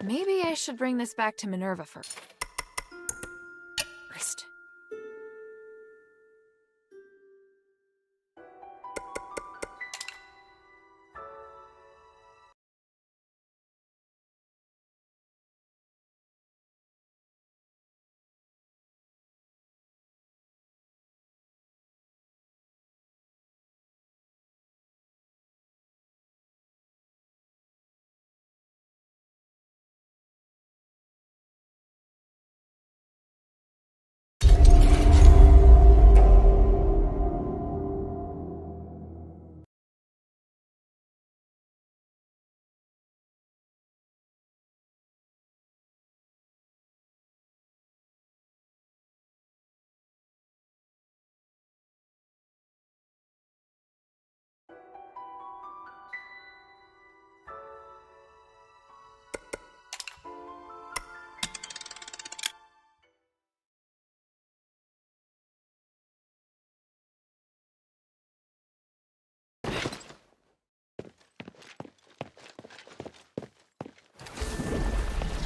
Maybe I should bring this back to Minerva first.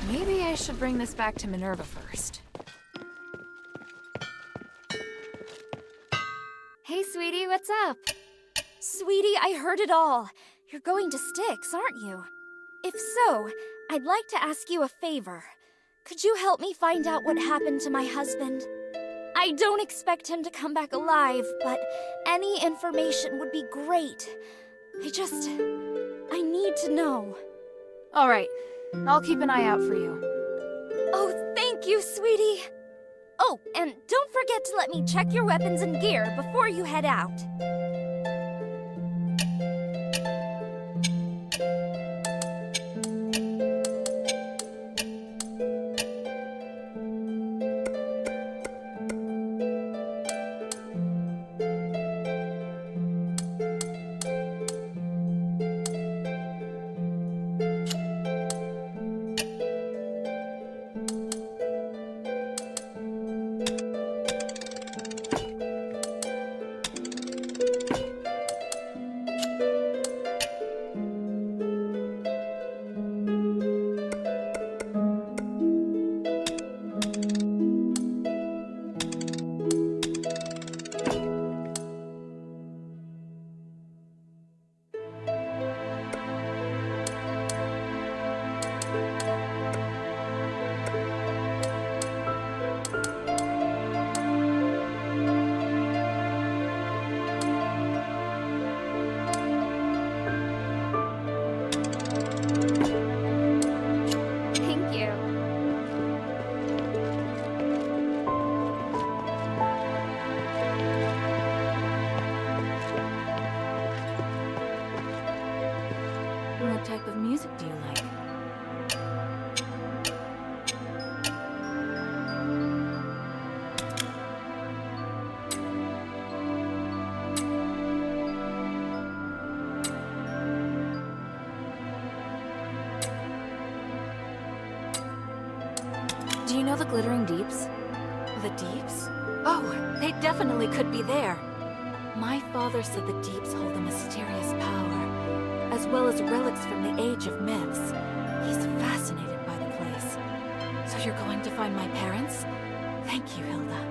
Maybe I should bring this back to Minerva first. Hey, sweetie, what's up? Sweetie, I heard it all. You're going to Styx, aren't you? If so, I'd like to ask you a favor. Could you help me find out what happened to my husband? I don't expect him to come back alive, but any information would be great. I need to know. All right, I'll keep an eye out for you. Oh, thank you, sweetie. Oh, and don't forget to let me check your weapons and gear before you head out. What type of music do you like? Do you know the Glittering Deeps? The Deeps? Oh, they definitely could be there. My father said the Deeps hold a mysterious power, as well as relics from the Age of Myths. He's fascinated by the place. So you're going to find my parents? Thank you, Hilda.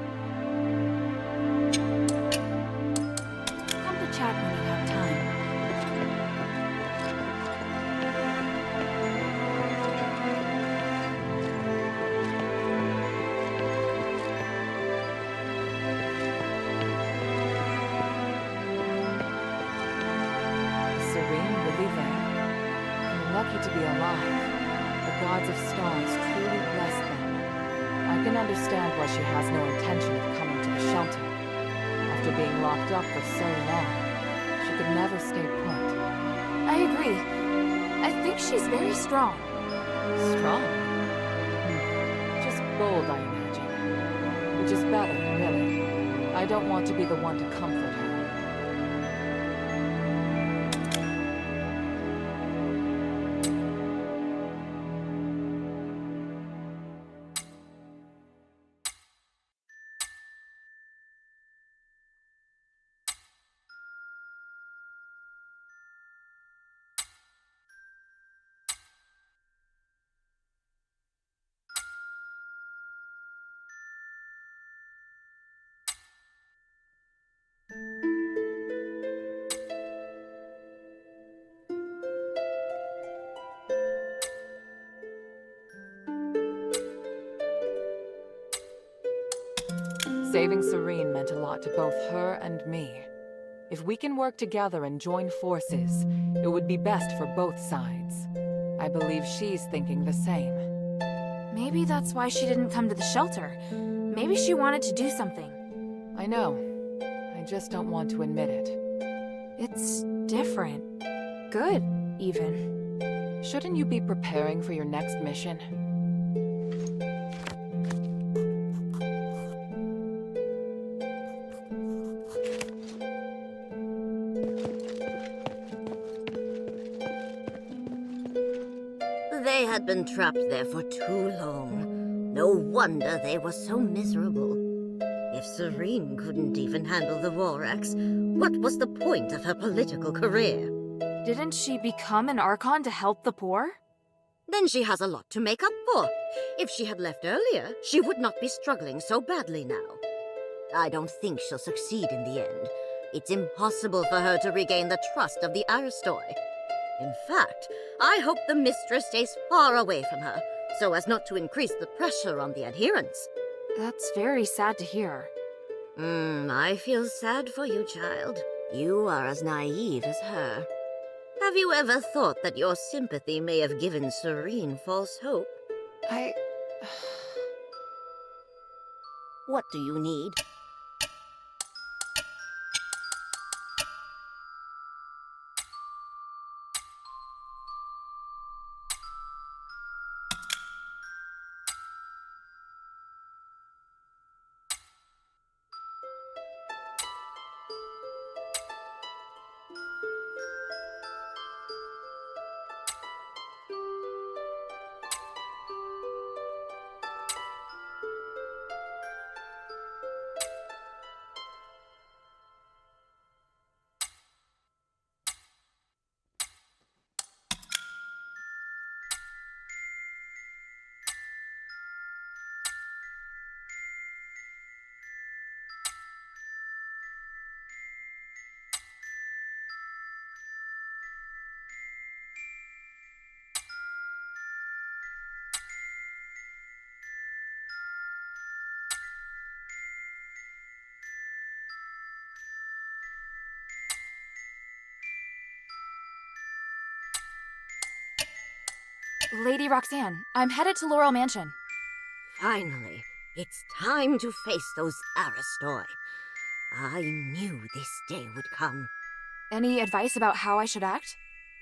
Come to chat when you have time. Lucky to be alive. The gods of stars truly bless them. I can understand why she has no intention of coming to the shelter. After being locked up for so long, she could never stay put. I agree. I think she's very strong. Strong? Just bold, I imagine. Which is better, really. I don't want to be the one to comfort her. Saving Serene meant a lot to both her and me. If we can work together and join forces, it would be best for both sides. I believe she's thinking the same. Maybe that's why she didn't come to the shelter. Maybe she wanted to do something. I know. I just don't want to admit it. It's different. Good, even. Shouldn't you be preparing for your next mission? They had been trapped there for too long. No wonder they were so miserable. If Serene couldn't even handle the Vorax, what was the point of her political career? Didn't she become an Archon to help the poor? Then she has a lot to make up for. If she had left earlier, she would not be struggling so badly now. I don't think she'll succeed in the end. It's impossible for her to regain the trust of the Aristoi. In fact, I hope the mistress stays far away from her, so as not to increase the pressure on the adherents. That's very sad to hear. I feel sad for you, child. You are as naive as her. Have you ever thought that your sympathy may have given Serene false hope? What do you need? Lady Roxanne, I'm headed to Laurel Mansion. Finally, it's time to face those Aristoi. I knew this day would come. Any advice about how I should act?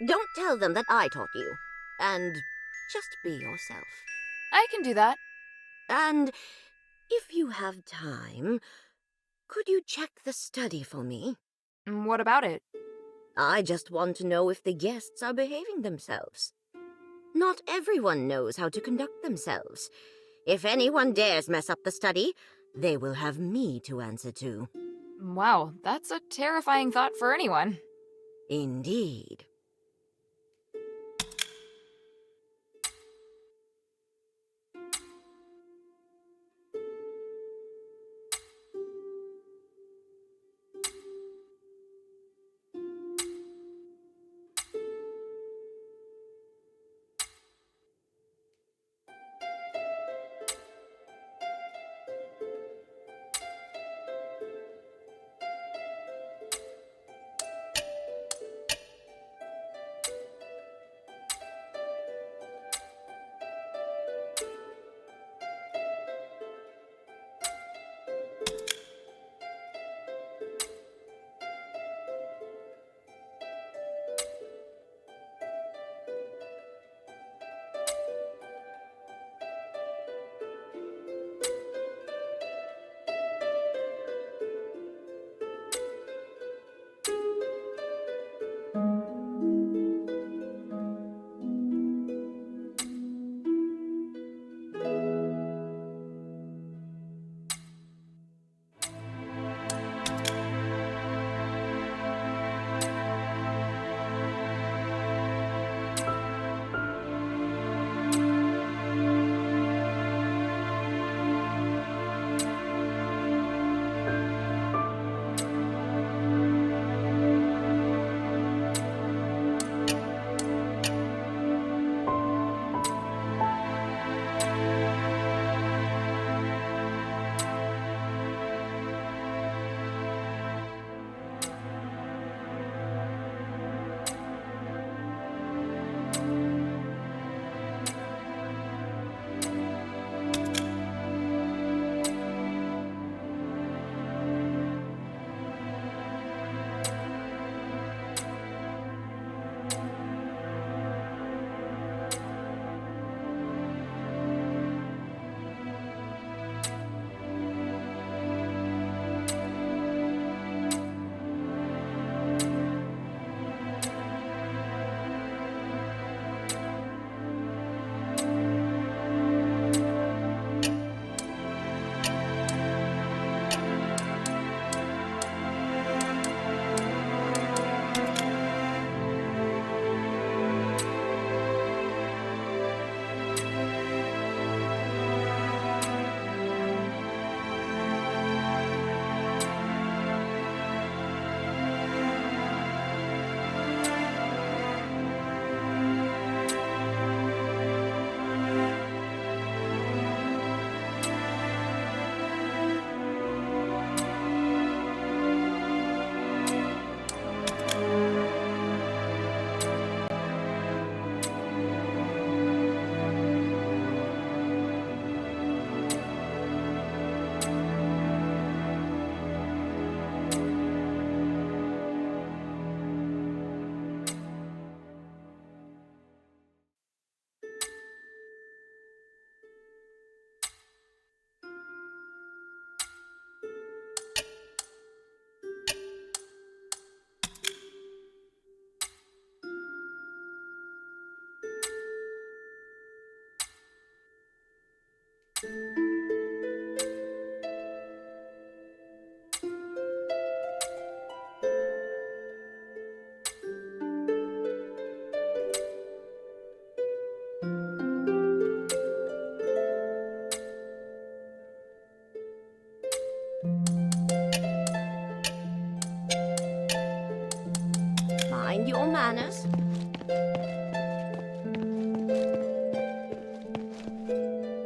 Don't tell them that I taught you. And just be yourself. I can do that. And if you have time, could you check the study for me? What about it? I just want to know if the guests are behaving themselves. Not everyone knows how to conduct themselves. If anyone dares mess up the study, they will have me to answer to. Wow, that's a terrifying thought for anyone. Indeed.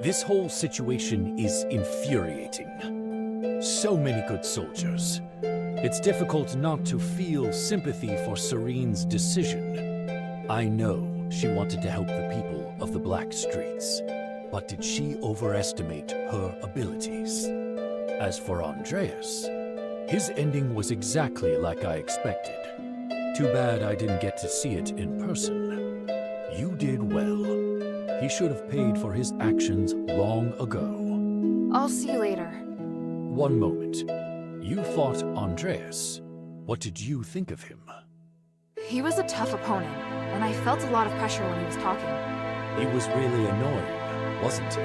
This whole situation is infuriating. So many good soldiers. It's difficult not to feel sympathy for Serene's decision. I know she wanted to help the people of the Black Streets, but did she overestimate her abilities? As for Andreas, his ending was exactly like I expected. Too bad I didn't get to see it in person. You did well. He should have paid for his actions long ago. I'll see you later. One moment. You fought Andreas. What did you think of him? He was a tough opponent, and I felt a lot of pressure when he was talking. He was really annoying, wasn't he?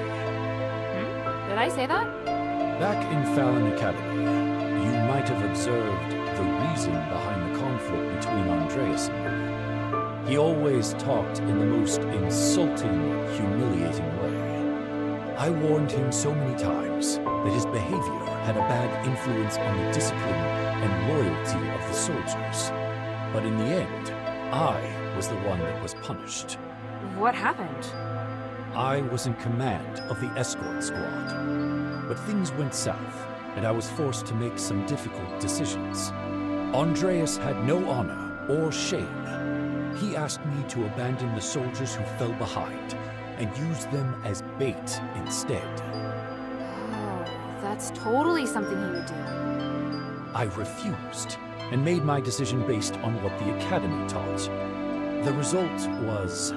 Did I say that? Back in Fallon Academy, you might have observed the reason behind the conflict between Andreas and me. He always talked in the most insulting, humiliating way. I warned him so many times that his behavior had a bad influence on the discipline and loyalty of the soldiers. But in the end, I was the one that was punished. What happened? I was in command of the escort squad. But things went south, and I was forced to make some difficult decisions. Andreas had no honor or shame. He asked me to abandon the soldiers who fell behind and use them as bait instead. Oh, that's totally something he would do. I refused and made my decision based on what the Academy taught. The result was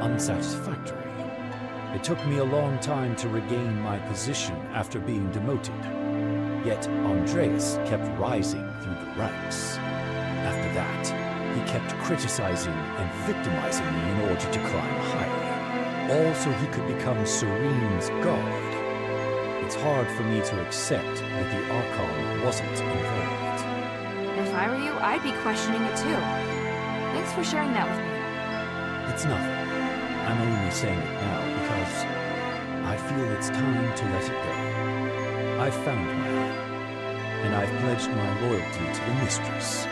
unsatisfactory. It took me a long time to regain my position after being demoted. Yet Andreas kept rising through the ranks. After that, he kept criticizing and victimizing me in order to climb higher, all so he could become Serene's guard. It's hard for me to accept that the Archon wasn't involved. If I were you, I'd be questioning it too. Thanks for sharing that with me. It's nothing. I'm only saying it now because I feel it's time to let it go. I've found my home, and I've pledged my loyalty to the Mistress.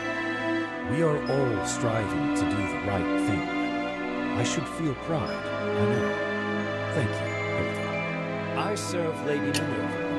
We are all striving to do the right thing. I should feel pride, I know. Thank you, Hilda. I serve Lady Minerva.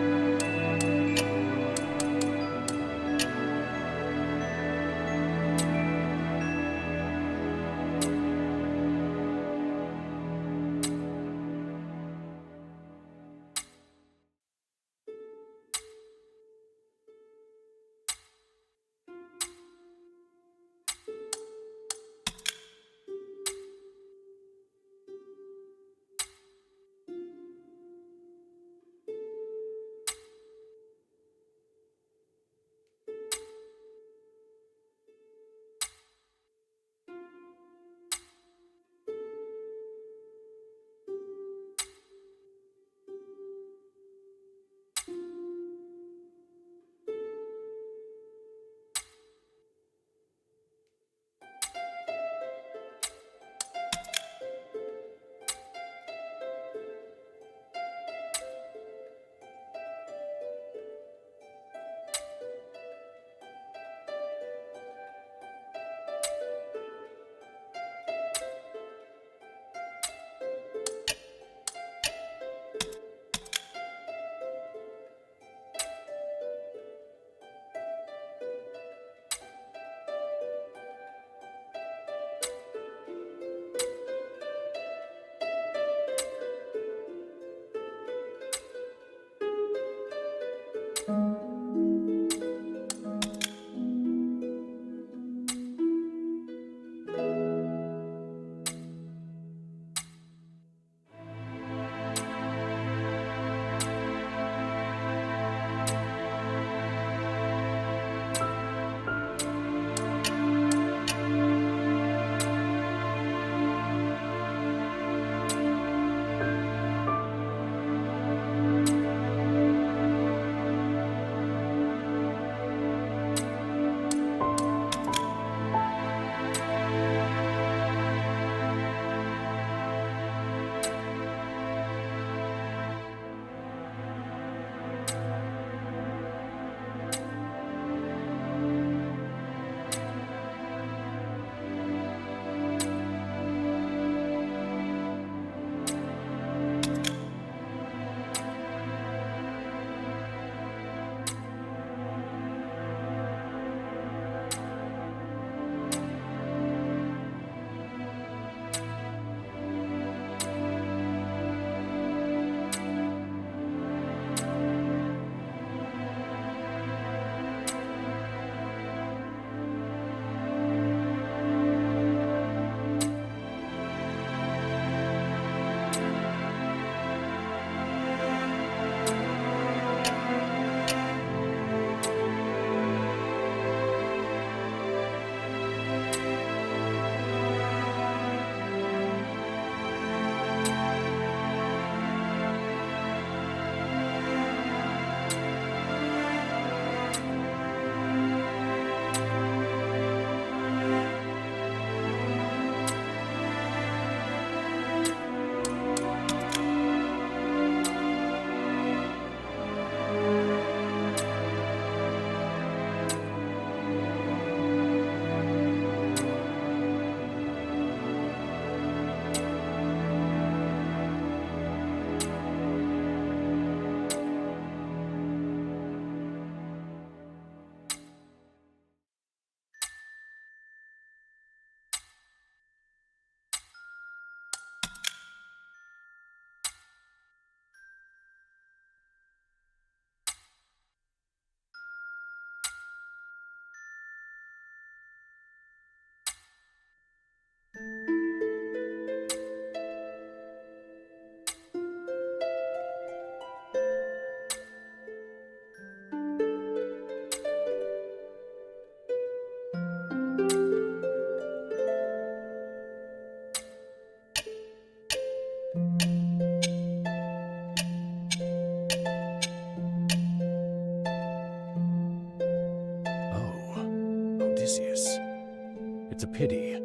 it's a pity.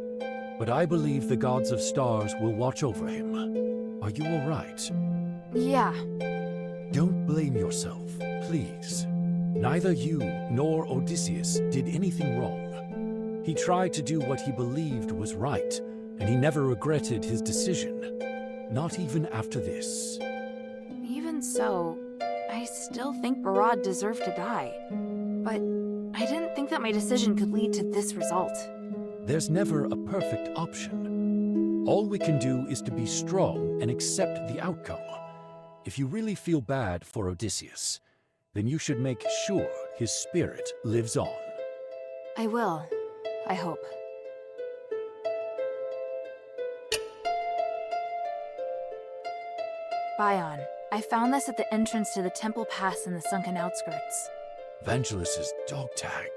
But I believe the gods of stars will watch over him. Are you all right? Yeah. Don't blame yourself, please. Neither you nor Odysseus did anything wrong. He tried to do what he believed was right, and he never regretted his decision. Not even after this. Even so, I still think Barad deserved to die. But I didn't think that my decision could lead to this result. There's never a perfect option. All we can do is to be strong and accept the outcome. If you really feel bad for Odysseus, then you should make sure his spirit lives on. I will. I hope. Bion, I found this at the entrance to the temple pass in the sunken outskirts. Vangelis's dog tag.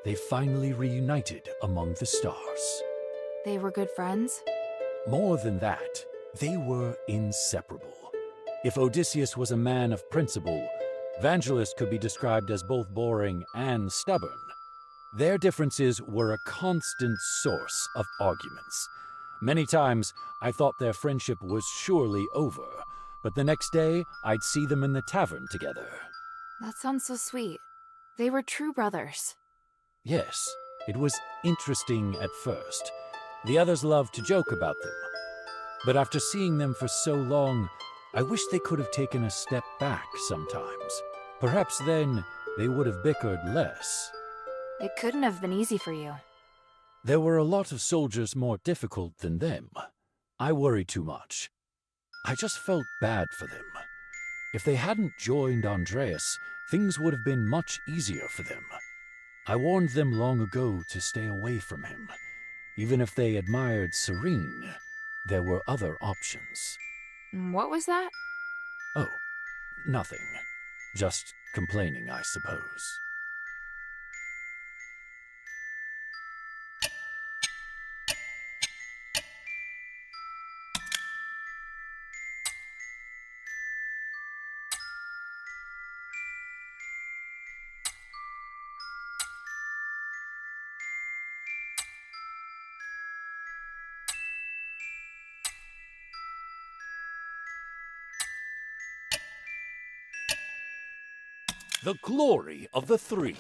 They finally reunited among the stars. They were good friends? More than that, they were inseparable. If Odysseus was a man of principle, Vangelis could be described as both boring and stubborn. Their differences were a constant source of arguments. Many times, I thought their friendship was surely over, but the next day, I'd see them in the tavern together. That sounds so sweet. They were true brothers. Yes, it was interesting at first. The others loved to joke about them. But after seeing them for so long, I wish they could have taken a step back sometimes. Perhaps then they would have bickered less. It couldn't have been easy for you. There were a lot of soldiers more difficult than them. I worried too much. I just felt bad for them. If they hadn't joined Andreas, things would have been much easier for them. I warned them long ago to stay away from him. Even if they admired Serene, there were other options. What was that? Oh, nothing. Just complaining, I suppose. The glory of the three.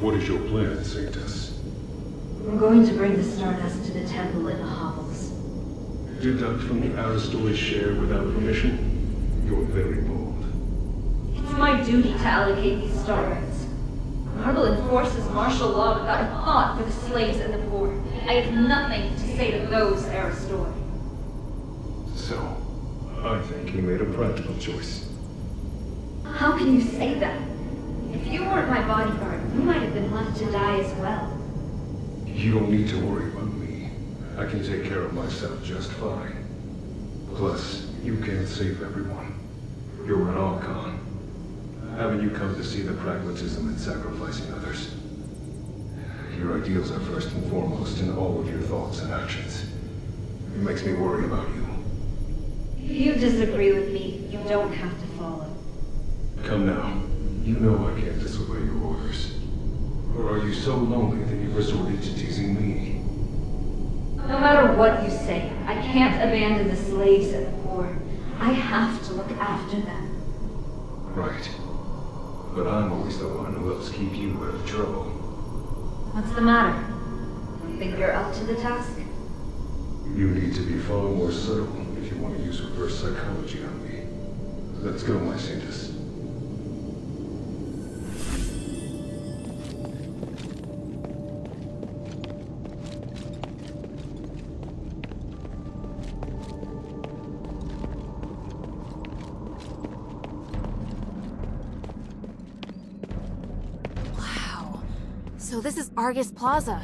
What is your plan, Sanctus? We're going to bring the Stardust to the temple in the hovels. Deduct from the Asterigos share without permission? You're very bold. It's my duty to allocate these Stardust. Marble enforces martial law without a thought for the slaves and the poor. I have nothing to say to those they restore. So, I think he made a practical choice. How can you say that? If you weren't my bodyguard, you might have been left to die as well. You don't need to worry about me. I can take care of myself just fine. Plus, you can't save everyone. You're an Archon. Haven't you come to see the pragmatism in sacrificing others? Your ideals are first and foremost in all of your thoughts and actions. It makes me worry about you. If you disagree with me, you don't have to follow. Come now. You know I can't disobey your orders. Or are you so lonely that you've resorted to teasing me? No matter what you say, I can't abandon the slaves and the poor. I have to look after them. Right. But I'm always the one who helps keep you out of trouble. What's the matter? You think you're up to the task? You need to be far more subtle if you want to use reverse psychology on me. Let's go, my Sanctus. Wow. So this is Argus Plaza.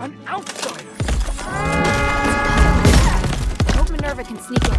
An outsider! Hope Minerva can sneak in.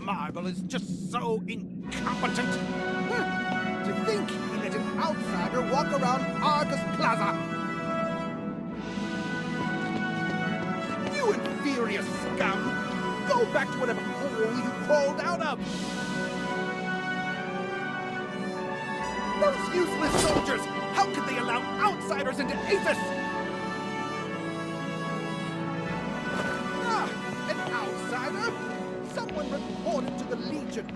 marble is just so incompetent. To think he let an outsider walk around Argus Plaza. You inferior scum! Go back to whatever hole you crawled out of! Those useless soldiers! How could they allow outsiders into Aethys? Ah, an outsider? Someone reported to the Legion.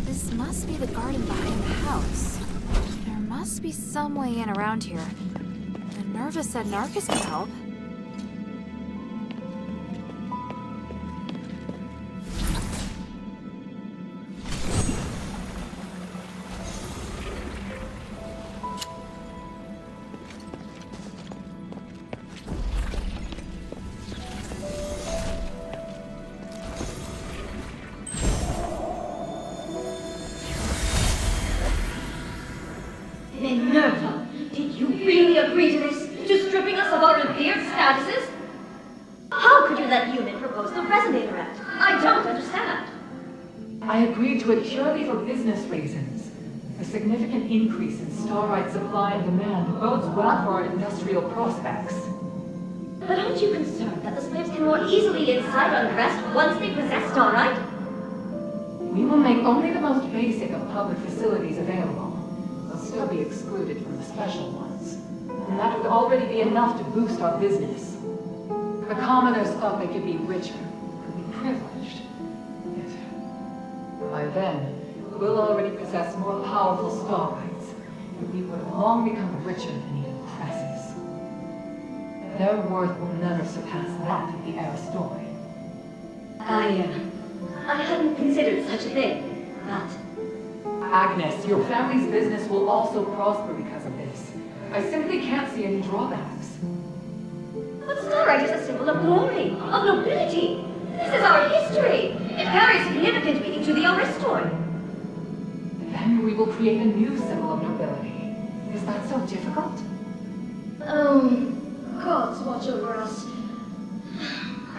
This must be the garden behind the house. There must be some way in around here. Minerva said Narcus could help. Minerva, did you really agree to this? To stripping us of our revered statuses? How could you let human propose the Resonator Act? I don't understand. I agreed to it purely for business reasons. A significant increase in starite supply and demand bodes well for our industrial prospects. But aren't you concerned that the slaves can more easily incite unrest once they possess starite? We will make only the most basic of public facilities available. They'll still be excluded from the special ones. And that would already be enough to boost our business. The commoners thought they could be richer, could be privileged. Yet, by then, we'll already possess more powerful starites, and we would have long become richer than even presses. Their worth will never surpass that of the Aristori. I hadn't considered such a thing, but... Agnes, your family's business will also prosper because of this. I simply can't see any drawbacks. But starite is a symbol of glory, of nobility. This is our history. It carries significant meaning to the Aristori. Then we will create a new symbol of nobility. Is that so difficult? Gods watch over us.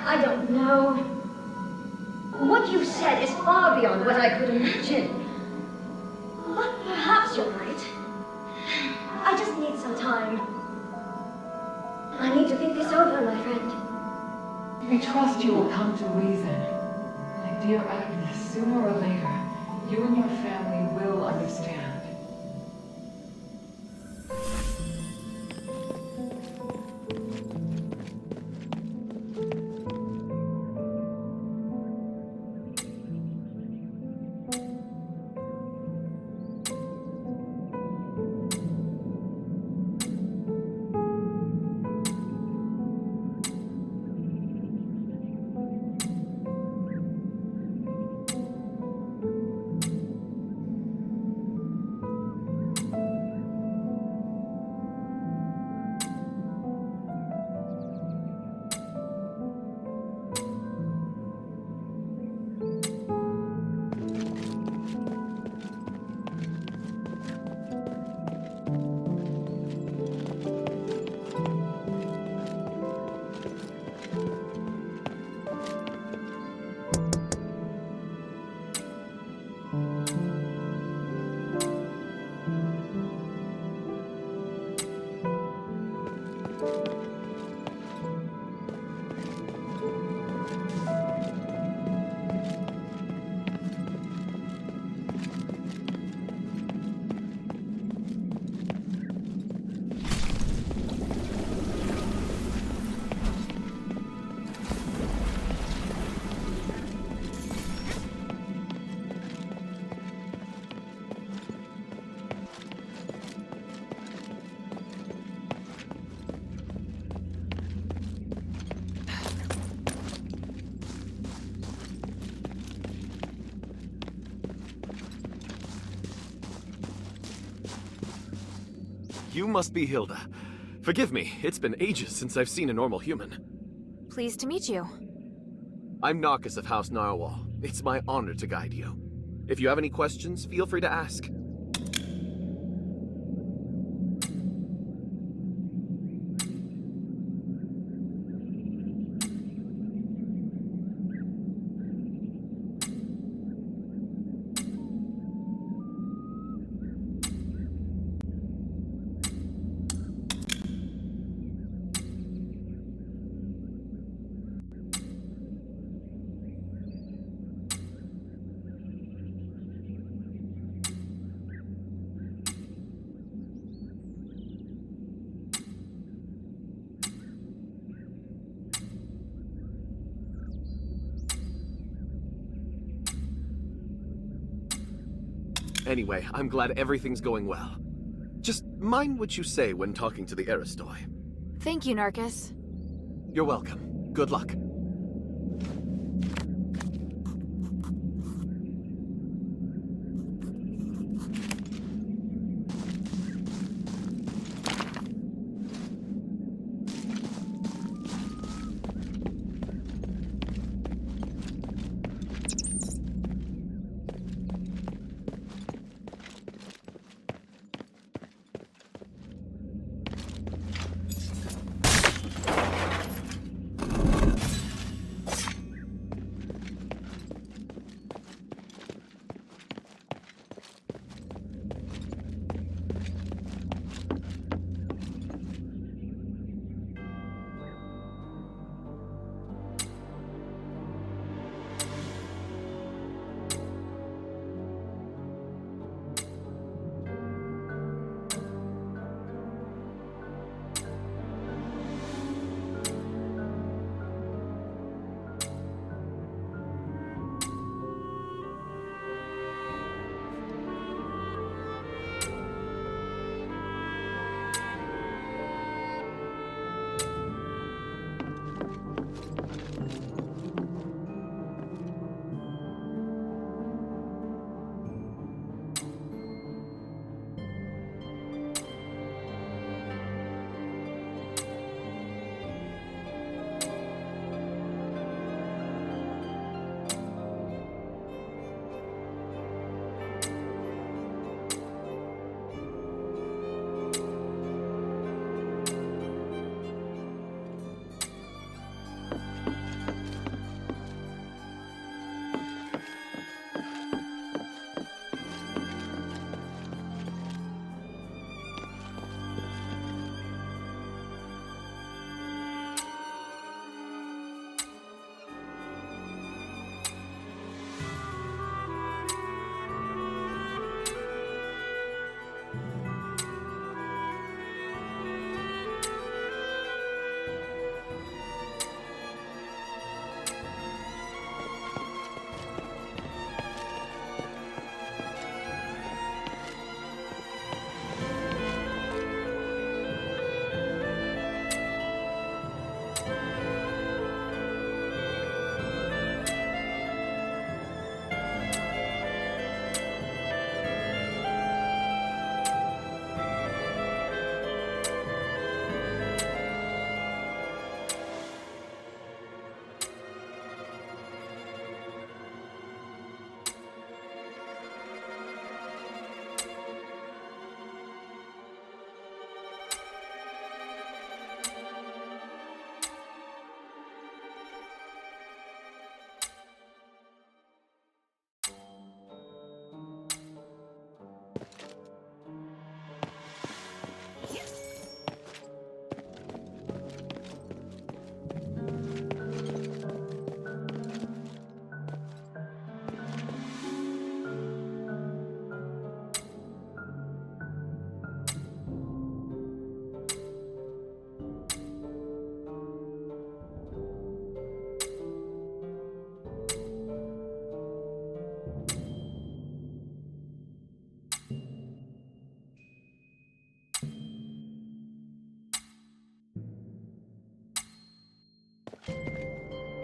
I don't know. What you said is far beyond what I could imagine. But perhaps you're right. I just need some time. I need to think this over, my friend. We trust you will come to reason. My dear Agnes, sooner or later, you and your family will understand. You must be Hilda. Forgive me, it's been ages since I've seen a normal human. Pleased to meet you. I'm Narcus of House Narwhal. It's my honor to guide you. If you have any questions, feel free to ask. Anyway, I'm glad everything's going well. Just mind what you say when talking to the Aristoi. Thank you, Narcus. You're welcome. Good luck.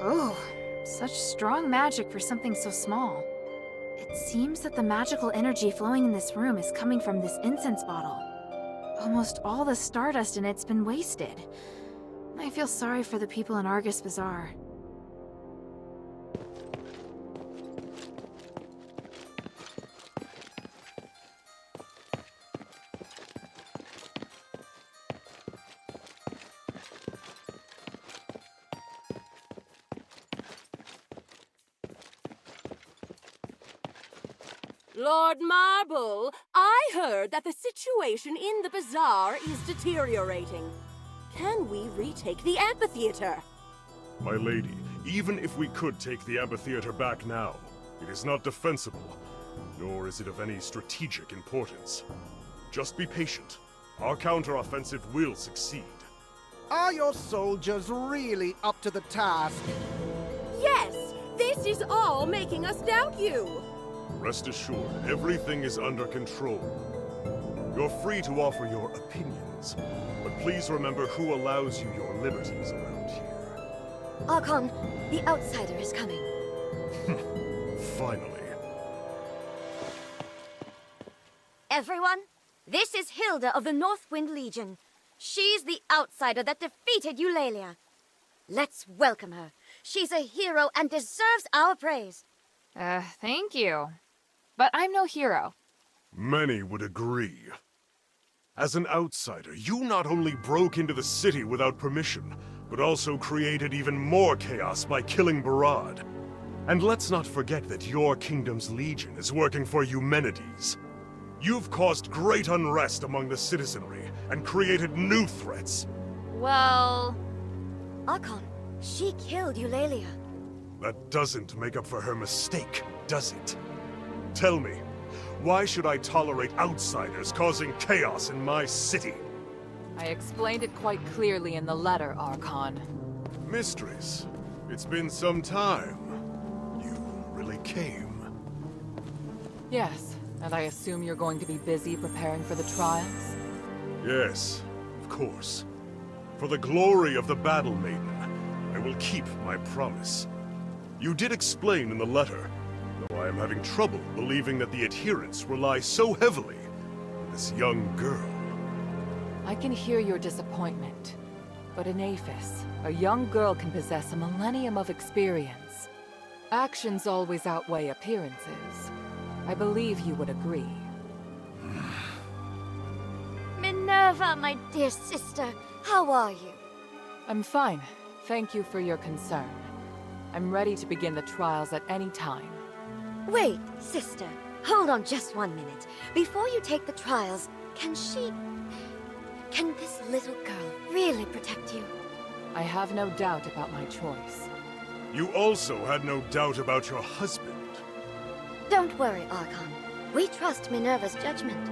Oh, such strong magic for something so small. It seems that the magical energy flowing in this room is coming from this incense bottle. Almost all the stardust in it's been wasted. I feel sorry for the people in Argus Bazaar. Lord Marble, I heard that the situation in the bazaar is deteriorating. Can we retake the amphitheater? My lady, even if we could take the amphitheater back now, it is not defensible, nor is it of any strategic importance. Just be patient. Our counteroffensive will succeed. Are your soldiers really up to the task? Yes! This is all making us doubt you! Rest assured, everything is under control. You're free to offer your opinions, but please remember who allows you your liberties around here. Archon, the outsider is coming. Finally. Everyone, this is Hilda of the Northwind Legion. She's the outsider that defeated Eulalia. Let's welcome her. She's a hero and deserves our praise. Thank you. But I'm no hero. Many would agree. As an outsider, you not only broke into the city without permission, but also created even more chaos by killing Barad. And let's not forget that your kingdom's legion is working for Eumenides. You've caused great unrest among the citizenry and created new threats. Well... Archon, she killed Eulalia. That doesn't make up for her mistake, does it? Tell me, why should I tolerate outsiders causing chaos in my city? I explained it quite clearly in the letter, Archon. Mistress, it's been some time. You really came. Yes, and I assume you're going to be busy preparing for the trials? Yes, of course. For the glory of the Battle Maiden, I will keep my promise. You did explain in the letter, though I am having trouble believing that the adherents rely so heavily on this young girl. I can hear your disappointment, but in Aphis, a young girl can possess a millennium of experience. Actions always outweigh appearances. I believe you would agree. Minerva, my dear sister, how are you? I'm fine. Thank you for your concern. I'm ready to begin the trials at any time. Wait, sister. Hold on just 1 minute. Before you take the trials, can this little girl really protect you? I have no doubt about my choice. You also had no doubt about your husband. Don't worry, Archon. We trust Minerva's judgment.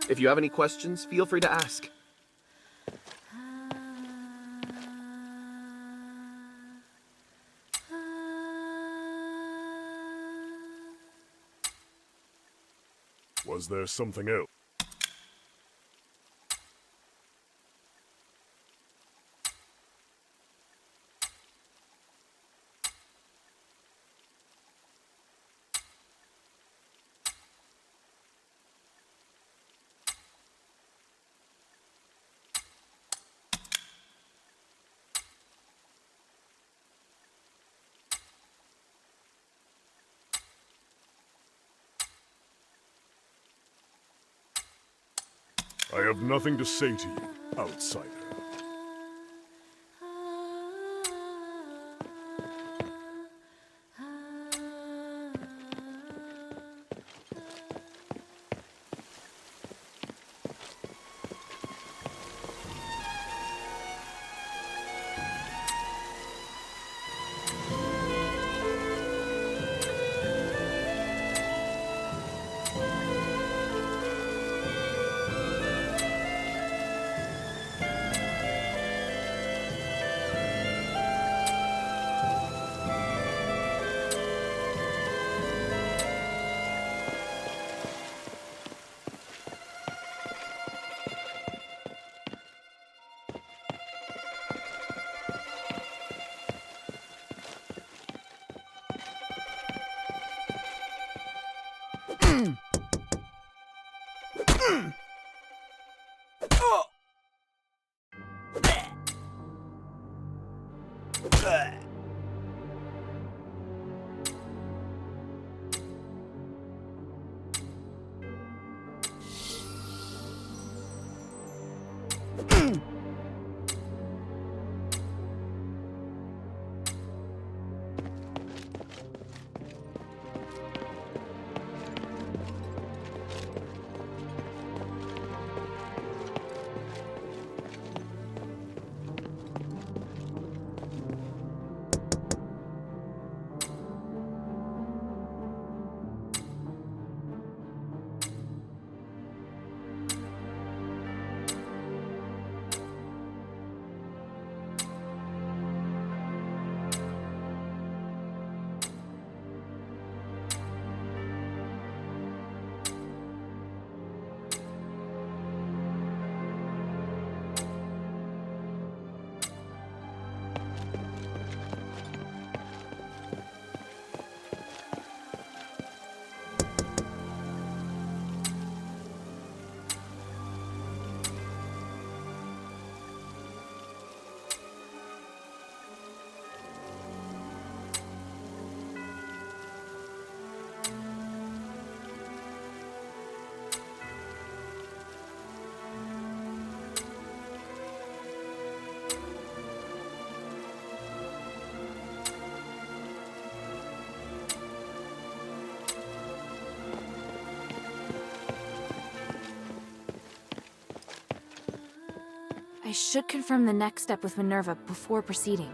If you have any questions, feel free to ask. Was there something else? I have nothing to say to you, outsider. I should confirm the next step with Minerva before proceeding.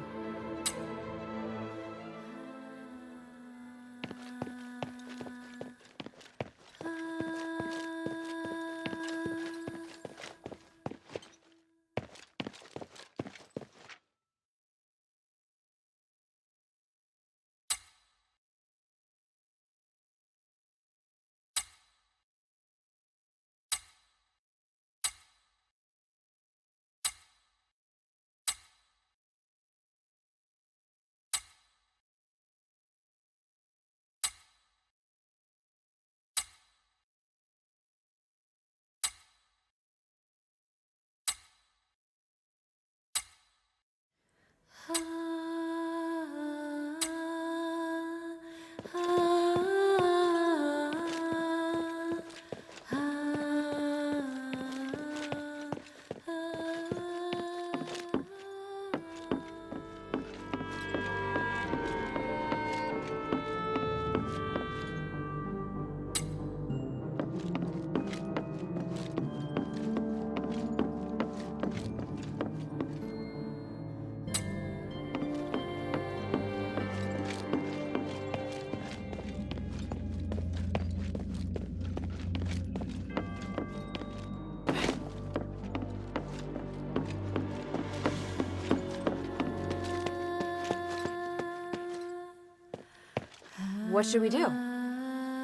What should we do?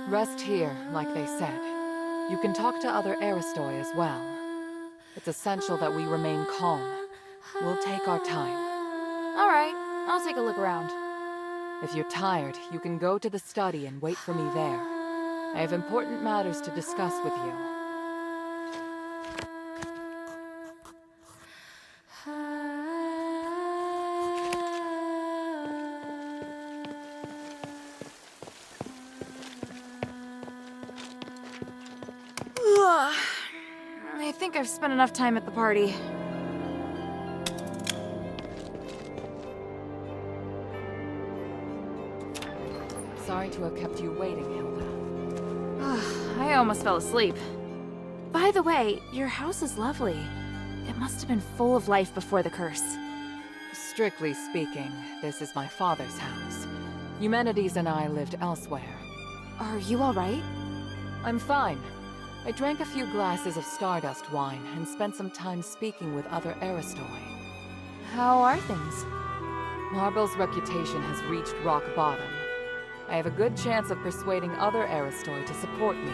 Rest here, like they said. You can talk to other Aristoi as well. It's essential that we remain calm. We'll take our time. All right, I'll take a look around. If you're tired, you can go to the study and wait for me there. I have important matters to discuss with you. I I think I've spent enough time at the party. Sorry to have kept you waiting, Hilda. I almost fell asleep. By the way, your house is lovely. It must have been full of life before the curse. Strictly speaking, this is my father's house. Eumenides and I lived elsewhere. Are you alright? I'm fine. I drank a few glasses of Stardust wine and spent some time speaking with other Aristoi. How are things? Marble's reputation has reached rock bottom. I have a good chance of persuading other Aristoi to support me.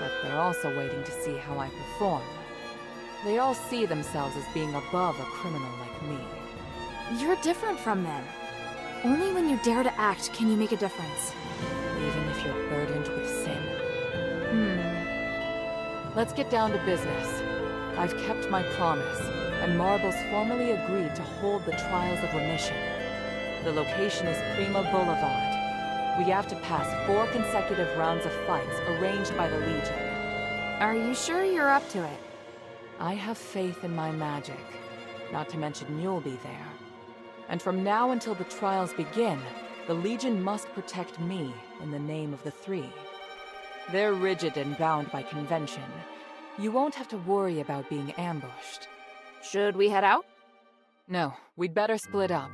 But they're also waiting to see how I perform. They all see themselves as being above a criminal like me. You're different from them. Only when you dare to act can you make a difference. Even if you're burdened with sin. Let's get down to business. I've kept my promise, and Marble's formally agreed to hold the Trials of Remission. The location is Prima Boulevard. We have to pass 4 consecutive rounds of fights arranged by the Legion. Are you sure you're up to it? I have faith in my magic, not to mention you'll be there. And from now until the trials begin, the Legion must protect me in the name of the 3. They're rigid and bound by convention. You won't have to worry about being ambushed. Should we head out? No, we'd better split up.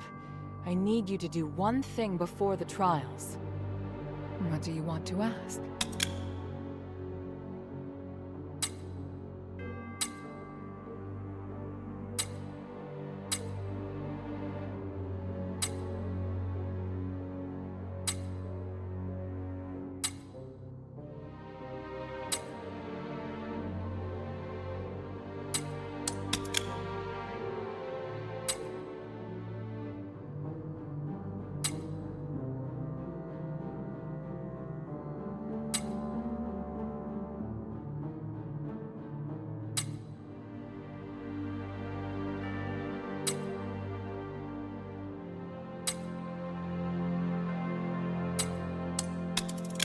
I need you to do one thing before the trials. What do you want to ask?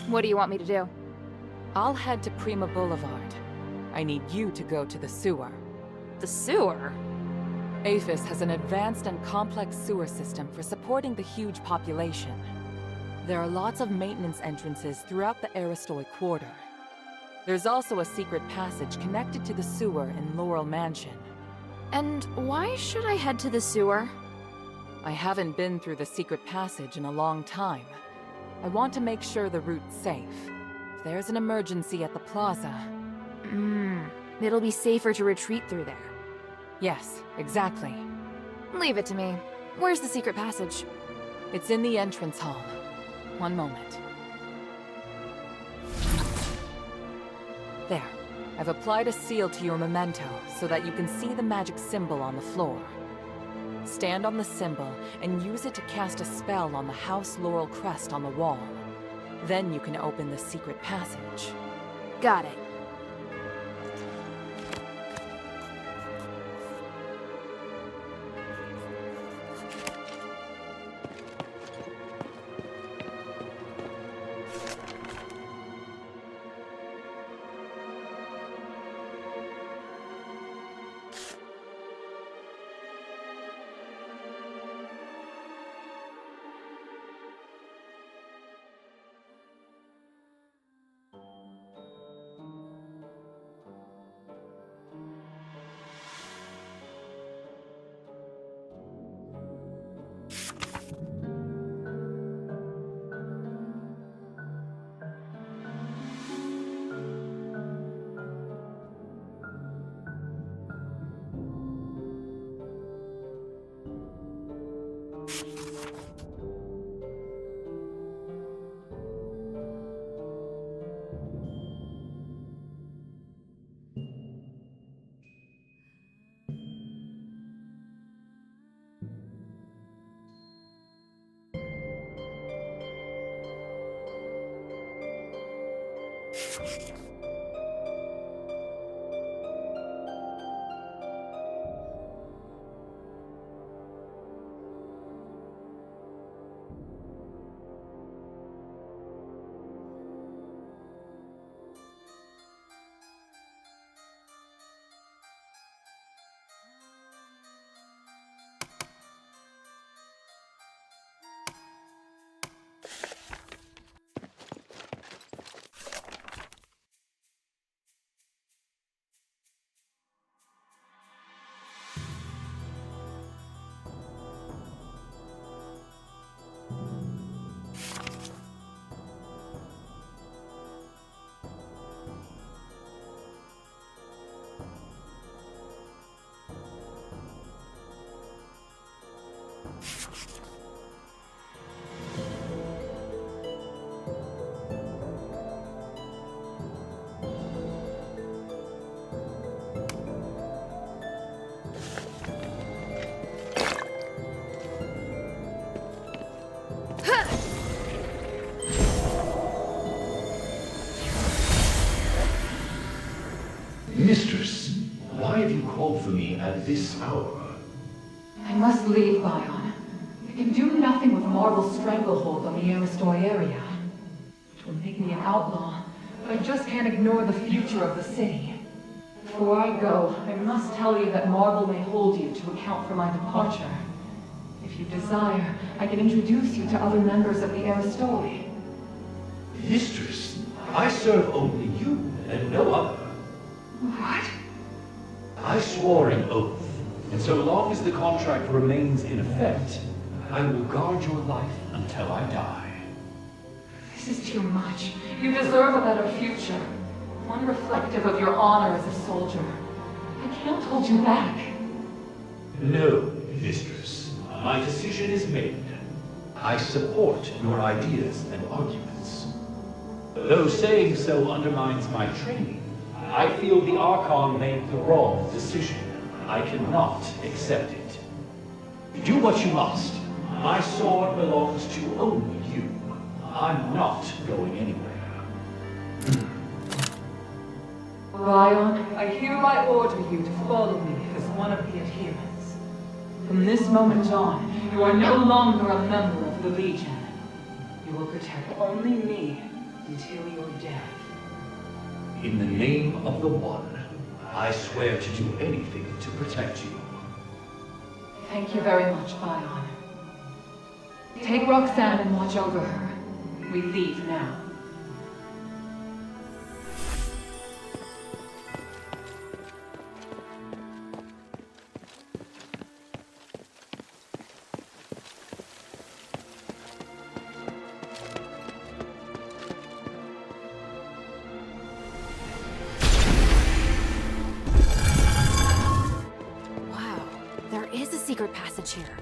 What do you want me to do? I'll head to Prima Boulevard. I need you to go to the sewer. The sewer? Aphis has an advanced and complex sewer system for supporting the huge population. There are lots of maintenance entrances throughout the Aristoi Quarter. There's also a secret passage connected to the sewer in Laurel Mansion. And why should I head to the sewer? I haven't been through the secret passage in a long time. I want to make sure the route's safe. If there's an emergency at the plaza... It'll be safer to retreat through there. Yes, exactly. Leave it to me. Where's the secret passage? It's in the entrance hall. One moment. There. I've applied a seal to your memento so that you can see the magic symbol on the floor. Stand on the symbol and use it to cast a spell on the House Laurel crest on the wall. Then you can open the secret passage. Got it. Mistress, why have you called for me at this hour? I must leave, Bion. I can do nothing with Marble's stranglehold on the Aristoi area. It will make me an outlaw, but I just can't ignore the future of the city. Before I go, I must tell you that Marble may hold you to account for my departure. If you desire, I can introduce you to other members of the Aristoi. Mistress, I serve only you and no other. What? I swore an oath, and so long as the contract remains in effect, I will guard your life until I die. This is too much. You deserve a better future. One reflective of your honor as a soldier. I can't hold you back. No, mistress. My decision is made. I support your ideas and arguments. Though saying so undermines my training, I feel the Archon made the wrong decision. I cannot accept it. Do what you must. My sword belongs to only you. I'm not going anywhere. Bion, I hereby order you to follow me as one of the adherents. From this moment on, you are no longer a member of the Legion. You will protect only me until your death. In the name of the One, I swear to do anything to protect you. Thank you very much, Bion. Take Roxanne and watch over her. We leave now. Wow, there is a secret passage here.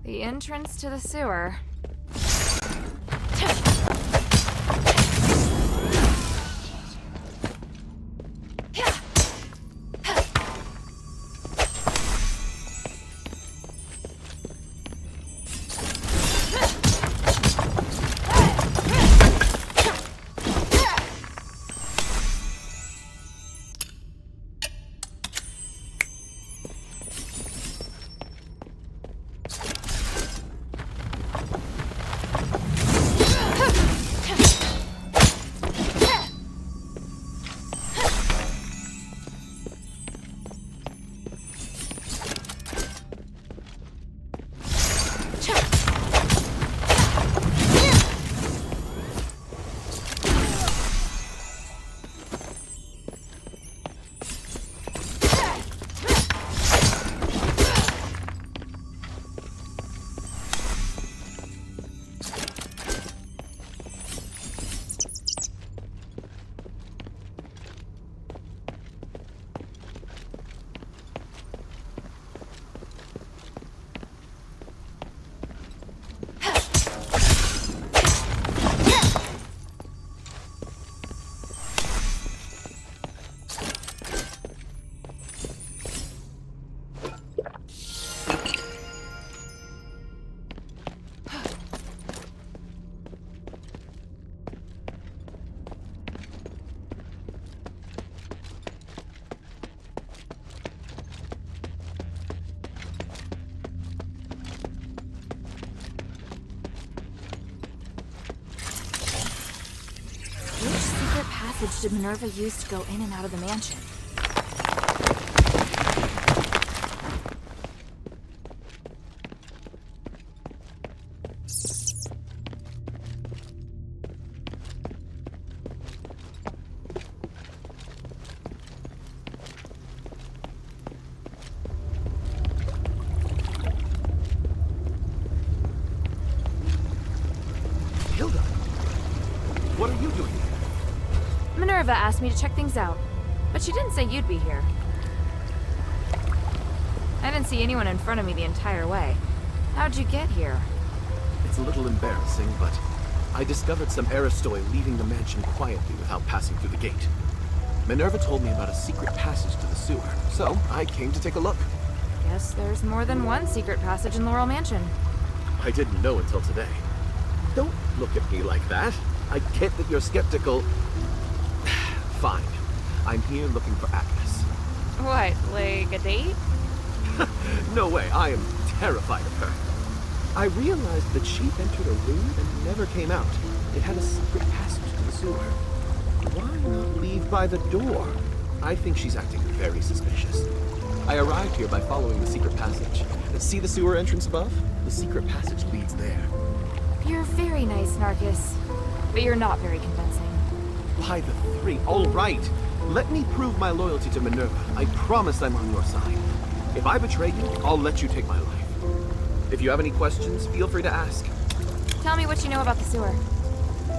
The entrance to the sewer. passage did Minerva use to go in and out of the mansion? What are you doing here? Minerva asked me to check things out, but she didn't say you'd be here. I didn't see anyone in front of me the entire way. How'd you get here? It's a little embarrassing, but I discovered some Aristoi leaving the mansion quietly without passing through the gate. Minerva told me about a secret passage to the sewer, so I came to take a look. Guess there's more than one secret passage in Laurel Mansion. I didn't know until today. Don't look at me like that. I get that you're skeptical. Fine. I'm here looking for Agnes. What, like a date? No way, I am terrified of her. I realized that she entered a room and never came out. It had a secret passage to the sewer. Why not leave by the door? I think she's acting very suspicious. I arrived here by following the secret passage. See the sewer entrance above? The secret passage leads there. You're very nice, Narcus. But you're not very convincing. By the three. All right. Let me prove my loyalty to Minerva. I promise I'm on your side. If I betray you, I'll let you take my life. If you have any questions, feel free to ask. Tell me what you know about the sewer.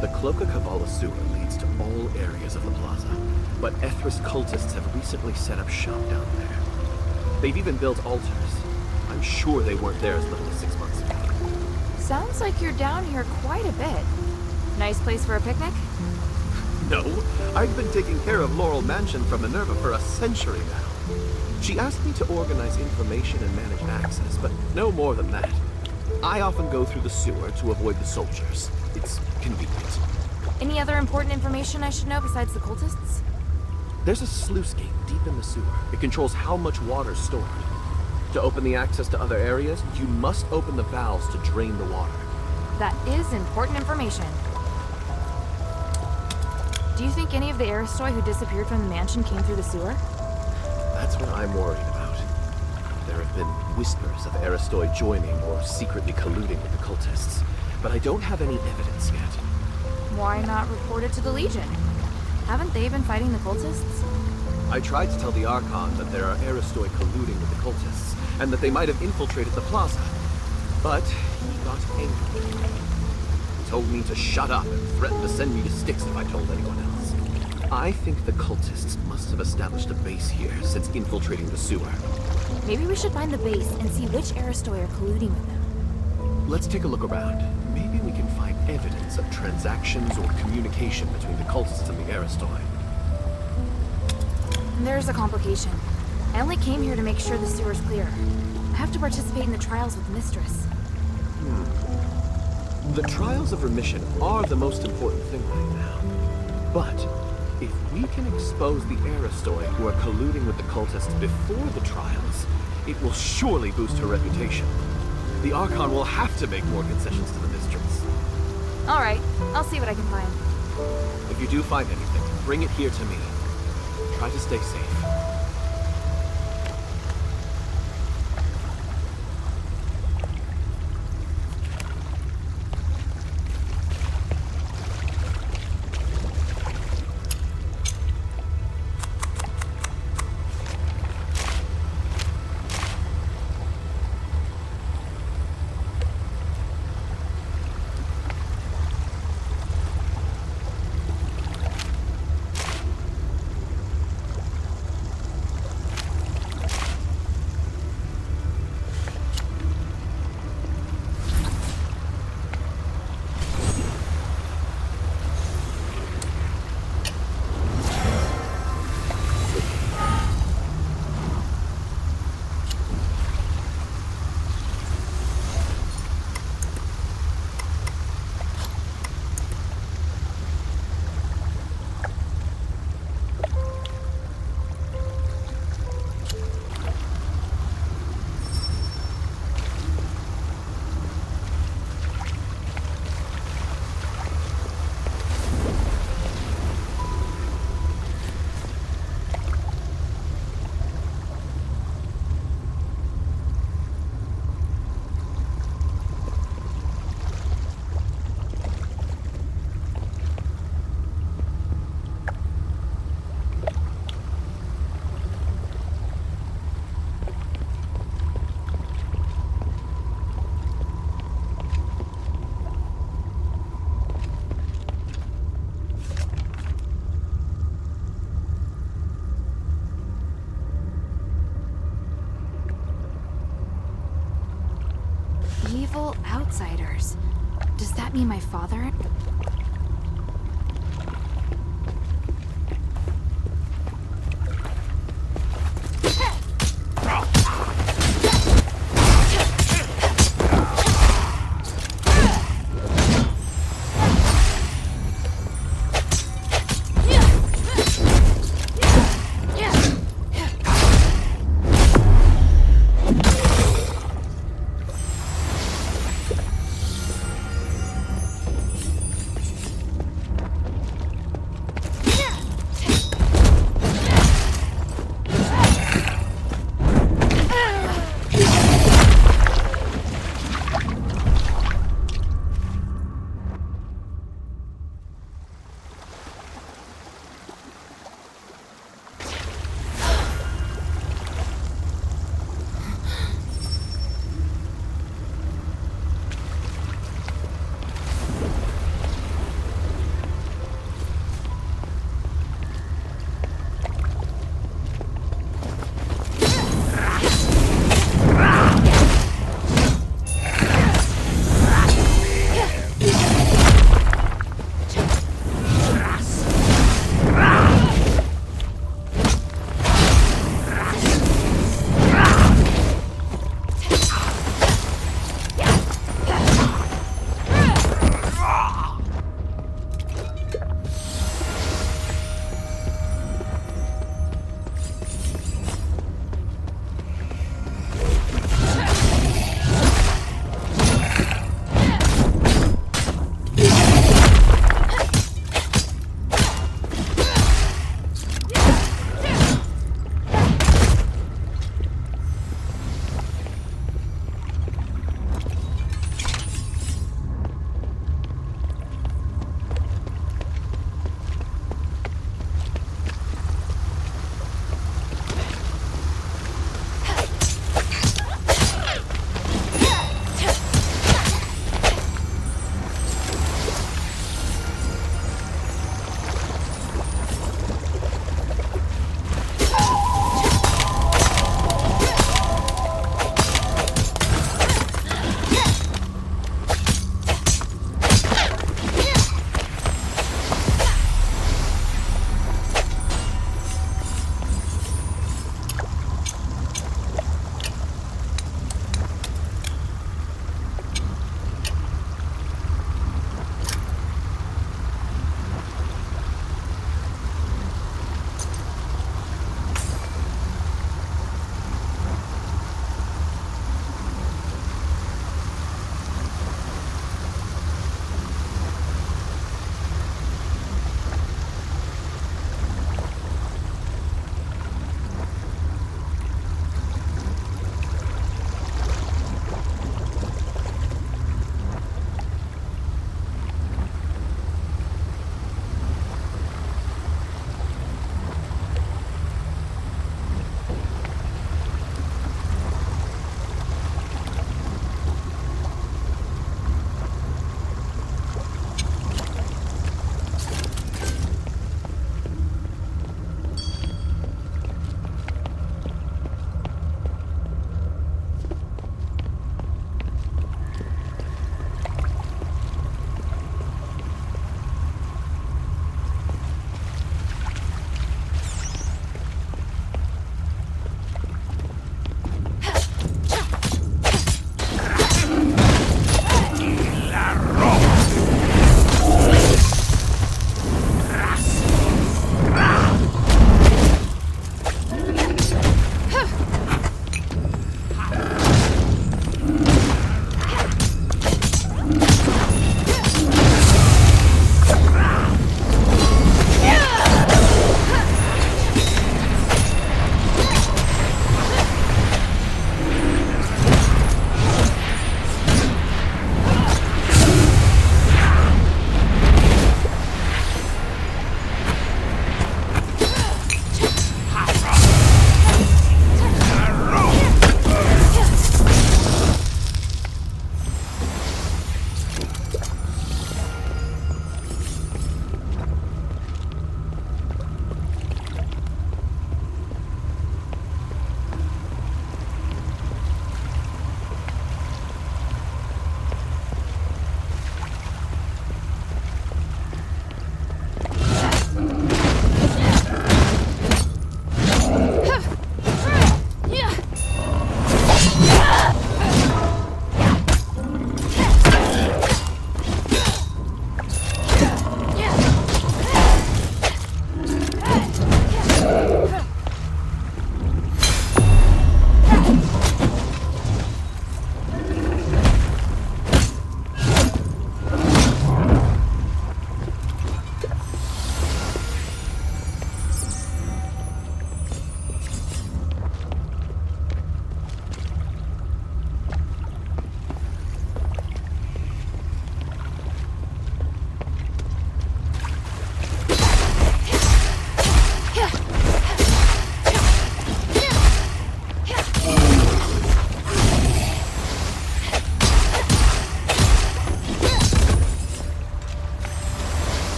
The Cloaca Cavala sewer leads to all areas of the plaza, but Ethris cultists have recently set up shop down there. They've even built altars. I'm sure they weren't there as little as 6 months ago. Sounds like you're down here quite a bit. Nice place for a picnic? No, I've been taking care of Laurel Mansion from Minerva for a century now. She asked me to organize information and manage access, but no more than that. I often go through the sewer to avoid the soldiers. It's convenient. Any other important information I should know besides the cultists? There's a sluice gate deep in the sewer. It controls how much water's stored. To open the access to other areas, you must open the valves to drain the water. That is important information. Do you think any of the Aristoi who disappeared from the mansion came through the sewer? That's what I'm worried about. There have been whispers of Aristoi joining or secretly colluding with the cultists, but I don't have any evidence yet. Why not report it to the Legion? Haven't they been fighting the cultists? I tried to tell the Archon that there are Aristoi colluding with the cultists, and that they might have infiltrated the plaza. But he got angry. He told me to shut up and threatened to send me to Styx if I told anyone else. I think the cultists must have established a base here since infiltrating the sewer. Maybe we should find the base and see which Aristoi are colluding with them. Let's take a look around. Maybe we can find evidence of transactions or communication between the cultists and the Aristoi. There's a complication. I only came here to make sure the sewer's clear. I have to participate in the trials with Mistress. The trials of remission are the most important thing right now. But if we can expose the Aristoi who are colluding with the cultists before the trials, it will surely boost her reputation. The Archon will have to make more concessions to the Mistress. All right, I'll see what I can find. If you do find anything, bring it here to me. Try to stay safe. Evil outsiders. Does that mean my father?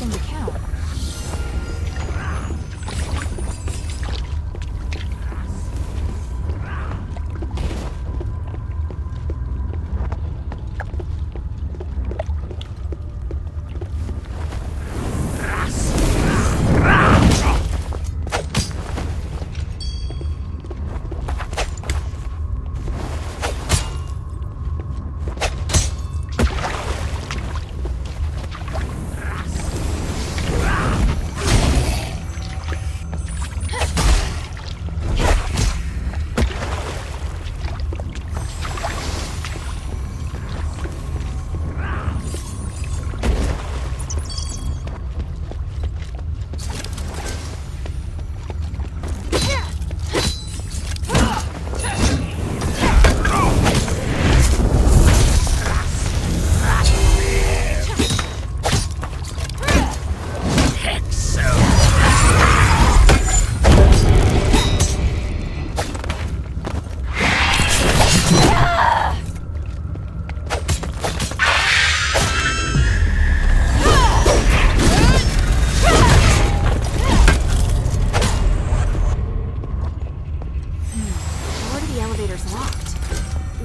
interesting to count.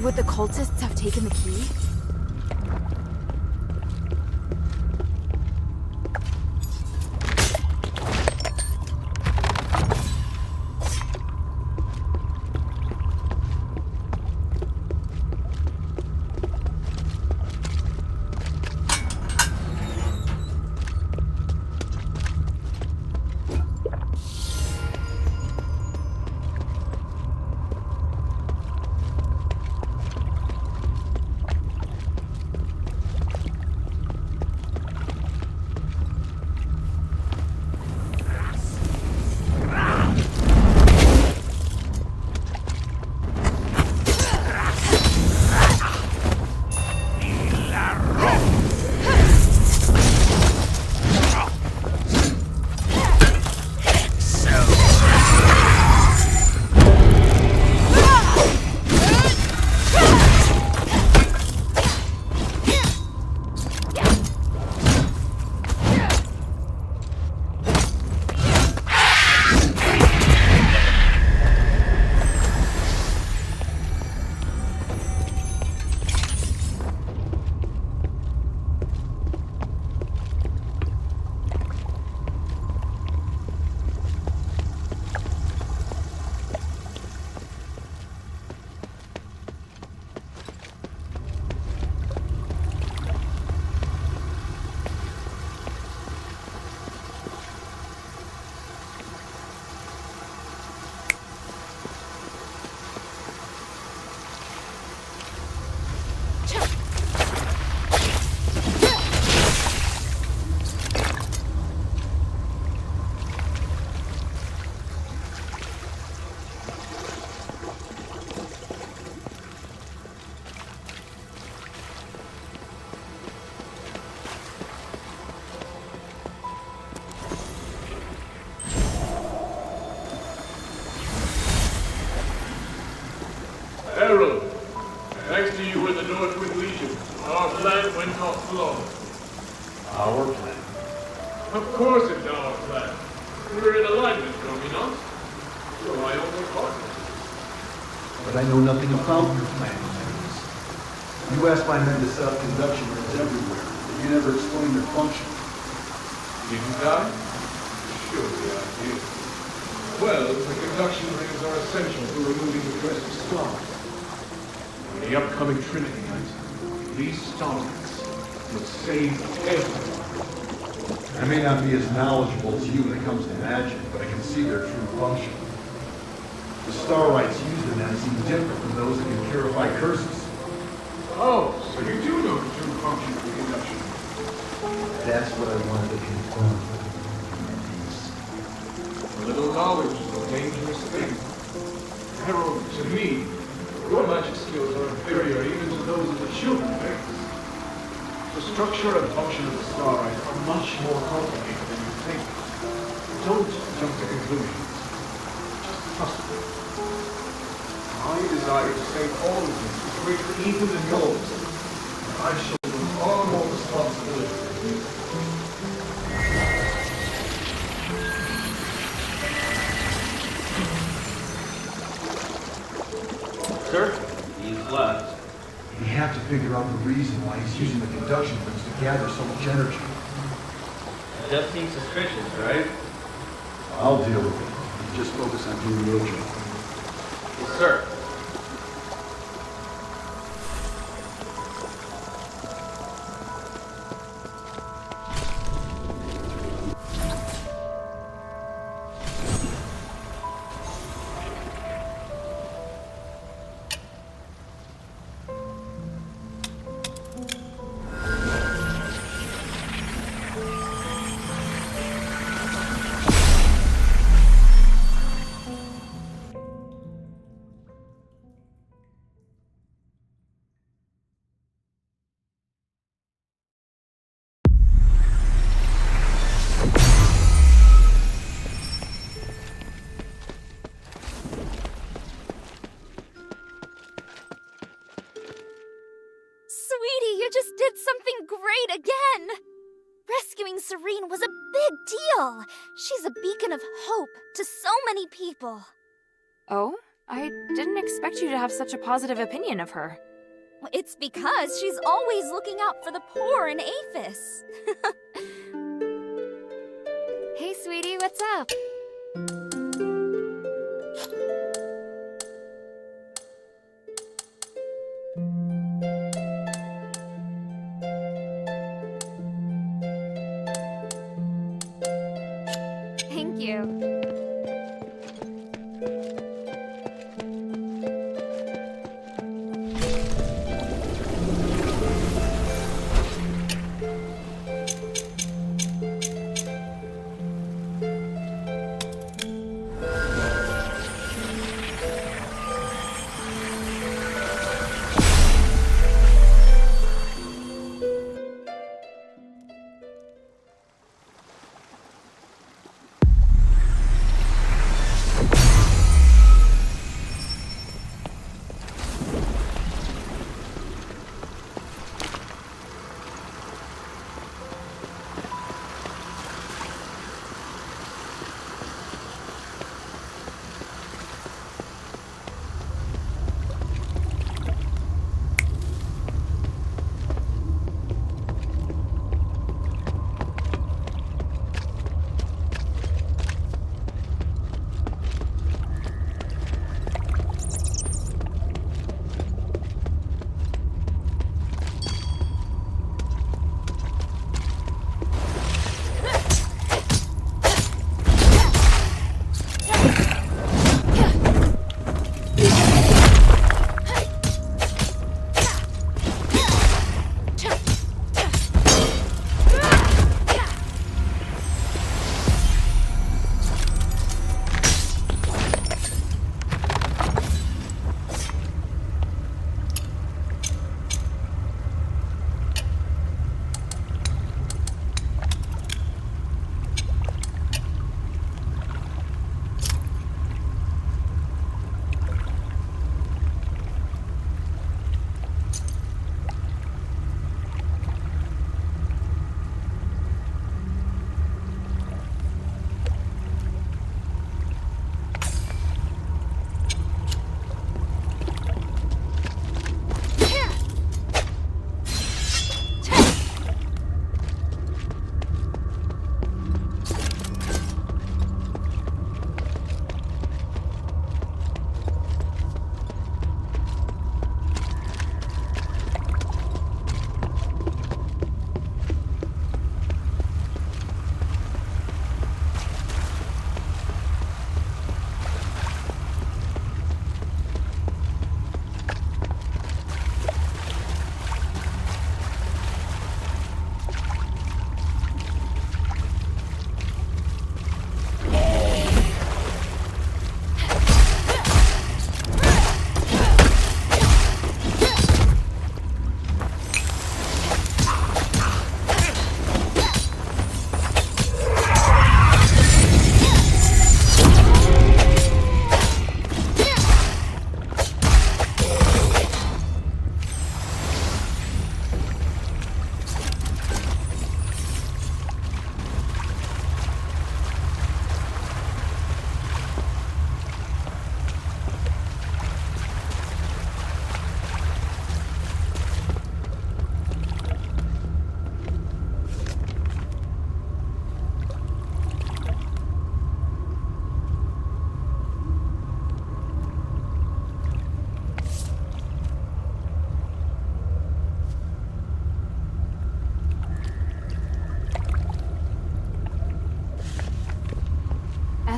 Would the cultists have taken the key? Herald, thanks to you and the Northwind Legion, our plan went off flawless. Our plan? Of course it's our plan. We're in alignment, are we not? So I owe no partner. But I know nothing about your plan, Magnus. You asked my men to set up conduction rings everywhere, but you never explained their function. Didn't I? Surely I did. Well, the conduction rings are essential for removing the threat of stars. For the upcoming Trinity Night, these star rings will save everyone. I may not be as knowledgeable as you when it comes to magic, but I can see their true function. The star rites used in them seem different from those that can purify curses. Oh, so you do know the true function of the conduction. That's what I wanted to confirm. A little knowledge is a dangerous thing. Herald, to me, your magic skills are inferior even to those of the children of Earth. The structure and function of the star rites are much more complicated than you think. Don't jump to conclusions. Just trust me. My desire to save all of you is greater even than yours. I shall lose far more responsibility than you. reason why he's using the conduction rings to gather so much energy. It does seem suspicious, right? I'll deal with it. You just focus on doing your job. Yes, sir. Sweetie, you just did something great again! Rescuing Serene was a big deal! She's a beacon of hope to so many people. Oh? I didn't expect you to have such a positive opinion of her. It's because she's always looking out for the poor in Aphis. Hey, sweetie, what's up? Thank you.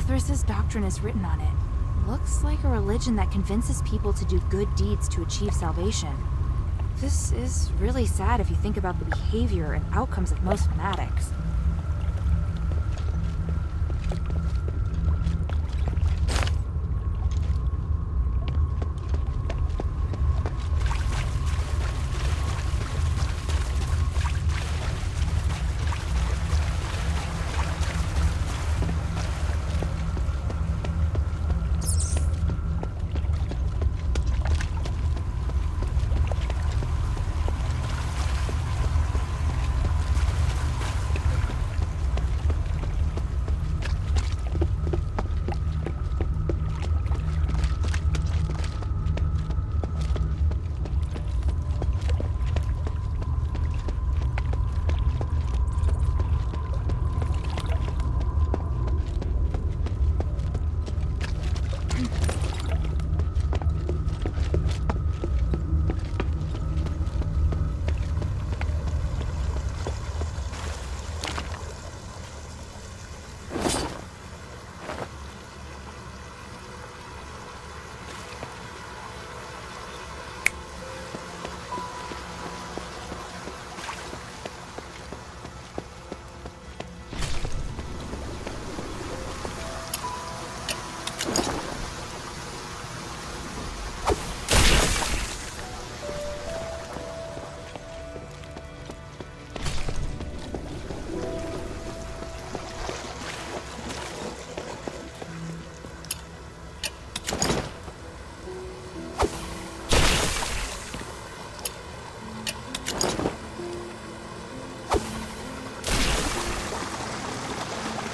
Ethris's doctrine is written on it. Looks like a religion that convinces people to do good deeds to achieve salvation. This is really sad if you think about the behavior and outcomes of most fanatics.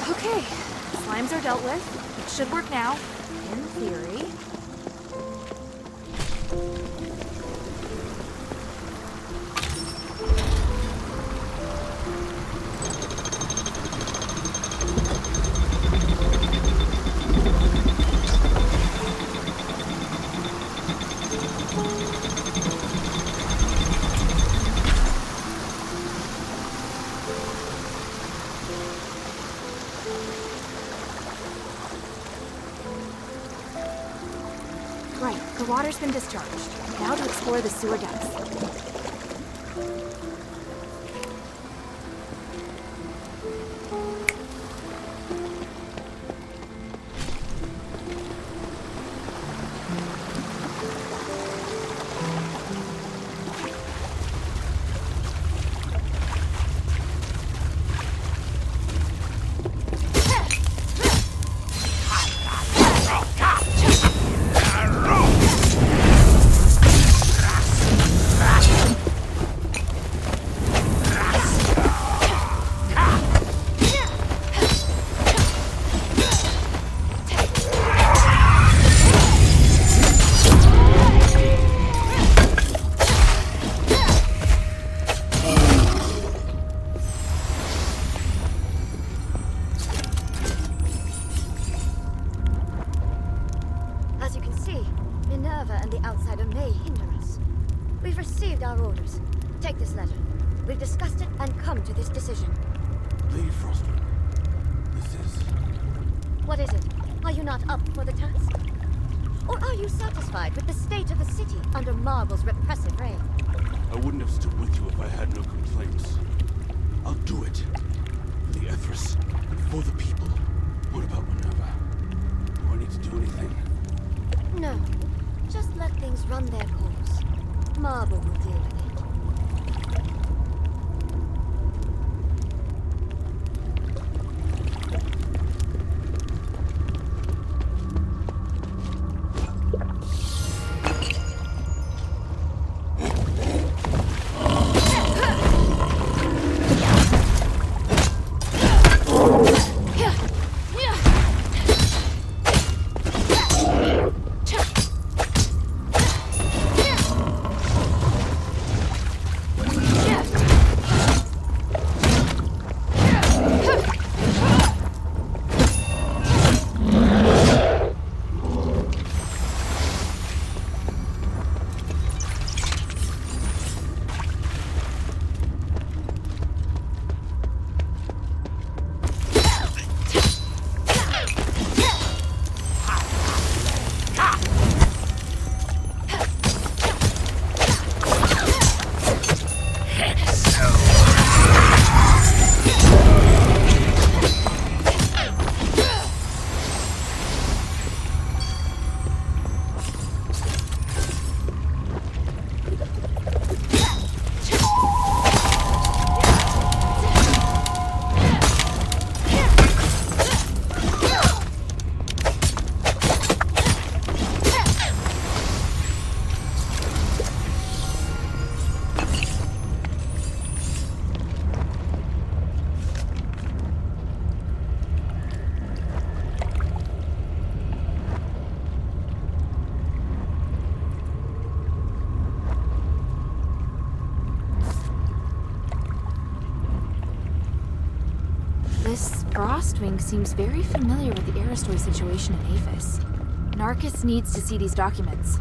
Okay, slimes are dealt with. It should work now, in theory. Right, the water's been discharged. Now to explore the sewer depths. What is it? Are you not up for the task? Or are you satisfied with the state of the city under Marvel's repressive reign? I wouldn't have stood with you if I had no complaints. I'll do it. For the Ethris, and for the people. What about Minerva? Do I need to do anything? No. Just let things run their course. Marvel will deal with it. This Frostwing seems very familiar with the Aristoid situation in Aphis. Narcus needs to see these documents.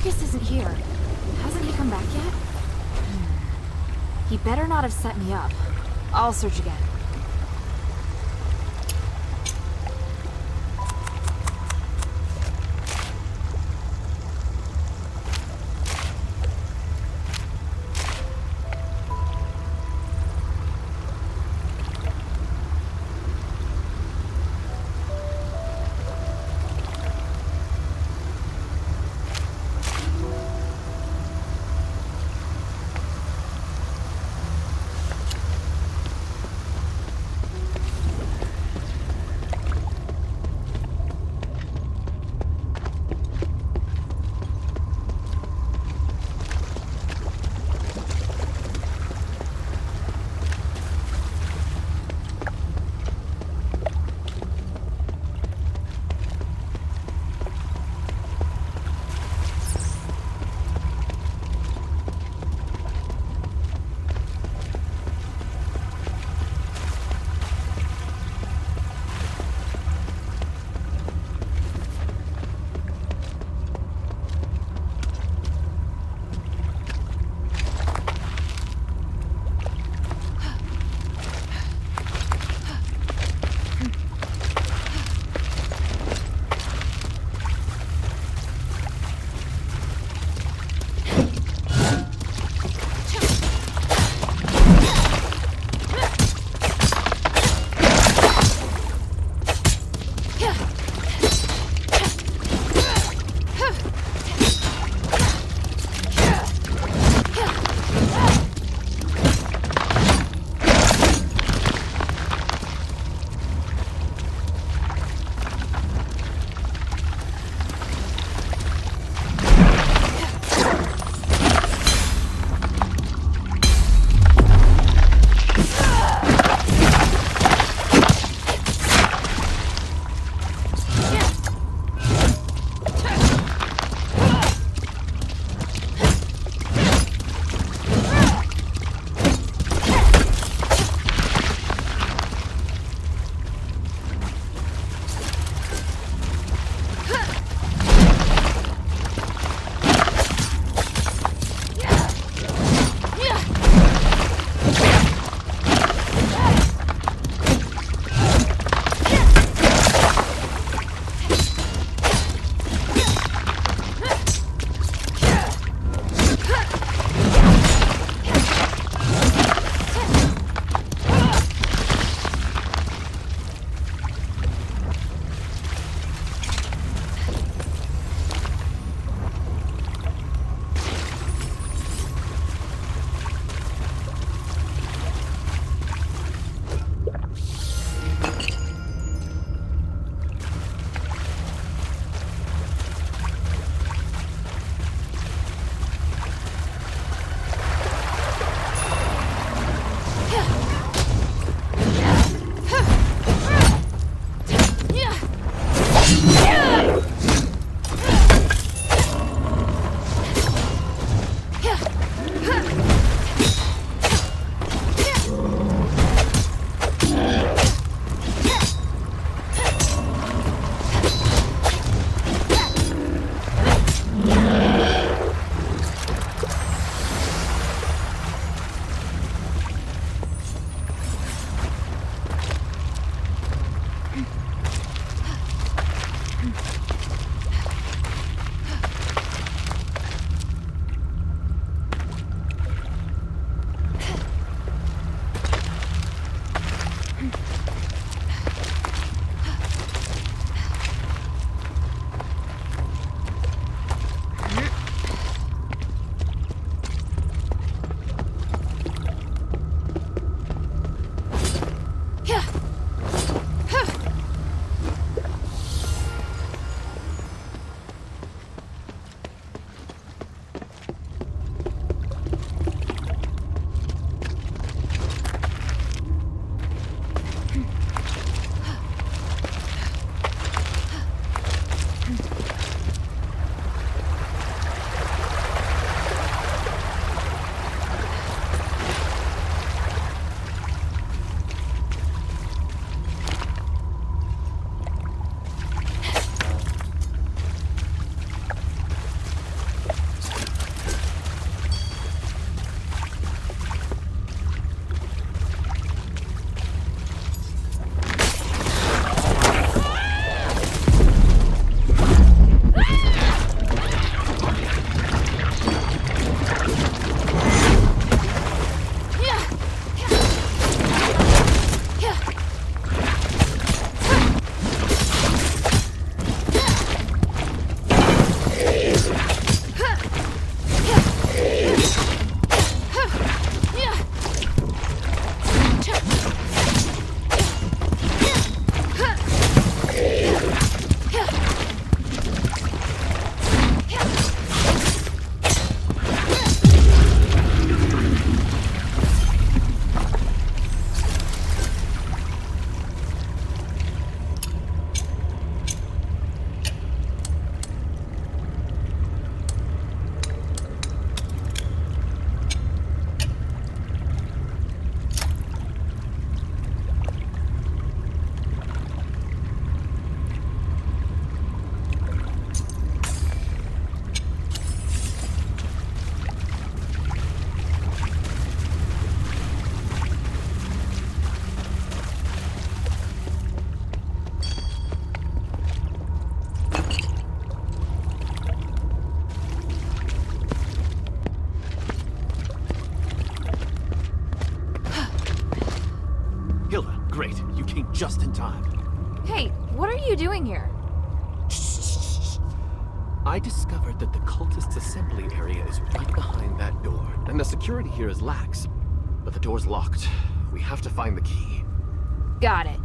Marcus isn't here. Hasn't he come back yet? He better not have set me up. I'll search again. just in time. Hey, what are you doing here? I discovered that the cultists' assembly area is right behind that door, and the security here is lax. But the door's locked. We have to find the key. Got it.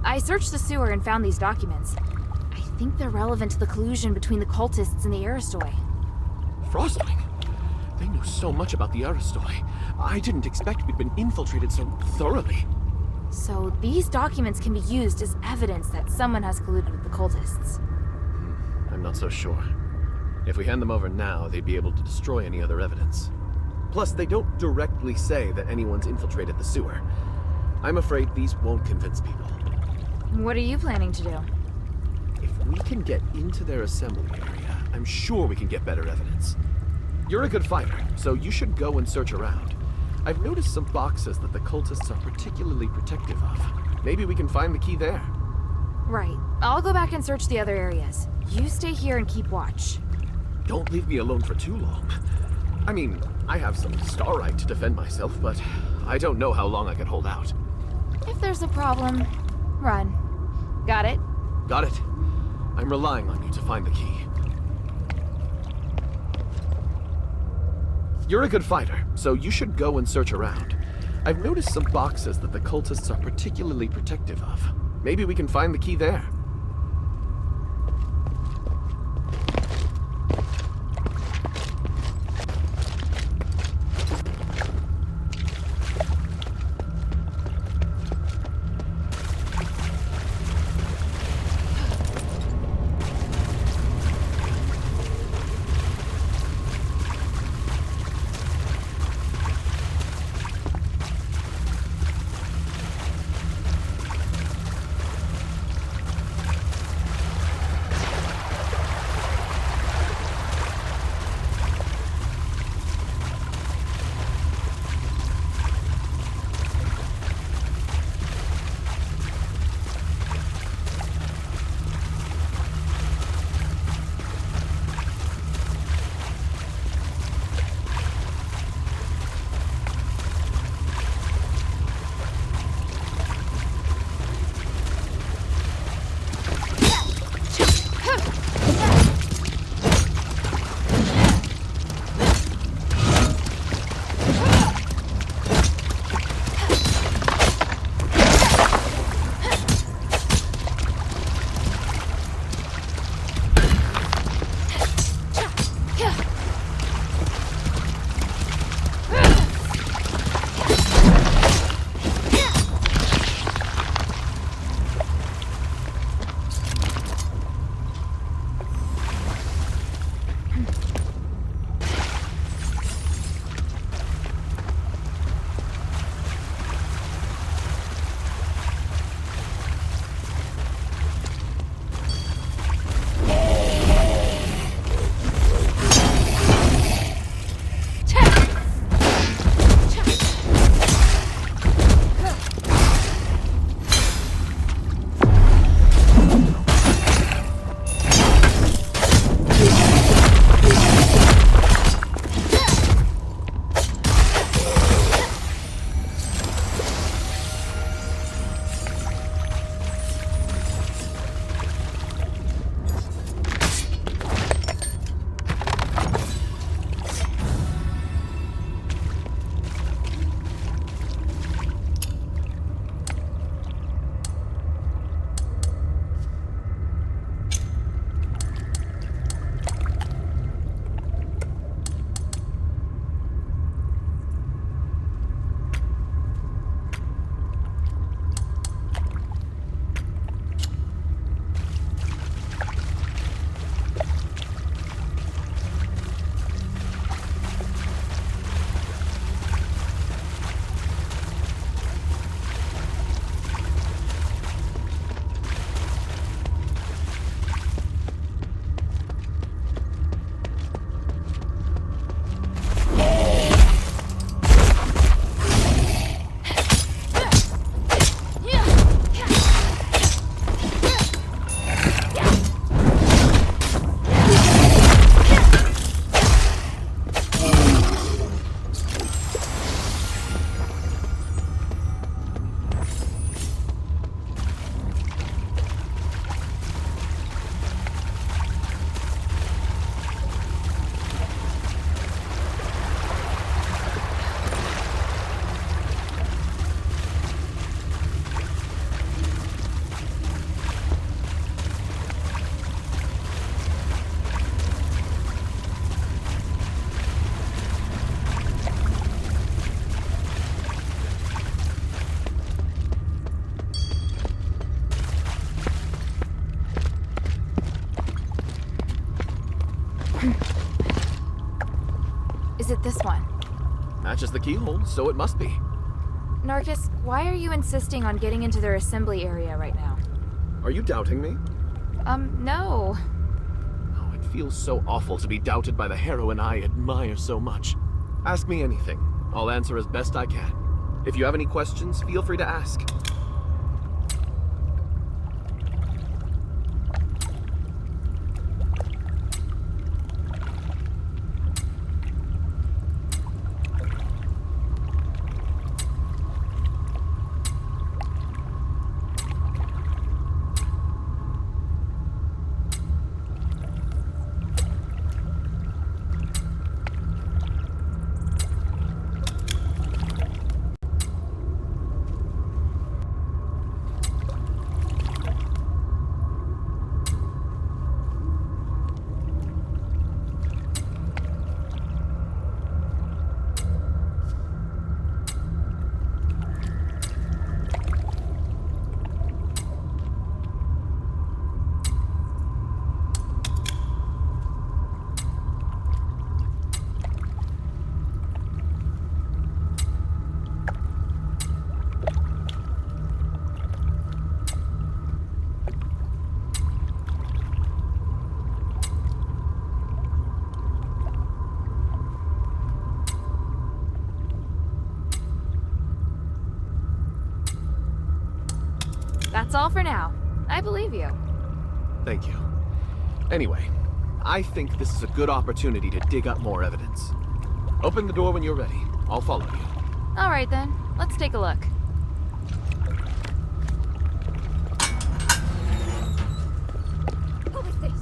I searched the sewer and found these documents. I think they're relevant to the collusion between the cultists and the Aristoi. Frostwing? They know so much about the Aristoi. I didn't expect we'd been infiltrated so thoroughly. So these documents can be used as evidence that someone has colluded with the cultists. I'm not so sure. If we hand them over now, they'd be able to destroy any other evidence. Plus, they don't directly say that anyone's infiltrated the sewer. I'm afraid these won't convince people. What are you planning to do? If we can get into their assembly area, I'm sure we can get better evidence. You're a good fighter, so you should go and search around. I've noticed some boxes that the cultists are particularly protective of. Maybe we can find the key there. Right. I'll go back and search the other areas. You stay here and keep watch. Don't leave me alone for too long. I mean, I have some starlight to defend myself, but I don't know how long I can hold out. If there's a problem, run. Got it? Got it. I'm relying on you to find the key. You're a good fighter, so you should go and search around. I've noticed some boxes that the cultists are particularly protective of. Maybe we can find the key there. Is it this one? Matches the keyhole, so it must be. Narcus, why are you insisting on getting into their assembly area right now? Are you doubting me? No. Oh, it feels so awful to be doubted by the heroine I admire so much. Ask me anything. I'll answer as best I can. If you have any questions, feel free to ask. That's all for now. I believe you. Thank you. Anyway, I think this is a good opportunity to dig up more evidence. Open the door when you're ready. I'll follow you. All right then, let's take a look. Who is this?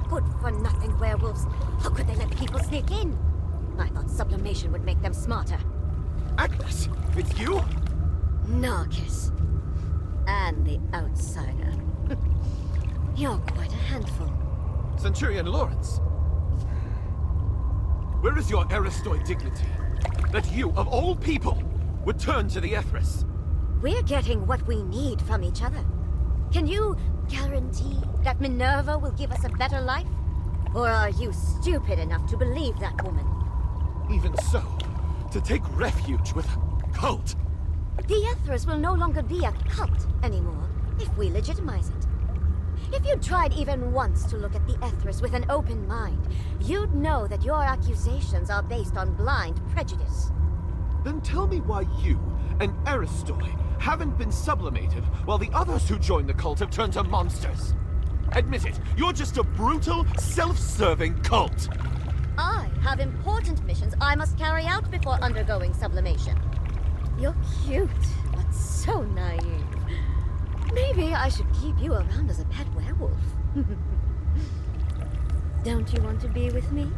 Good-for-nothing werewolves. How could they let people sneak in? I thought sublimation would make them smarter. Agnes, it's you? Narcus. And the outsider. You're quite a handful. Centurion Lawrence. Where is your Aristoid dignity? That you, of all people, would turn to the Ethris? We're getting what we need from each other. Can you guarantee that Minerva will give us a better life? Or are you stupid enough to believe that woman? Even so, to take refuge with a cult. The Ethris will no longer be a cult anymore if we legitimize it. If you tried even once to look at the Ethris with an open mind, you'd know that your accusations are based on blind prejudice. Then tell me why you and Aristoi haven't been sublimated while the others who joined the cult have turned to monsters. Admit it, you're just a brutal, self-serving cult. I have important missions I must carry out before undergoing sublimation. You're cute, but so naive. Maybe I should keep you around as a pet werewolf. Don't you want to be with me,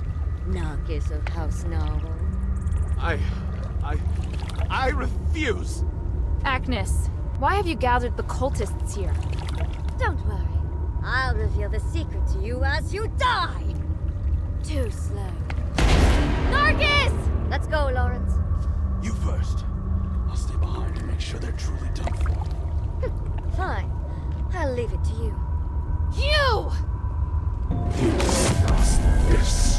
Narcus of House Narwhal? I refuse! Agnes, why have you gathered the cultists here? Don't worry. I'll reveal the secret to you as you die! Too slow. Narcus! Let's go, Lawrence. You first. I'll stay behind and make sure they're truly done for. Fine. I'll leave it to you. You! Discuss this.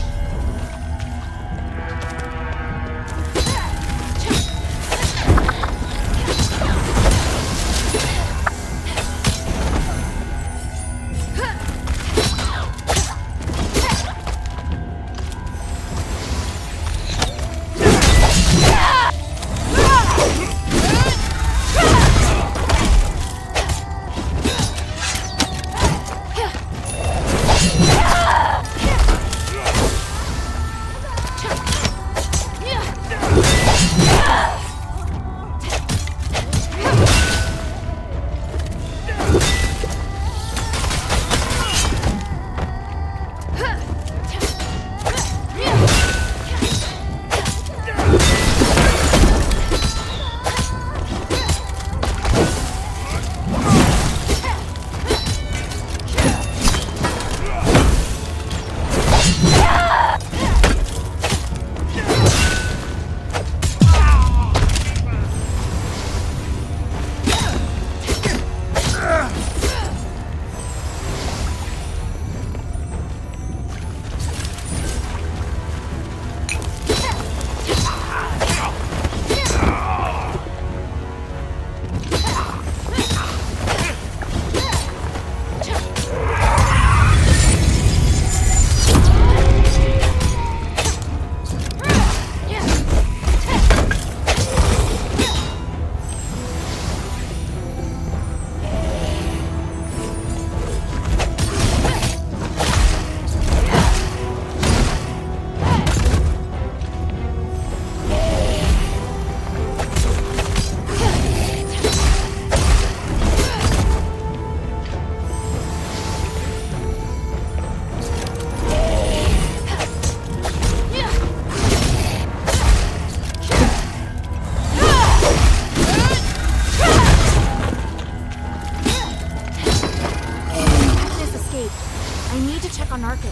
check on Narcus.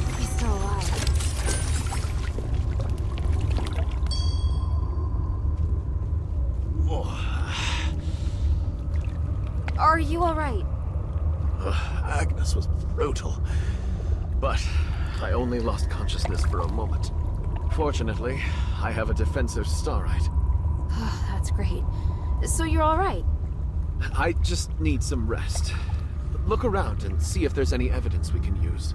If he's still alive. Are you alright? Agnes was brutal. But I only lost consciousness for a moment. Fortunately, I have a defensive starite. That's great. So you're alright? I just need some rest. Look around and see if there's any evidence we can use.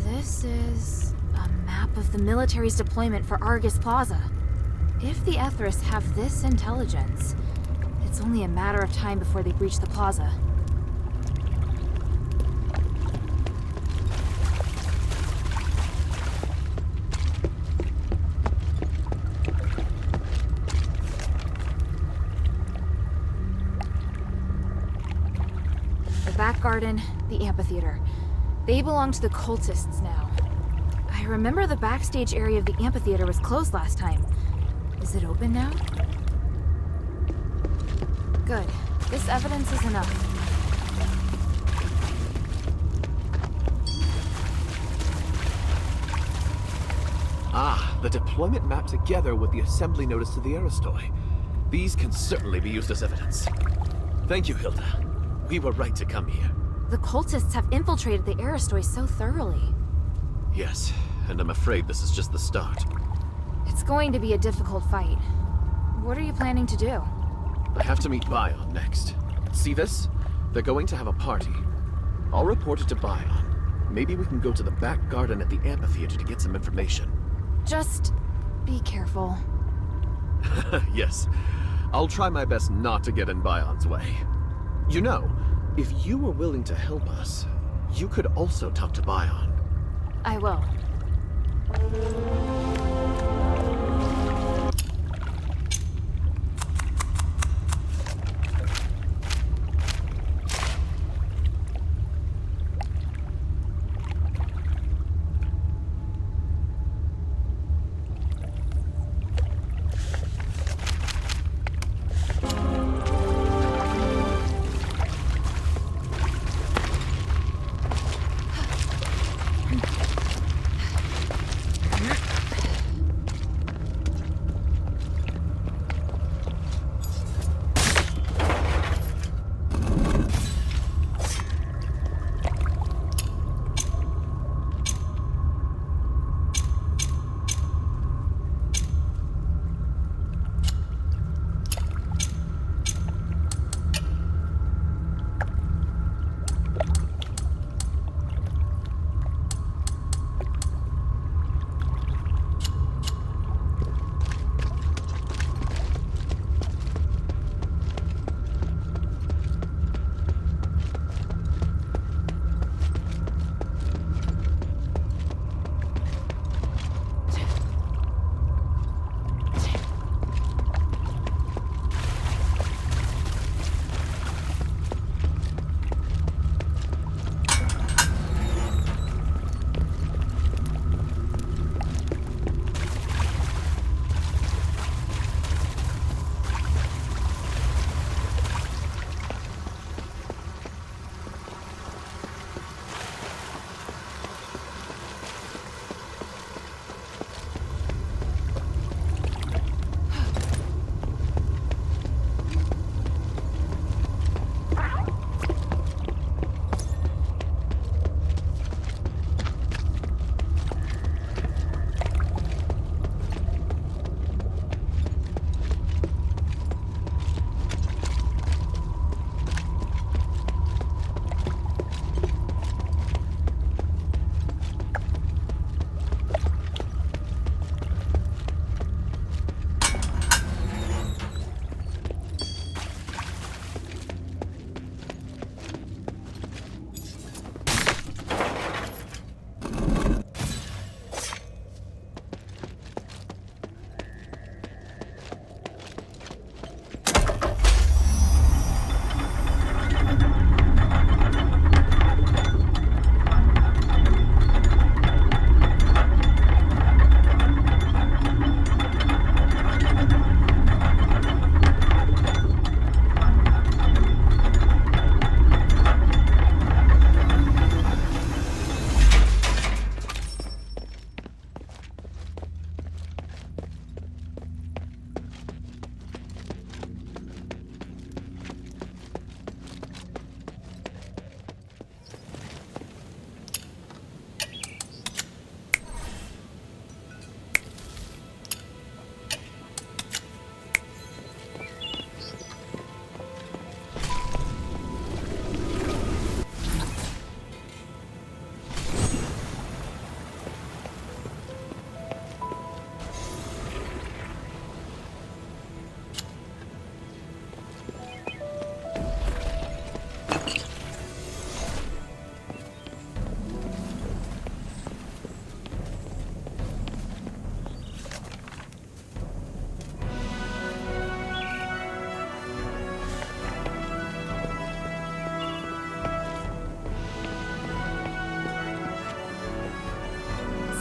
This is a map of the military's deployment for Argus Plaza. If the Ethris have this intelligence, it's only a matter of time before they breach the plaza. The back garden, the amphitheater. They belong to the cultists now. I remember the backstage area of the amphitheater was closed last time. Is it open now? Good. This evidence is enough. Ah, the deployment map together with the assembly notice to the Aristoi. These can certainly be used as evidence. Thank you, Hilda. We were right to come here. The cultists have infiltrated the Aristoi so thoroughly. Yes, and I'm afraid this is just the start. It's going to be a difficult fight. What are you planning to do? I have to meet Bion next. See this? They're going to have a party. I'll report it to Bion. Maybe we can go to the back garden at the amphitheater to get some information. Just be careful. Yes. I'll try my best not to get in Bion's way. You know, if you were willing to help us, you could also talk to Bion. I will.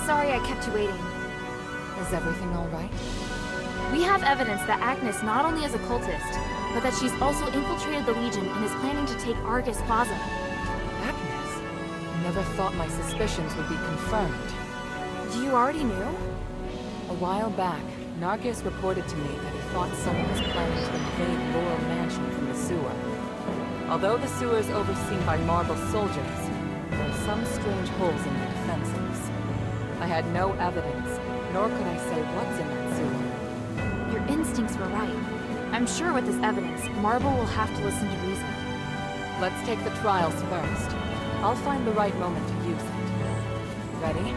sorry I kept you waiting. Is everything all right? We have evidence that Agnes not only is a cultist, but that she's also infiltrated the Legion and is planning to take Argus Plaza. Agnes? Never thought my suspicions would be confirmed. You already knew? A while back, Narcus reported to me that he thought someone was planning to invade Laurel Mansion from the sewer. Although the sewer is overseen by Marble soldiers, there are some strange holes in the defenses. I had no evidence, nor could I say what's in that sewer. Your instincts were right. I'm sure with this evidence, Marble will have to listen to reason. Let's take the trials first. I'll find the right moment to use it. Ready?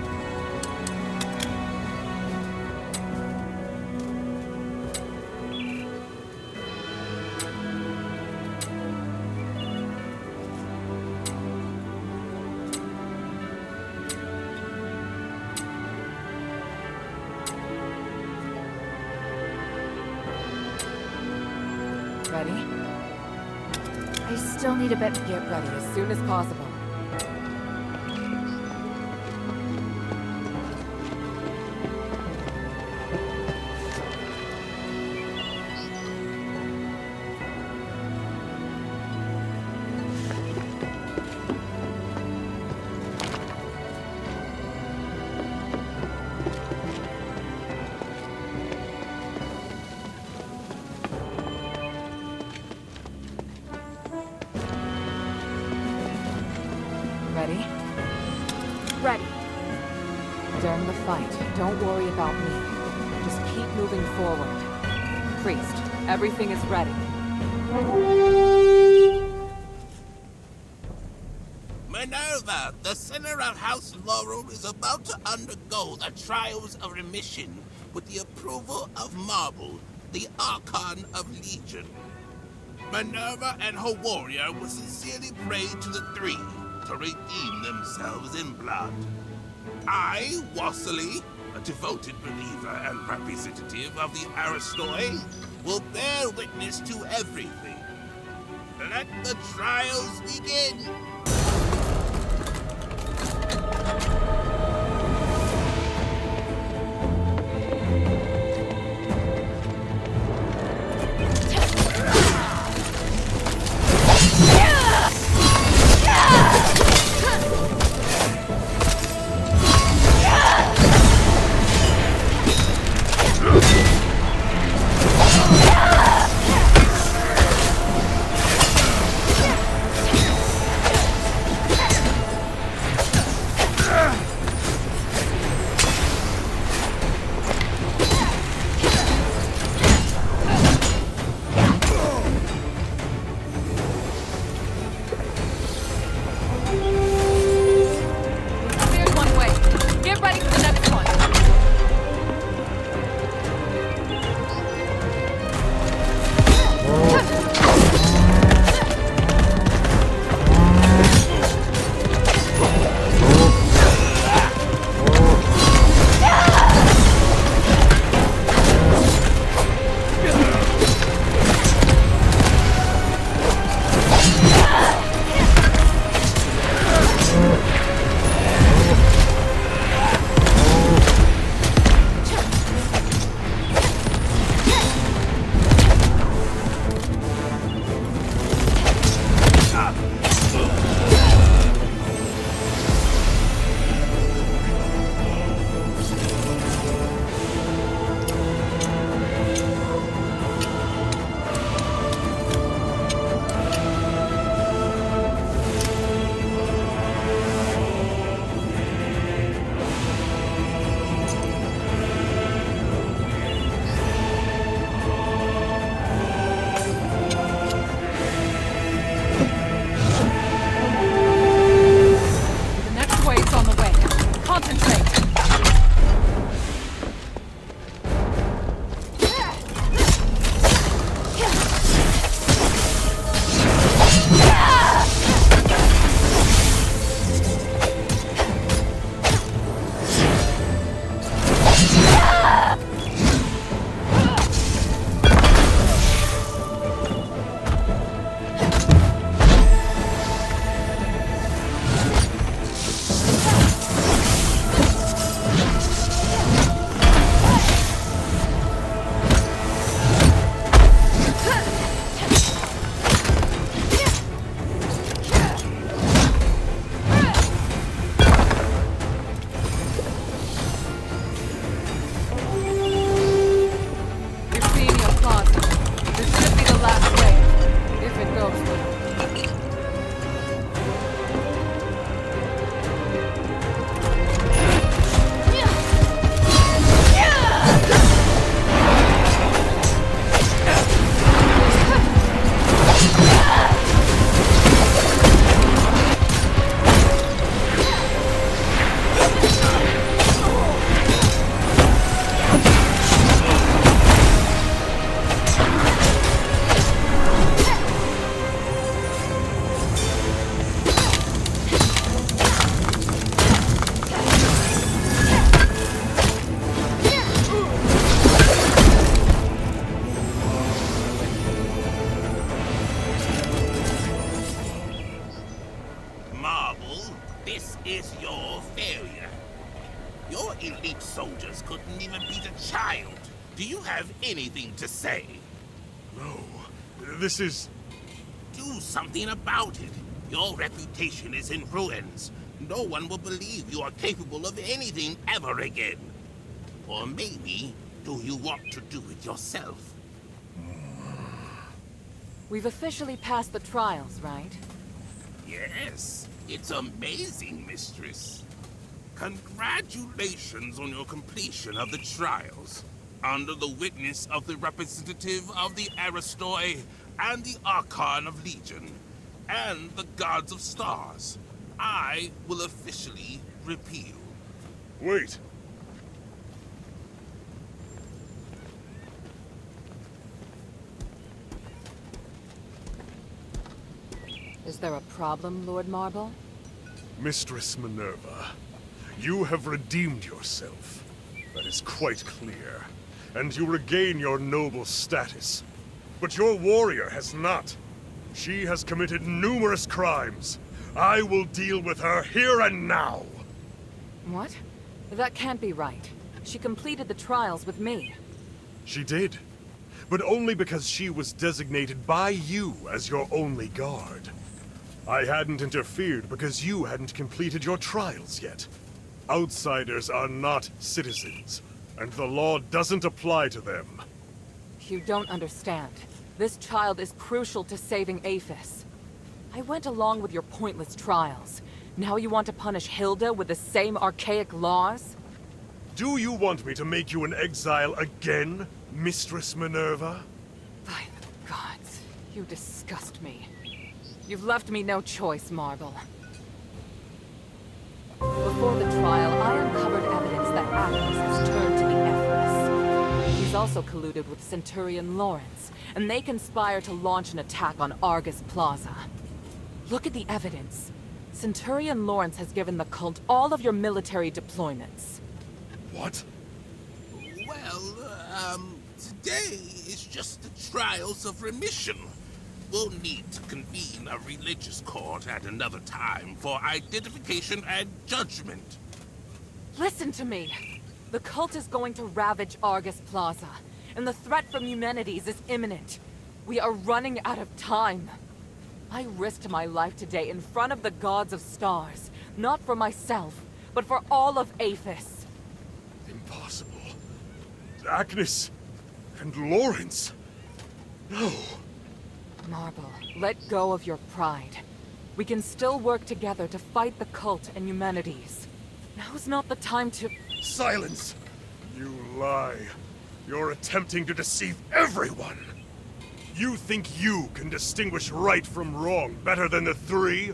Ready? I still need a bit. Get ready as soon as possible. Ready? Ready. During the fight, don't worry about me. Just keep moving forward. Priest, everything is ready. Minerva, the sinner of House Laurel, is about to undergo the trials of remission with the approval of Marble, the Archon of Legion. Minerva and her warrior will sincerely pray to the three to redeem themselves in blood. I, Wassily, a devoted believer and representative of the Aristoi, will bear witness to everything. Let the trials begin! Marble, this is your failure. Your elite soldiers couldn't even beat a child. Do you have anything to say? No. This is... Do something about it. Your reputation is in ruins. No one will believe you are capable of anything ever again. Or maybe, do you want to do it yourself? We've officially passed the trials, right? Yes, it's amazing, mistress. Congratulations on your completion of the trials. Under the witness of the representative of the Aristoi and the Archon of Legion, and the Gods of Stars, I will officially repeal. Wait. Is there a problem, Lord Marble? Mistress Minerva, you have redeemed yourself. That is quite clear. And you regain your noble status. But your warrior has not. She has committed numerous crimes. I will deal with her here and now. What? That can't be right. She completed the trials with me. She did. But only because she was designated by you as your only guard. I hadn't interfered because you hadn't completed your trials yet. Outsiders are not citizens, and the law doesn't apply to them. You don't understand. This child is crucial to saving Aphis. I went along with your pointless trials. Now you want to punish Hilda with the same archaic laws? Do you want me to make you an exile again, Mistress Minerva? By the gods, you disgust me. You've left me no choice, Marble. Before the trial, I uncovered evidence that Athos has turned to the Empress. He's also colluded with Centurion Lawrence, and they conspire to launch an attack on Argus Plaza. Look at the evidence. Centurion Lawrence has given the cult all of your military deployments. What? Well, today is just the trials of remission. We'll need to convene a religious court at another time for identification and judgment. Listen to me. The cult is going to ravage Argus Plaza, and the threat from Eumenides is imminent. We are running out of time. I risked my life today in front of the Gods of Stars, not for myself, but for all of Aphis. Impossible. Agnes and Lawrence. No. Marble, let go of your pride. We can still work together to fight the cult and Eumenides. Now's not the time to— Silence! You lie. You're attempting to deceive everyone. You think you can distinguish right from wrong better than the three?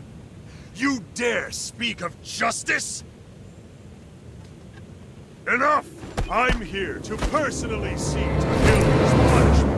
You dare speak of justice? Enough! I'm here to personally see to Hilda's punishment.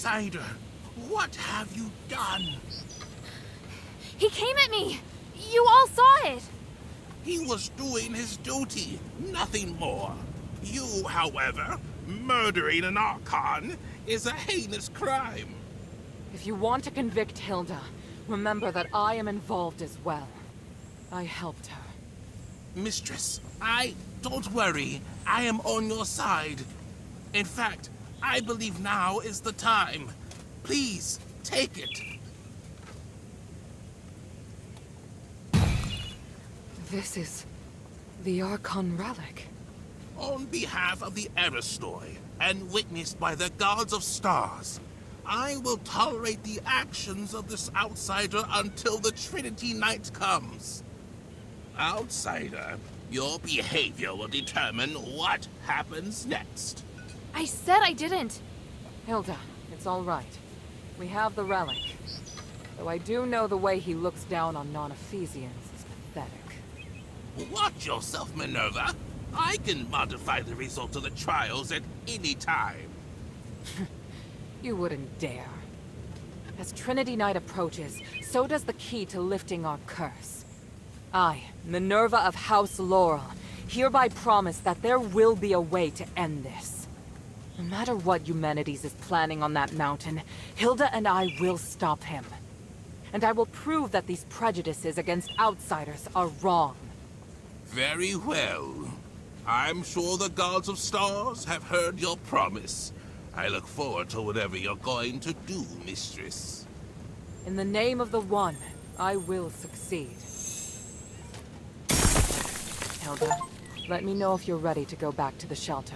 outsider! What have you done? He came at me! You all saw it! He was doing his duty, nothing more. You, however, murdering an Archon is a heinous crime. If you want to convict Hilda, remember that I am involved as well. I helped her. Mistress, don't worry. I am on your side. In fact, I believe now is the time. Please, take it. This is the Archon relic. On behalf of the Aristoi, and witnessed by the gods of stars, I will tolerate the actions of this outsider until the Trinity Night comes. Outsider, your behavior will determine what happens next. I said I didn't. Hilda, it's all right. We have the relic. Though I do know the way he looks down on non-Ephesians is pathetic. Watch yourself, Minerva. I can modify the result of the trials at any time. You wouldn't dare. As Trinity Night approaches, so does the key to lifting our curse. I, Minerva of House Laurel, hereby promise that there will be a way to end this. No matter what Eumenides is planning on that mountain, Hilda and I will stop him. And I will prove that these prejudices against outsiders are wrong. Very well. I'm sure the gods of stars have heard your promise. I look forward to whatever you're going to do, mistress. In the name of the One, I will succeed. Hilda, let me know if you're ready to go back to the shelter.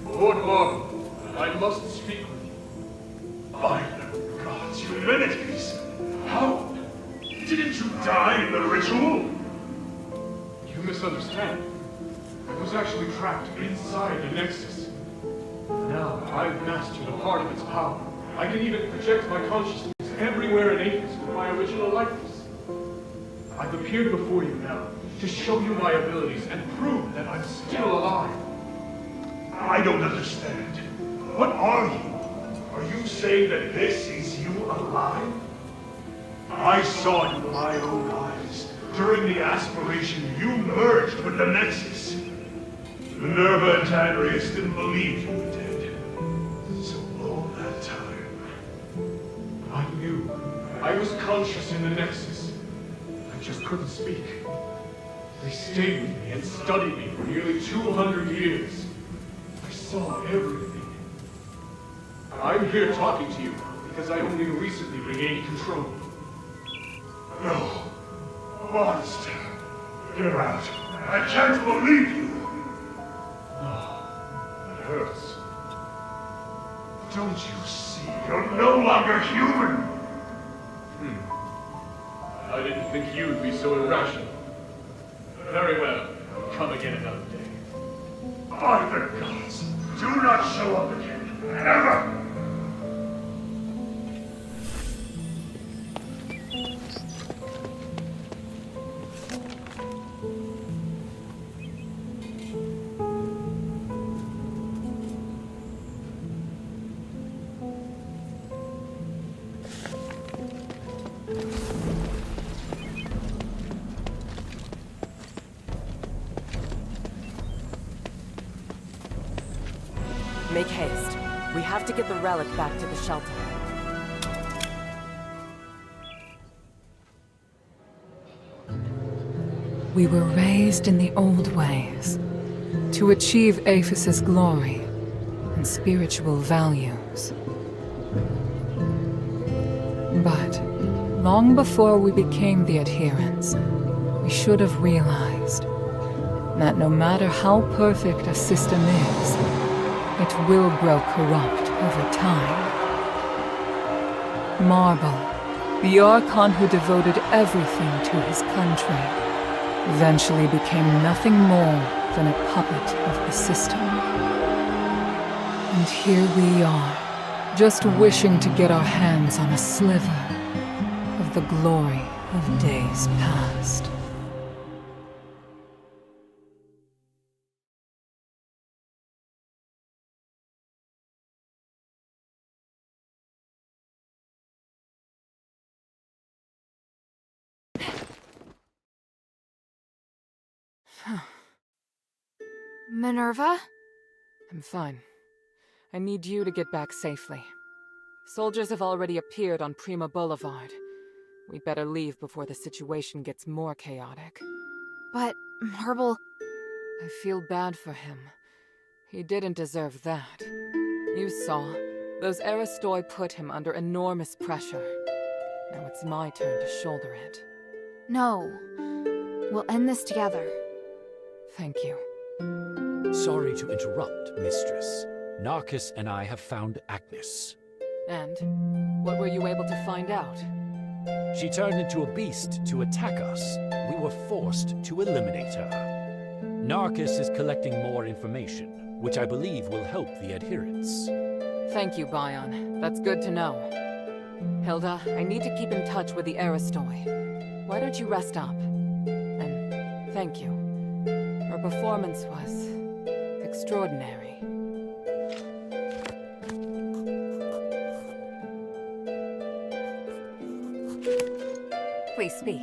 Lord Marvel, I must speak with you. By the gods, Eumenides! How? Didn't you die in the ritual? You misunderstand. I was actually trapped inside the Nexus. Now I've mastered a part of its power. I can even project my consciousness everywhere in Athos with my original likeness. I've appeared before you now to show you my abilities and prove that I'm still alive. I don't understand. What are you? Are you saying that this is you alive? I saw it with my own eyes. During the aspiration, you merged with the Nexus. Minerva and Tiberius didn't believe you were dead. So all that time... I knew. I was conscious in the Nexus. I just couldn't speak. They stayed with me and studied me for nearly 200 years. I saw everything. I'm here talking to you because I only recently regained control. No. Monster. Get out. I can't believe you. Oh, it hurts. Don't you see? You're no longer human. I didn't think you'd be so irrational. Very well. Come again another day. By the gods, do not show up again. Ever! Make haste. We have to get the relic back to the shelter. We were raised in the old ways, to achieve Aphis' glory and spiritual values. But long before we became the adherents, we should have realized that no matter how perfect a system is, it will grow corrupt over time. Marble, the Archon who devoted everything to his country, eventually became nothing more than a puppet of the system. And here we are, just wishing to get our hands on a sliver of the glory of days past. Minerva? I'm fine. I need you to get back safely. Soldiers have already appeared on Prima Boulevard. We'd better leave before the situation gets more chaotic. But, Marble... I feel bad for him. He didn't deserve that. You saw. Those Aristoi put him under enormous pressure. Now it's my turn to shoulder it. No. We'll end this together. Thank you. Sorry to interrupt, Mistress. Narcus and I have found Agnes. And? What were you able to find out? She turned into a beast to attack us. We were forced to eliminate her. Narcus is collecting more information, which I believe will help the adherents. Thank you, Bion. That's good to know. Hilda, I need to keep in touch with the Aristoi. Why don't you rest up? And thank you. Her performance was extraordinary. Please speak.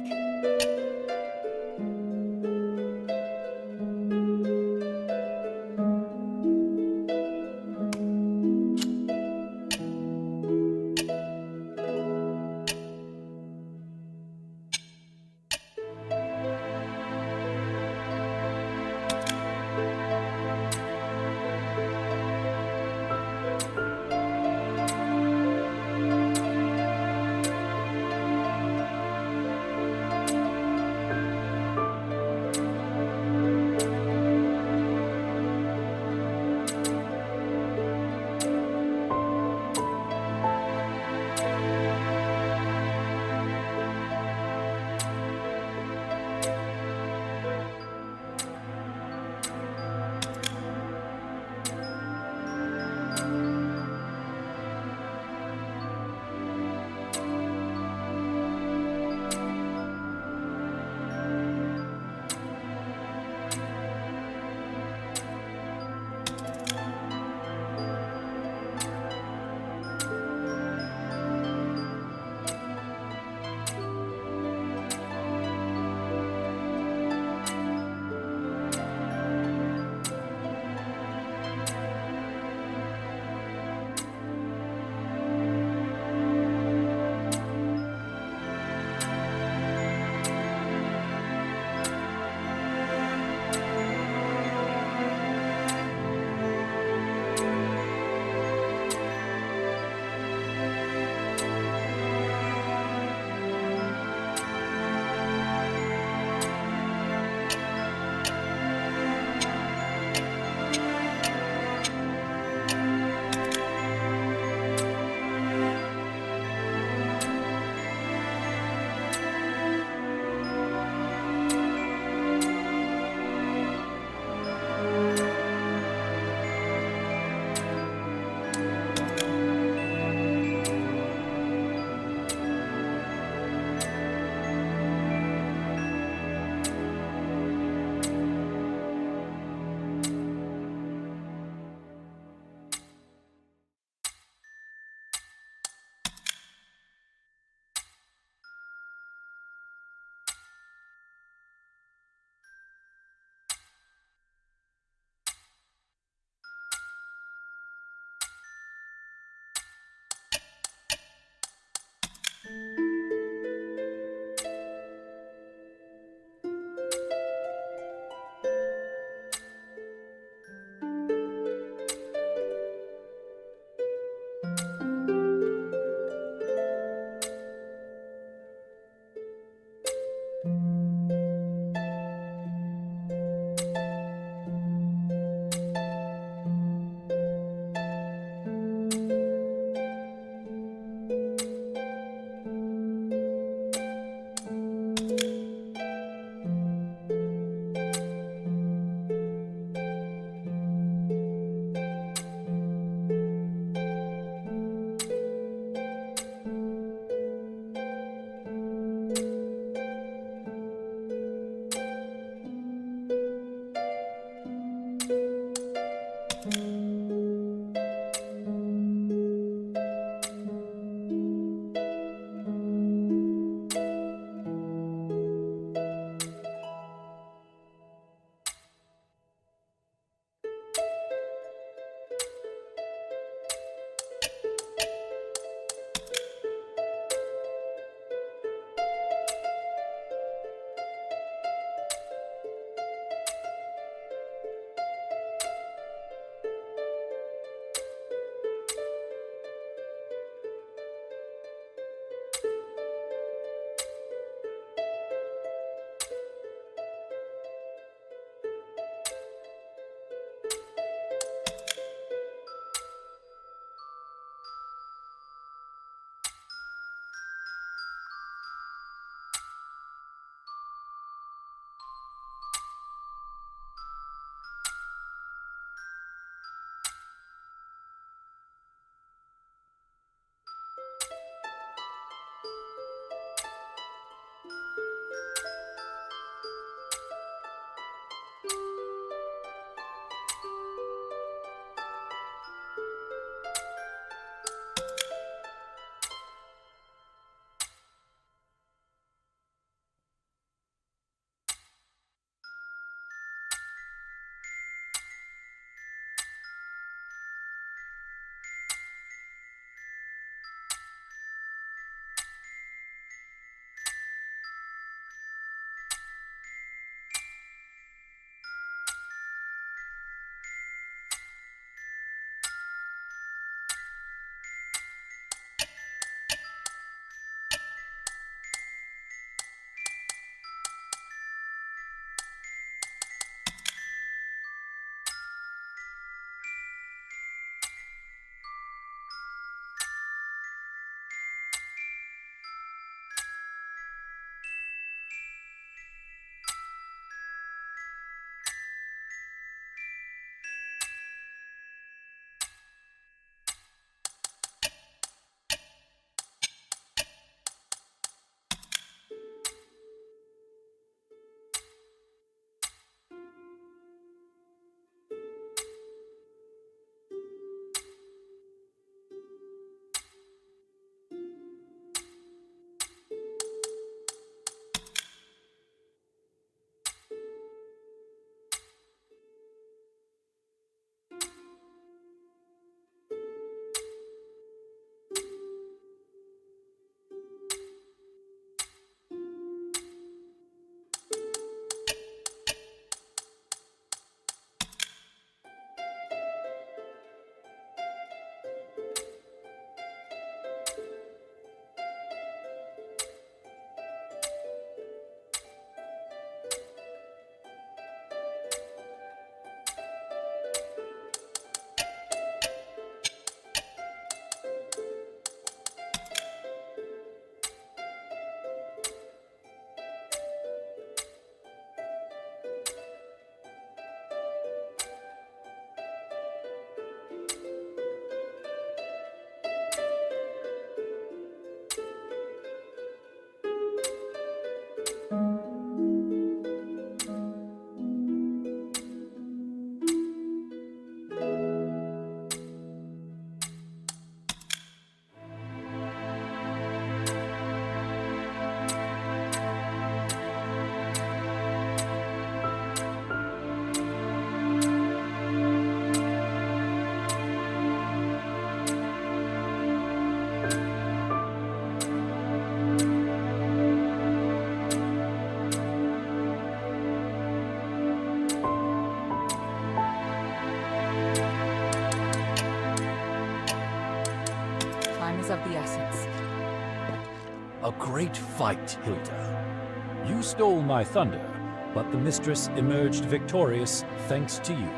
a great fight, Hilda. You stole my thunder, but the mistress emerged victorious thanks to you.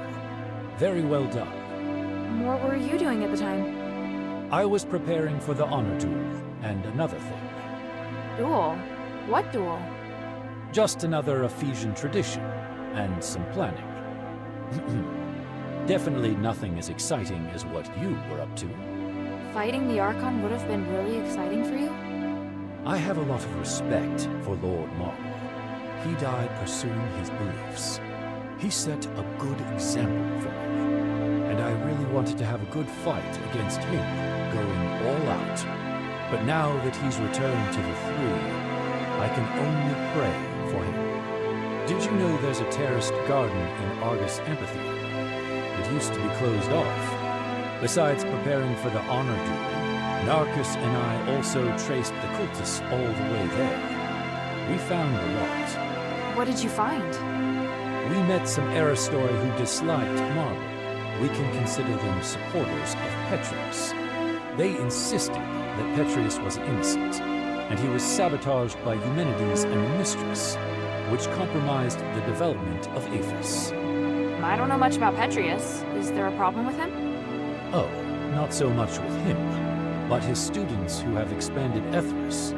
Very well done. What were you doing at the time? I was preparing for the honor duel, and another thing. Duel? What duel? Just another Ephesian tradition, and some planning. Definitely nothing as exciting as what you were up to. Fighting the Archon would have been really exciting for you? I have a lot of respect for Lord Marble. He died pursuing his beliefs. He set a good example for me, and I really wanted to have a good fight against him, going all out. But now that he's returned to the Three, I can only pray for him. Did you know there's a terraced garden in Argus Amphitheater? It used to be closed off. Besides preparing for the honor duel, Narcus and I also traced the cultists all the way there. We found a lot. What did you find? We met some Aristoi who disliked Marble. We can consider them supporters of Petrius. They insisted that Petrius was innocent, and he was sabotaged by Eumenides and the Mistress, which compromised the development of Aphis. I don't know much about Petrius. Is there a problem with him? Oh, not so much with him, but his students who have expanded Ethris.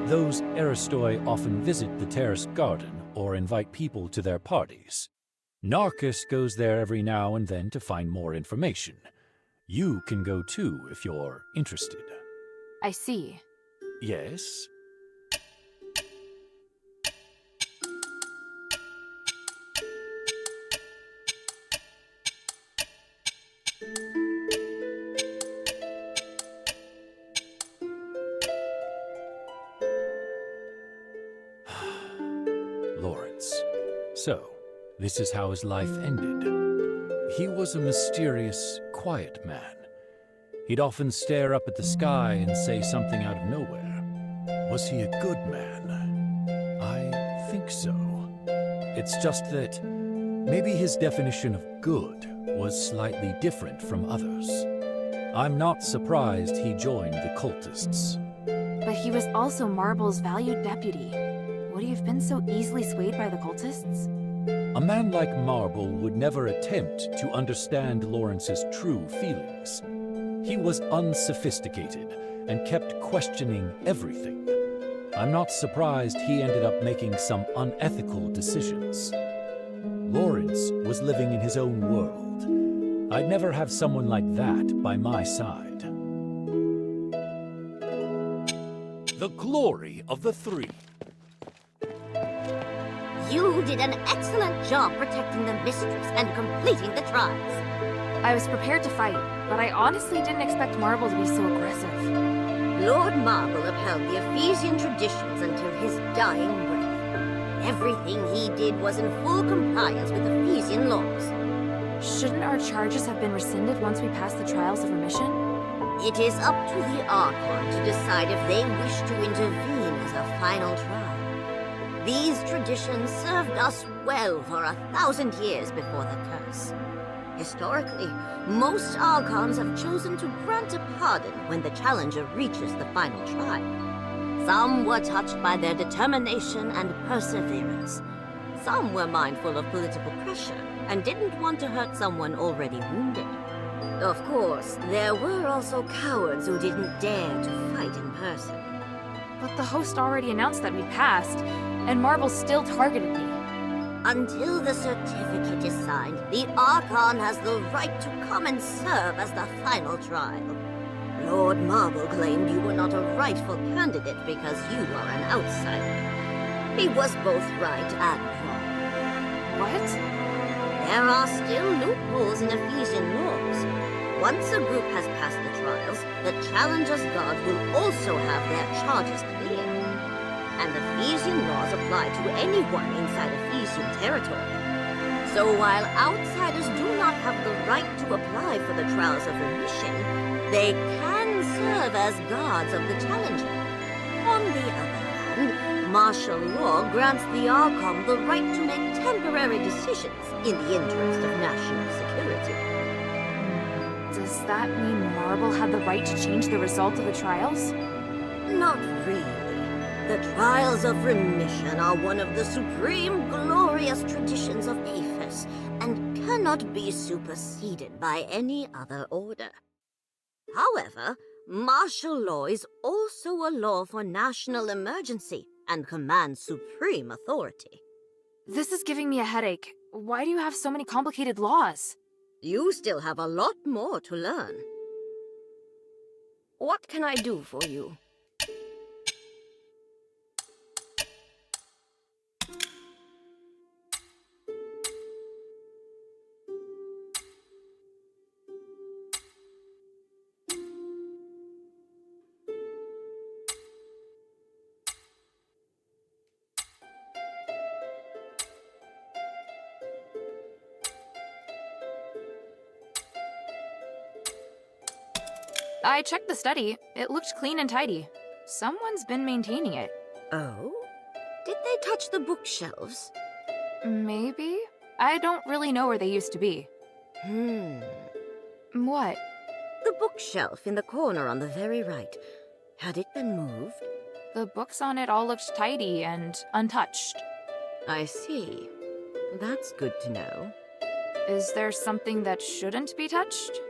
Those Aristoi often visit the terraced garden or invite people to their parties. Narcus goes there every now and then to find more information. You can go too if you're interested. I see. Yes? Lawrence. So, this is how his life ended. He was a mysterious, quiet man. He'd often stare up at the sky and say something out of nowhere. Was he a good man? I think so. It's just that maybe his definition of good was slightly different from others. I'm not surprised he joined the cultists. But he was also Marble's valued deputy. Would he have been so easily swayed by the cultists? A man like Marble would never attempt to understand Lawrence's true feelings. He was unsophisticated and kept questioning everything. I'm not surprised he ended up making some unethical decisions. Lawrence was living in his own world. I'd never have someone like that by my side. The glory of the Three. You did an excellent job protecting the mistress and completing the trials. I was prepared to fight, but I honestly didn't expect Marble to be so aggressive. Lord Marble upheld the Ephesian traditions until his dying breath. Everything he did was in full compliance with Ephesian laws. Shouldn't our charges have been rescinded once we passed the trials of remission? It is up to the Archon to decide if they wish to intervene as a final trial. These traditions served us well for 1,000 years before the curse. Historically, most Archons have chosen to grant a pardon when the challenger reaches the final trial. Some were touched by their determination and perseverance. Some were mindful of political pressure and didn't want to hurt someone already wounded. Of course, there were also cowards who didn't dare to fight in person. But the host already announced that we passed, and Marble still targeted me. Until the certificate is signed, the Archon has the right to come and serve as the final trial. Lord Marble claimed you were not a rightful candidate because you are an outsider. He was both right and wrong. What? There are still loopholes in Ephesian laws. Once a group has passed the trials, the challenger's guard will also have their charges cleared. And Ephesian laws apply to anyone inside Ephesian territory. So while outsiders do not have the right to apply for the trials of remission, they can serve as guards of the challenger. On the other hand, martial law grants the Archon the right to make temporary decisions in the interest of national security. Does that mean Marble had the right to change the result of the trials? Not really. The trials of remission are one of the supreme glorious traditions of Aphis, and cannot be superseded by any other order. However, martial law is also a law for national emergency and commands supreme authority. This is giving me a headache. Why do you have so many complicated laws? You still have a lot more to learn. What can I do for you? I checked the study. It looked clean and tidy. Someone's been maintaining it. Oh? Did they touch the bookshelves? Maybe? I don't really know where they used to be. What? The bookshelf in the corner on the very right. Had it been moved? The books on it all looked tidy and untouched. I see. That's good to know. Is there something that shouldn't be touched?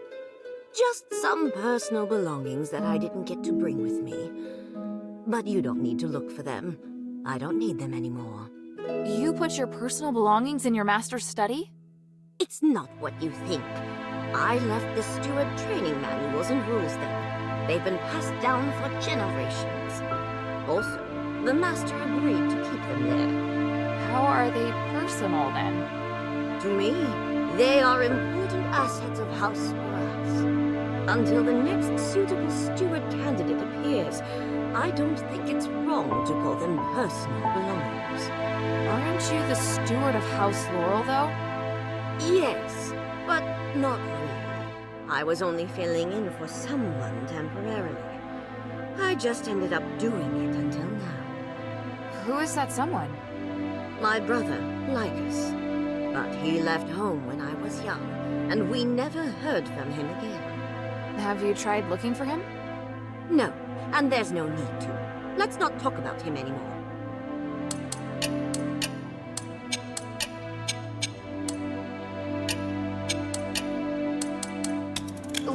Just some personal belongings that I didn't get to bring with me. But you don't need to look for them. I don't need them anymore. You put your personal belongings in your master's study? It's not what you think. I left the steward training manuals and rules there. They've been passed down for generations. Also, the master agreed to keep them there. How are they personal, then? To me, they are important assets of House Grass. Until the next suitable steward candidate appears, I don't think it's wrong to call them personal belongings. Aren't you the steward of House Laurel, though? Yes, but not really. I was only filling in for someone temporarily. I just ended up doing it until now. Who is that someone? My brother, Lycus. But he left home when I was young, and we never heard from him again. Have you tried looking for him? No, and there's no need to. Let's not talk about him anymore.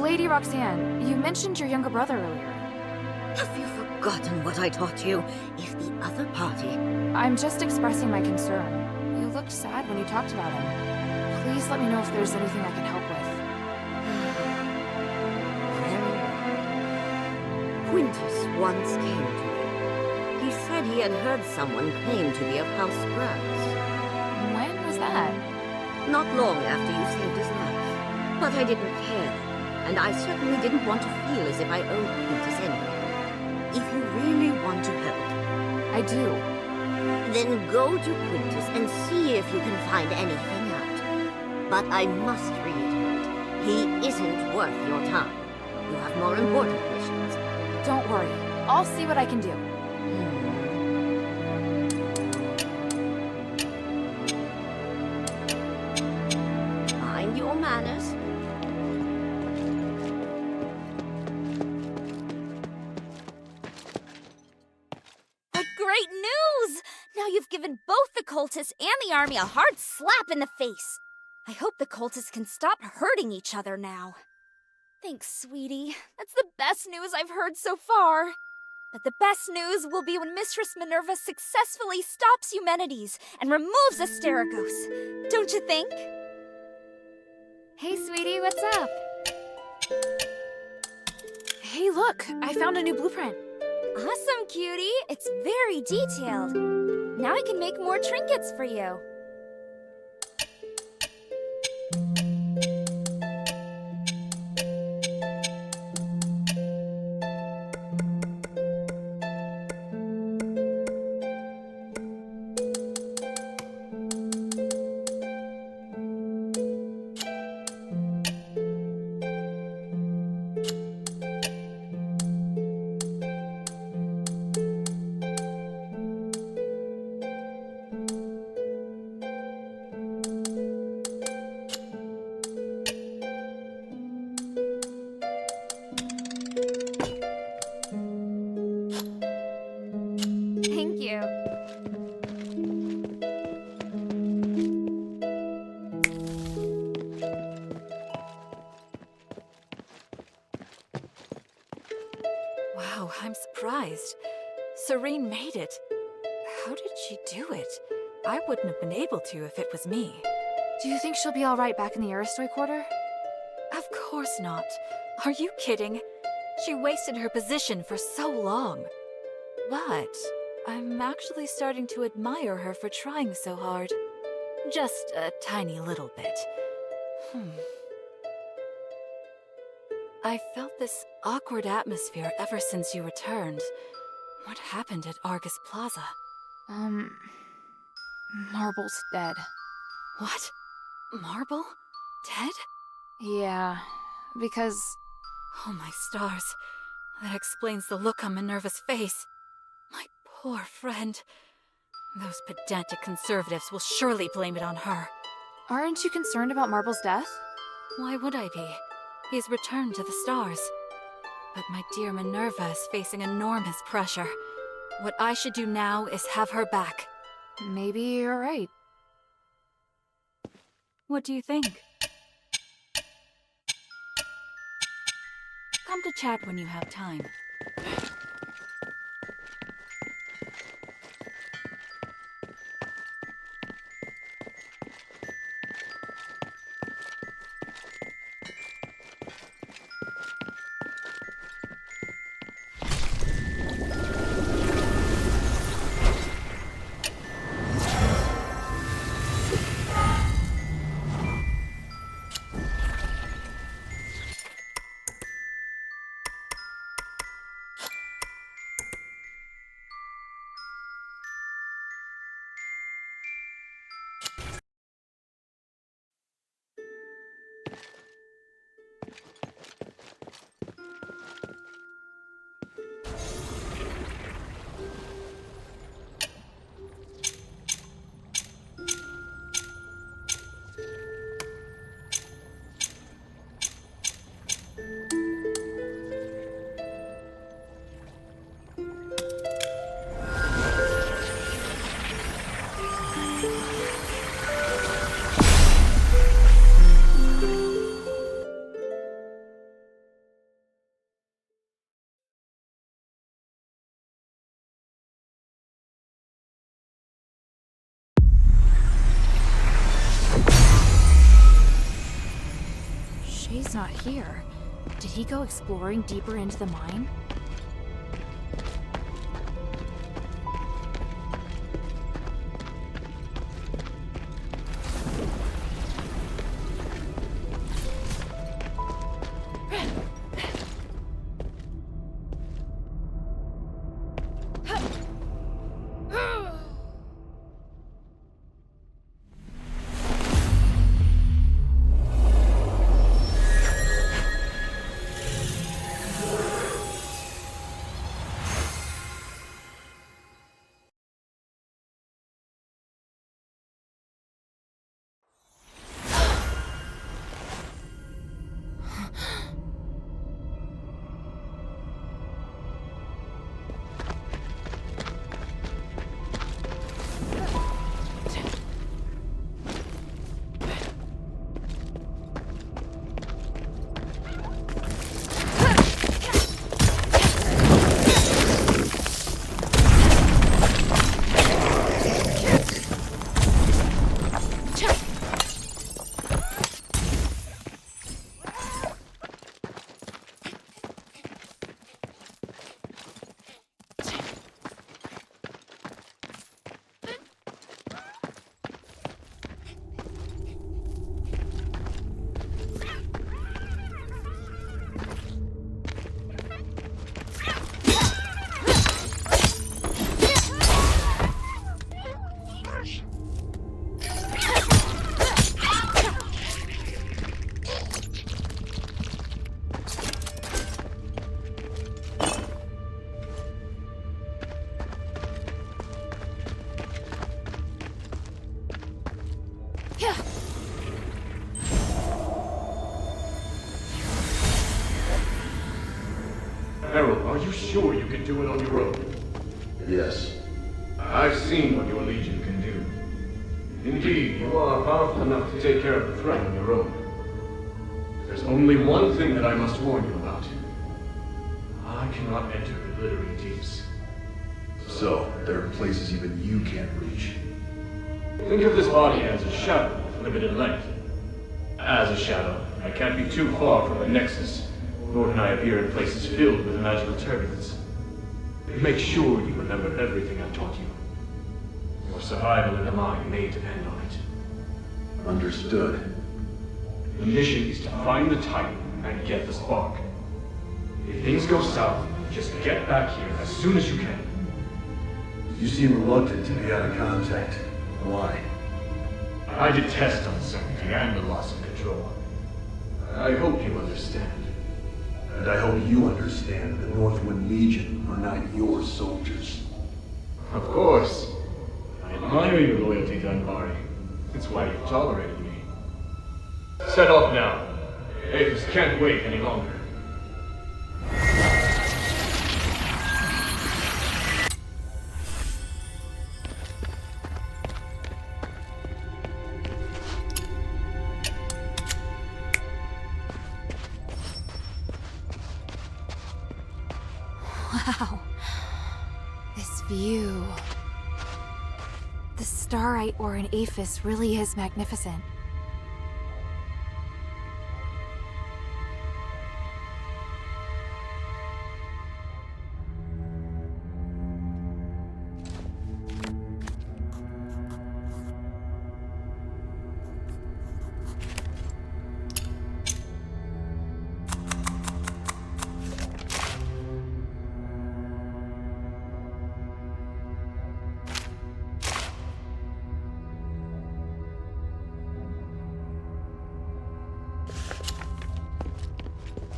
Lady Roxanne, you mentioned your younger brother earlier. Have you forgotten what I taught you? If the other party... I'm just expressing my concern. You looked sad when you talked about him. Please let me know if there's anything I can help with. Quintus once came to me. He said he had heard someone claim to be of House Grass. When was that? Not long after you saved his life. But I didn't care then, and I certainly didn't want to feel as if I owed Quintus anything. If you really want to help... I do. Then go to Quintus and see if you can find anything out. But I must reiterate, he isn't worth your time. You have more important missions. Don't worry. I'll see what I can do. Mind your manners. But great news! Now you've given both the cultists and the army a hard slap in the face. I hope the cultists can stop hurting each other now. Thanks, sweetie. That's the best news I've heard so far. But the best news will be when Mistress Minerva successfully stops Eumenides and removes Asterigos. Don't you think? Hey, sweetie, what's up? Hey, look! I found a new blueprint. Awesome, cutie. It's very detailed. Now I can make more trinkets for you. surprised. Serene made it. How did she do it? I wouldn't have been able to if it was me. Do you think she'll be alright back in the Aristoi Quarter? Of course not. Are you kidding? She wasted her position for so long. But I'm actually starting to admire her for trying so hard. Just a tiny little bit. I felt this awkward atmosphere ever since you returned. What happened at Argus Plaza? Marble's dead. What? Marble? Dead? Yeah, because... Oh my stars. That explains the look on Minerva's face. My poor friend. Those pedantic conservatives will surely blame it on her. Aren't you concerned about Marble's death? Why would I be? He's returned to the stars. But my dear Minerva is facing enormous pressure. What I should do now is have her back. Maybe you're right. What do you think? Come to chat when you have time. Shay's not here. Did he go exploring deeper into the mine? Harold, are you sure you can do it on your own? Yes. I've seen what your Legion can do. Indeed, you are powerful enough to take care of the threat on your own. There's only one thing that I must warn you about. I cannot enter the glittering deeps. So, there are places even you can't reach. Think of this body as a shadow with limited length. As a shadow, I can't be too far from the Nexus, nor can I appear in places filled with magical turbulence. Make sure you remember everything I taught you. Your survival in the mine may depend on it. Understood. The mission is to find the Titan and get the spark. If things go south, just get back here as soon as you can. You seem reluctant to be out of contact. Why? I detest uncertainty and the loss of control. I hope you understand. And I hope you understand the Northwind Legion are not your soldiers. Of course. I admire your loyalty to Anvari. It's why you tolerated me. Set off now. Avis can't wait any longer. Wow. This view. The starite or an aphis really is magnificent.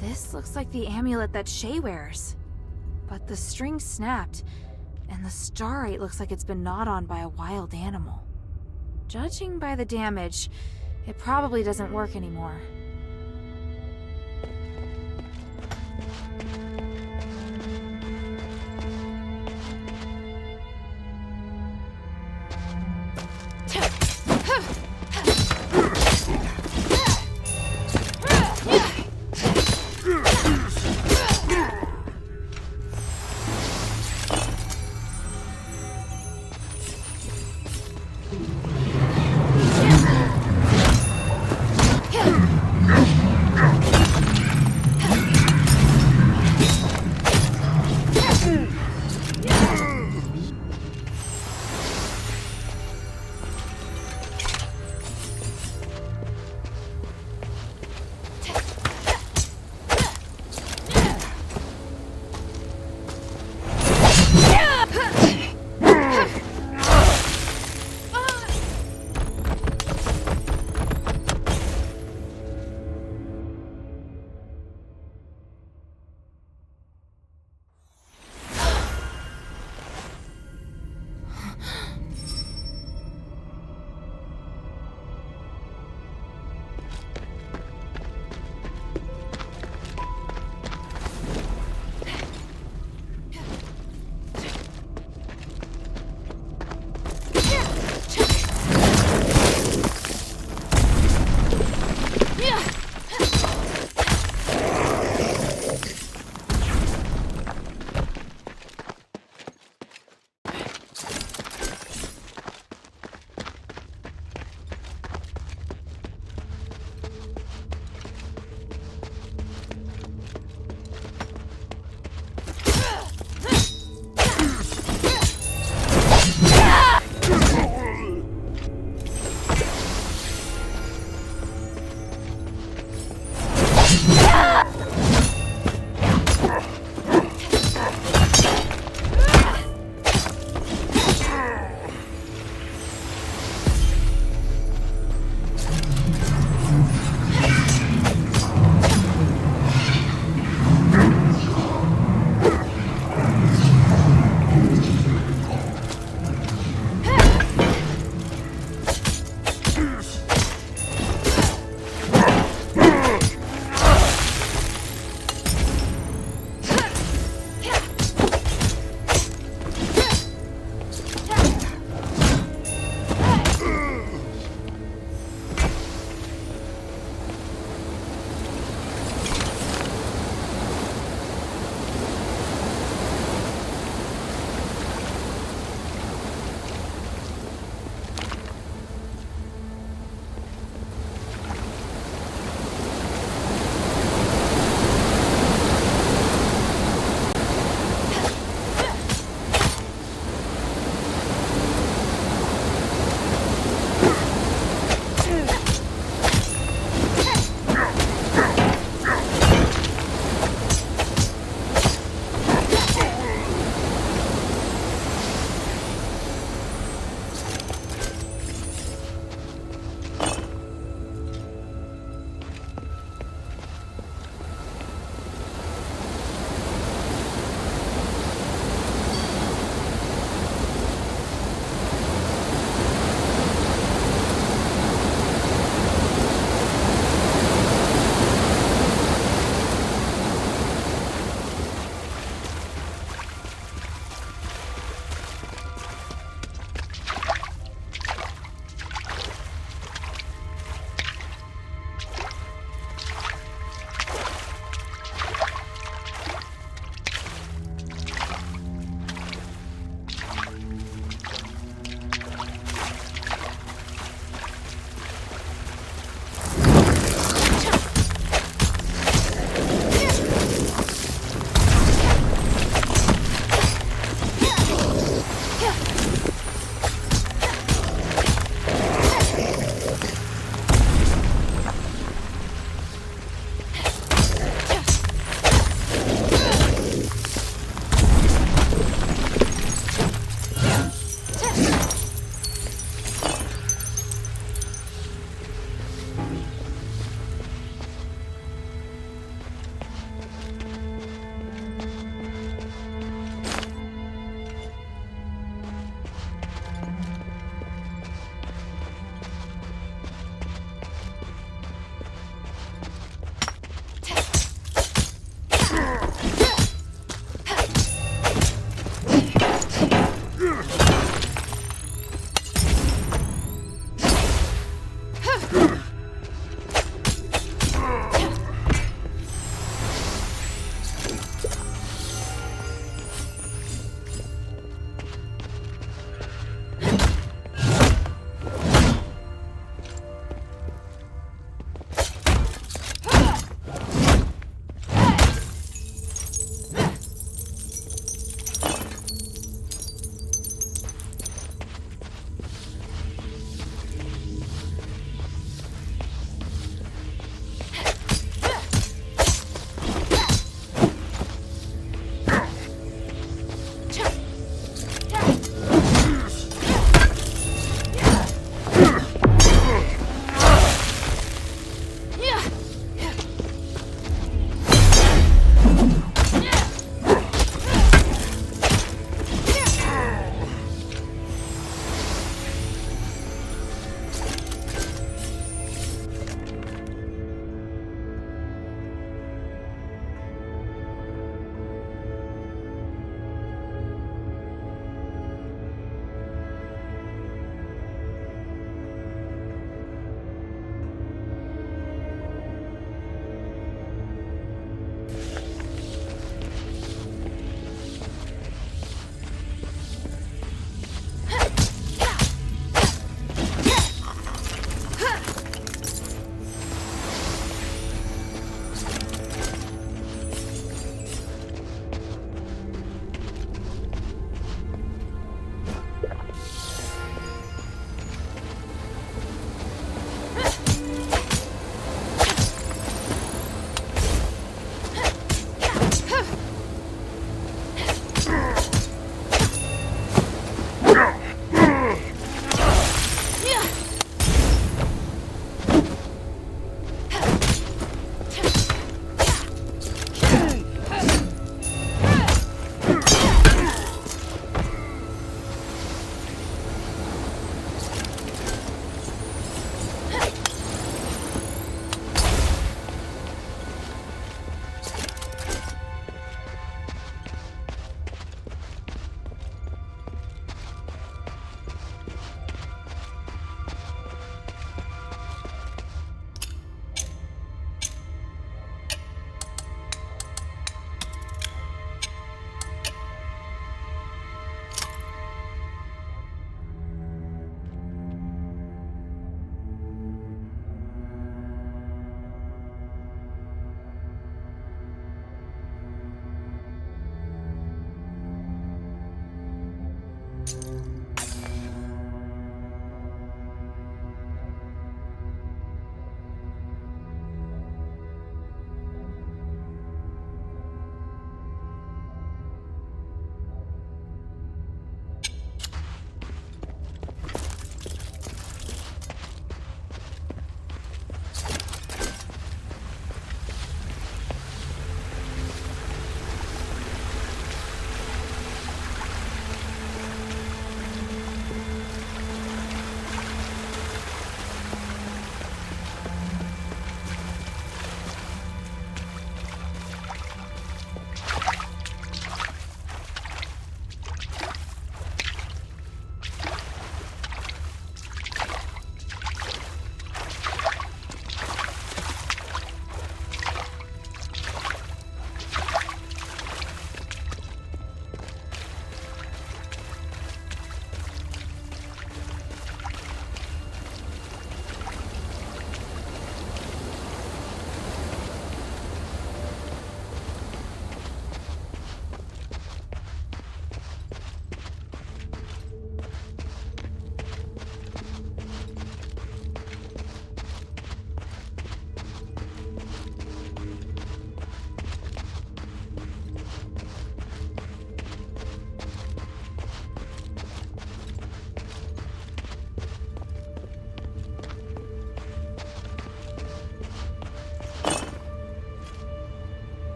This looks like the amulet that Shay wears. But the string snapped, and the starite looks like it's been gnawed on by a wild animal. Judging by the damage, it probably doesn't work anymore.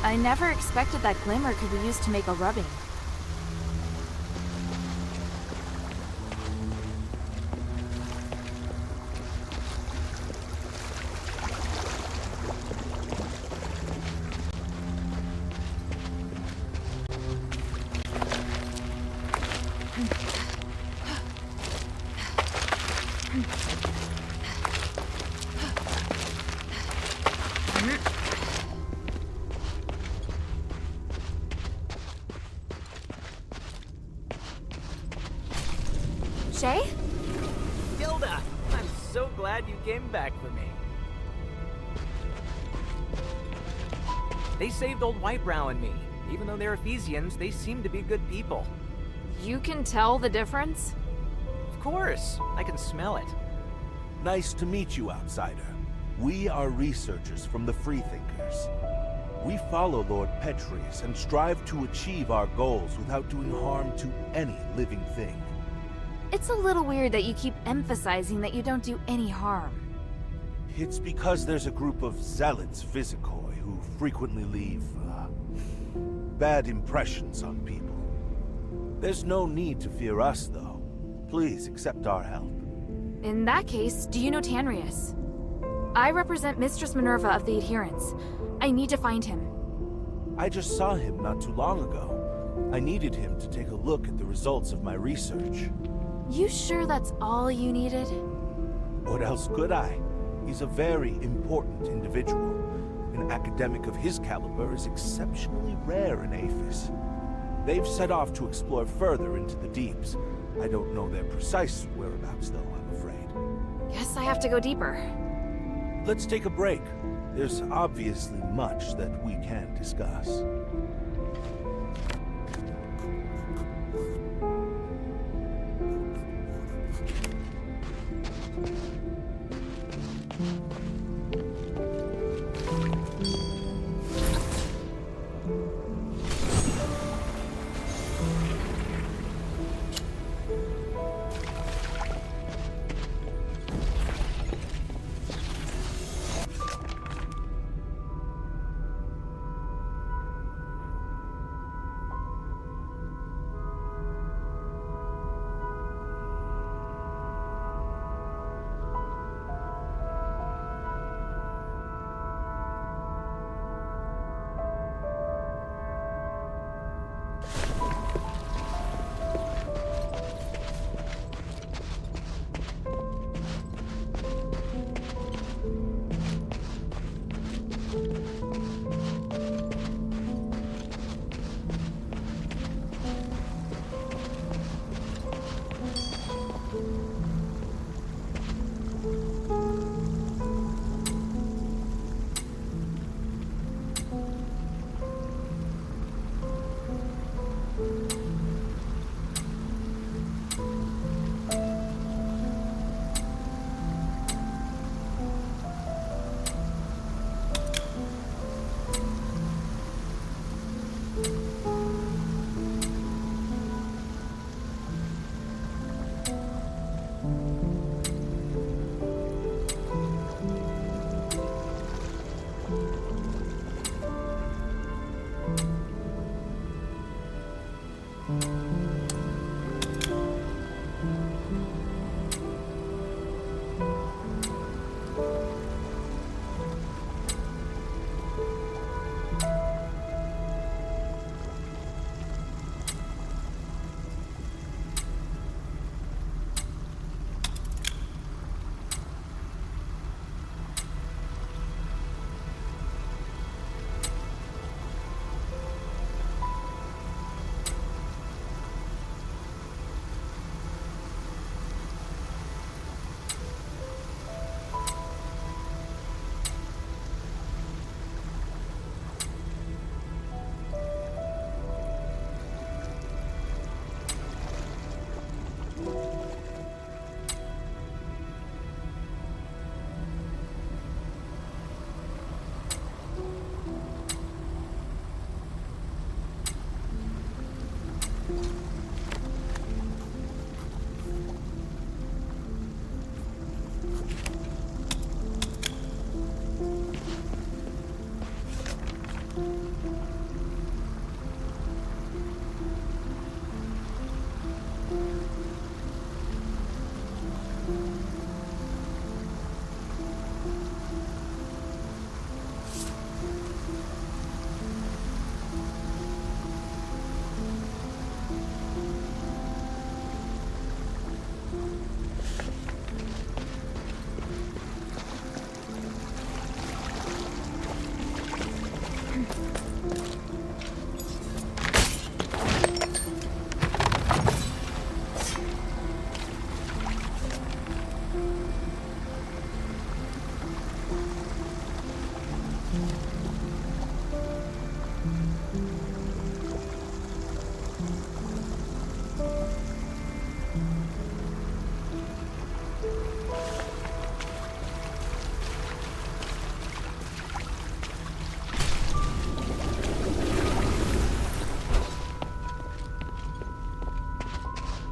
I never expected that glimmer could be used to make a rubbing. Shay? Gilda! I'm so glad you came back for me. They saved old Whitebrow and me. Even though they're Ephesians, they seem to be good people. You can tell the difference? Of course. I can smell it. Nice to meet you, outsider. We are researchers from the Freethinkers. We follow Lord Petrius and strive to achieve our goals without doing harm to any living thing. It's a little weird that you keep emphasizing that you don't do any harm. It's because there's a group of zealots Visicoi who frequently leave, bad impressions on people. There's no need to fear us, though. Please accept our help. In that case, do you know Tanrius? I represent Mistress Minerva of the Adherents. I need to find him. I just saw him not too long ago. I needed him to take a look at the results of my research. You sure that's all you needed? What else could I? He's a very important individual. An academic of his caliber is exceptionally rare in Aphis. They've set off to explore further into the deeps. I don't know their precise whereabouts, though, I'm afraid. Guess I have to go deeper. Let's take a break. There's obviously much that we can discuss.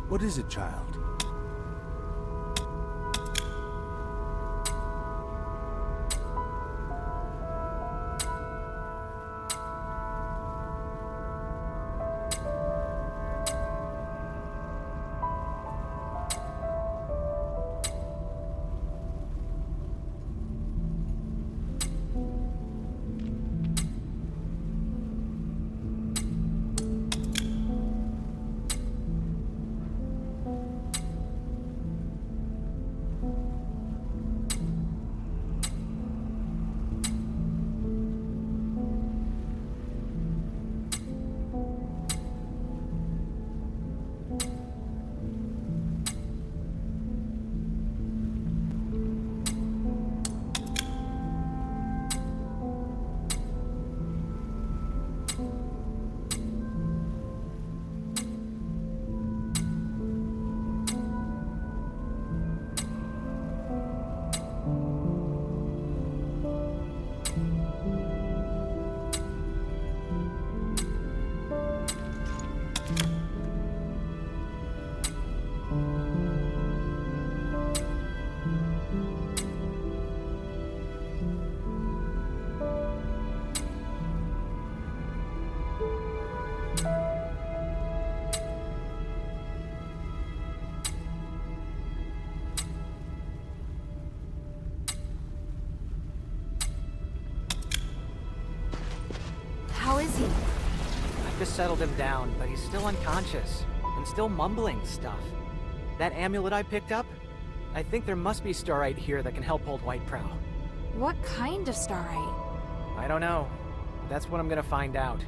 What is it, child? How is he? I just settled him down, but he's still unconscious and still mumbling stuff. That amulet I picked up? I think there must be starite here that can help old Whiteprow. What kind of starite? I don't know. That's what I'm gonna find out.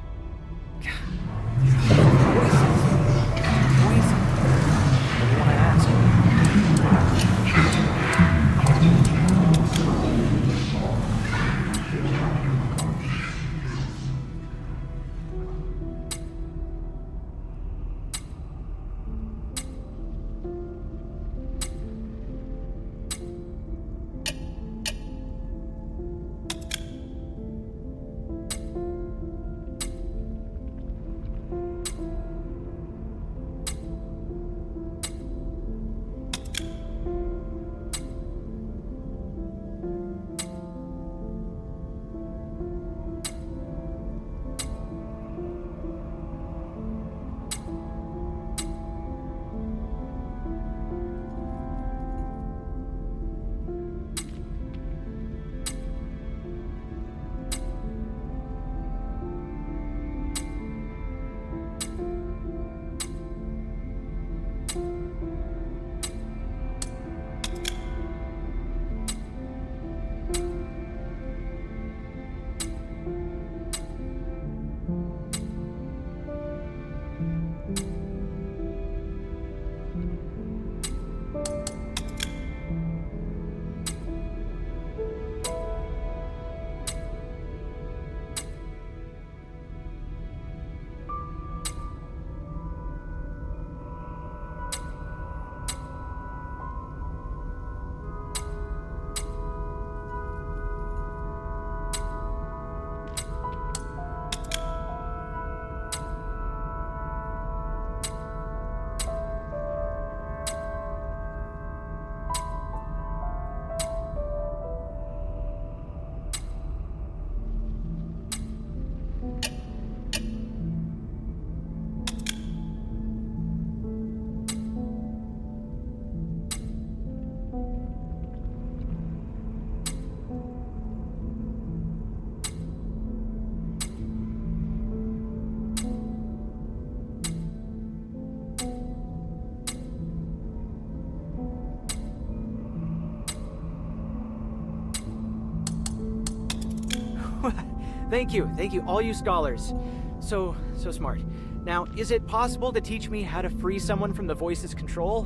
Thank you, all you scholars. So smart. Now, is it possible to teach me how to free someone from the voice's control?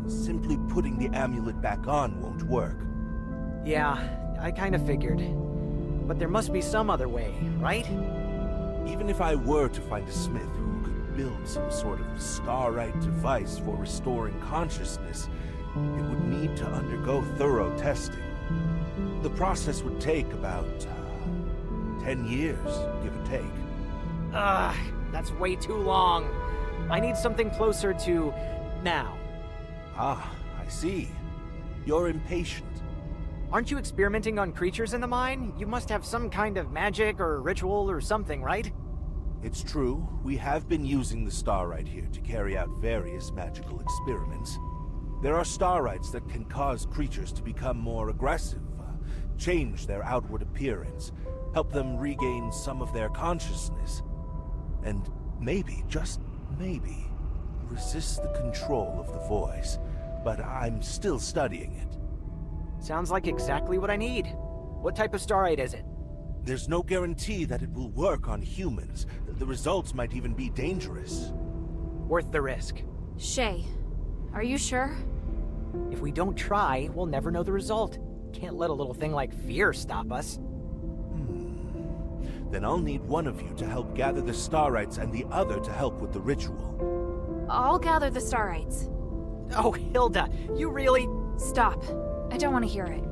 Simply putting the amulet back on won't work. Yeah, I kind of figured. But there must be some other way, right? Even if I were to find a smith who could build some sort of starite device for restoring consciousness, it would need to undergo thorough testing. The process would take about 10 years, give or take. That's way too long. I need something closer to now. Ah, I see. You're impatient. Aren't you experimenting on creatures in the mine? You must have some kind of magic or ritual or something, right? It's true, we have been using the starlight here to carry out various magical experiments. There are starlights that can cause creatures to become more aggressive, change their outward appearance, help them regain some of their consciousness, and maybe, just maybe, resist the control of the voice. But I'm still studying it. Sounds like exactly what I need. What type of starlight is it? There's no guarantee that it will work on humans. The results might even be dangerous. Worth the risk. Shay, are you sure? If we don't try, we'll never know the result. Can't let a little thing like fear stop us. Then I'll need one of you to help gather the starlights and the other to help with the ritual. I'll gather the starlights. Oh, Hilda, you really... Stop. I don't want to hear it.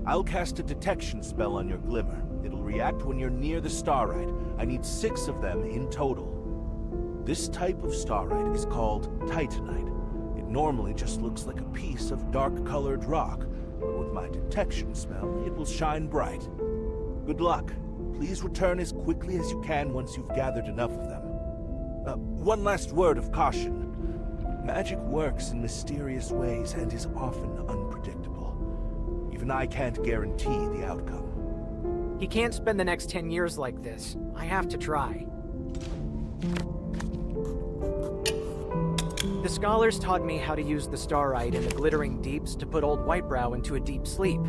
I'll cast a detection spell on your glimmer. It'll react when you're near the starlight. I need 6 of them in total. This type of starlight is called titanite. It normally just looks like a piece of dark-colored rock, but with my detection spell, it will shine bright. Good luck. Please return as quickly as you can once you've gathered enough of them. One last word of caution. Magic works in mysterious ways and is often unpredictable. Even I can't guarantee the outcome. He can't spend the next 10 years like this. I have to try. The scholars taught me how to use the starlight in the glittering deeps to put old Whitebrow into a deep sleep.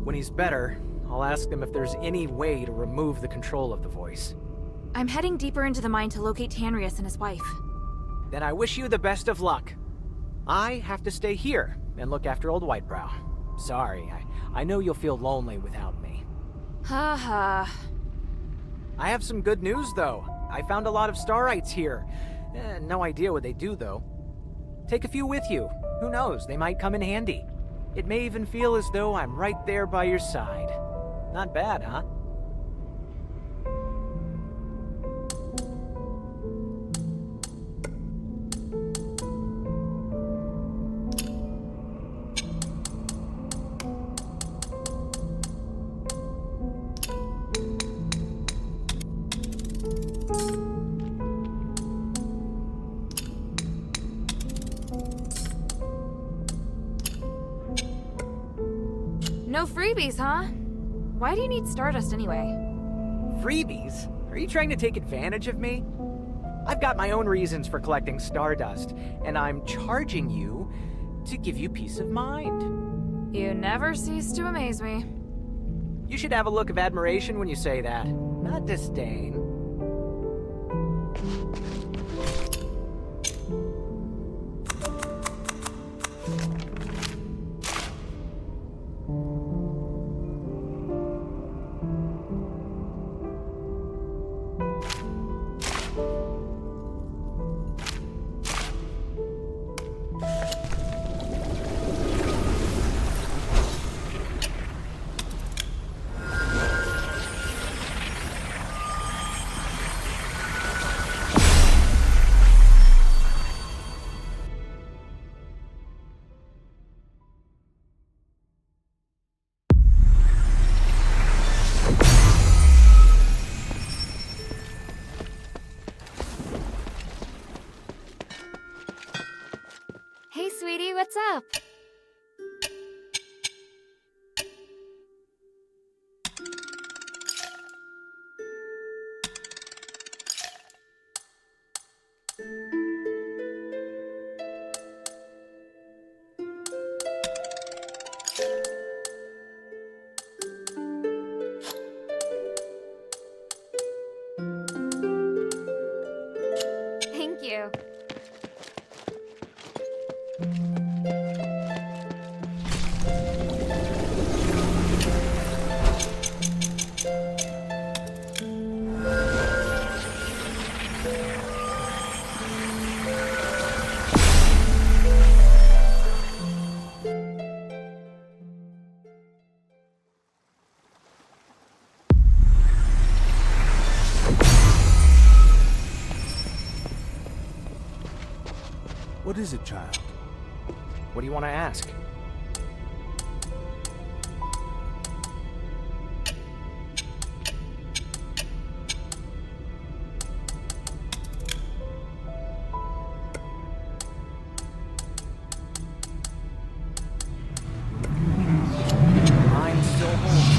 When he's better, I'll ask them if there's any way to remove the control of the voice. I'm heading deeper into the mine to locate Tanrius and his wife. Then I wish you the best of luck. I have to stay here and look after old Whitebrow. Sorry, I know you'll feel lonely without me. Ha ha. I have some good news, though. I found a lot of starlights here. No idea what they do, though. Take a few with you. Who knows, they might come in handy. It may even feel as though I'm right there by your side. Not bad, huh? No freebies, huh? Why do you need Stardust anyway? Freebies? Are you trying to take advantage of me? I've got my own reasons for collecting Stardust, and I'm charging you to give you peace of mind. You never cease to amaze me. You should have a look of admiration when you say that, not disdain. Hey, sweetie, what's up? Thank you. What is it, child? What do you want to ask? I'm still home.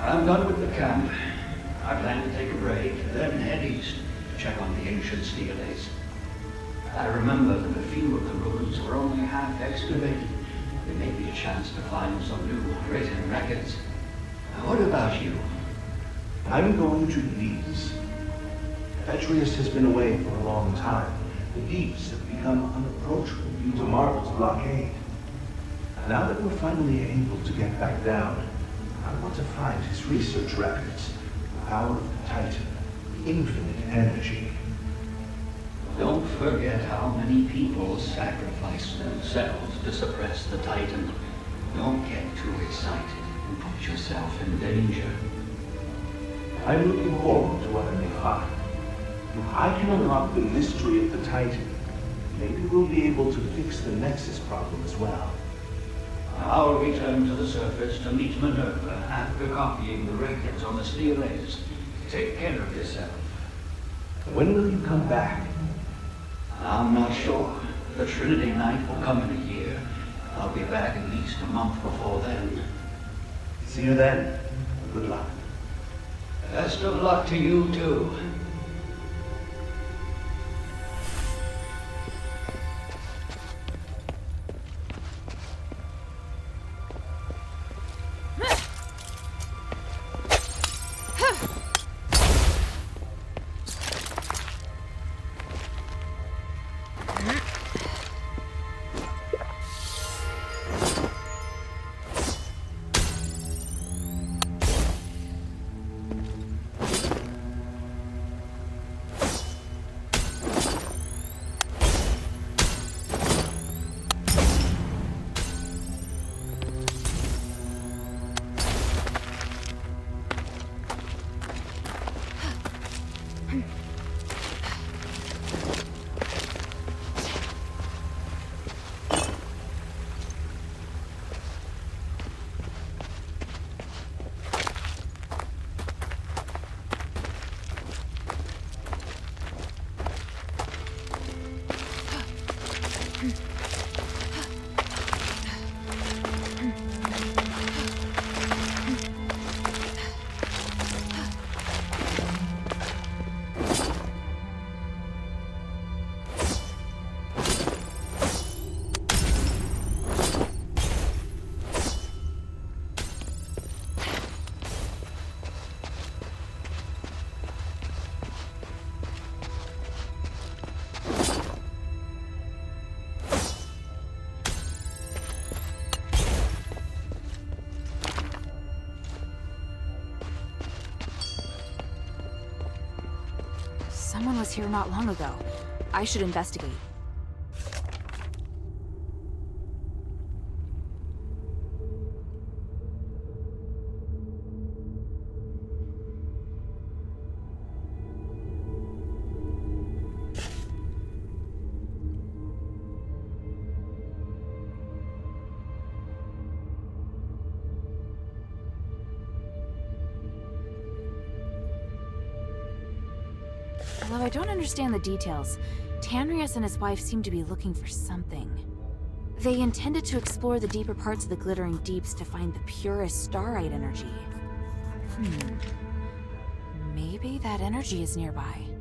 I'm done with the camp. I plan to take a break, then head east to check on the ancient steelates. I remember that a few of the ruins were only half excavated. There may be a chance to find some new written records. What about you? I'm going to the Deeps. Petrius has been away for a long time. The Deeps have become unapproachable due to Marvel's blockade. Now that we're finally able to get back down, I want to find his research records. The power of the Titan, infinite energy. Don't forget how many people sacrifice themselves to suppress the Titan. Don't get too excited and put yourself in danger. I'm looking forward to what I may find. If I can unlock the mystery of the Titan, maybe we'll be able to fix the Nexus problem as well. I'll return to the surface to meet Minerva after copying the records on the steelates. Take care of yourself. When will you come back? I'm not sure. The Trinity Night will come in a year. I'll be back at least a month before then. See you then. Good luck. Best of luck to you, too. Someone was here not long ago. I should investigate. Although I don't understand the details, Tanrius and his wife seem to be looking for something. They intended to explore the deeper parts of the glittering deeps to find the purest starite energy. Maybe that energy is nearby.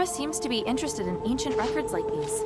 Minerva seems to be interested in ancient records like these.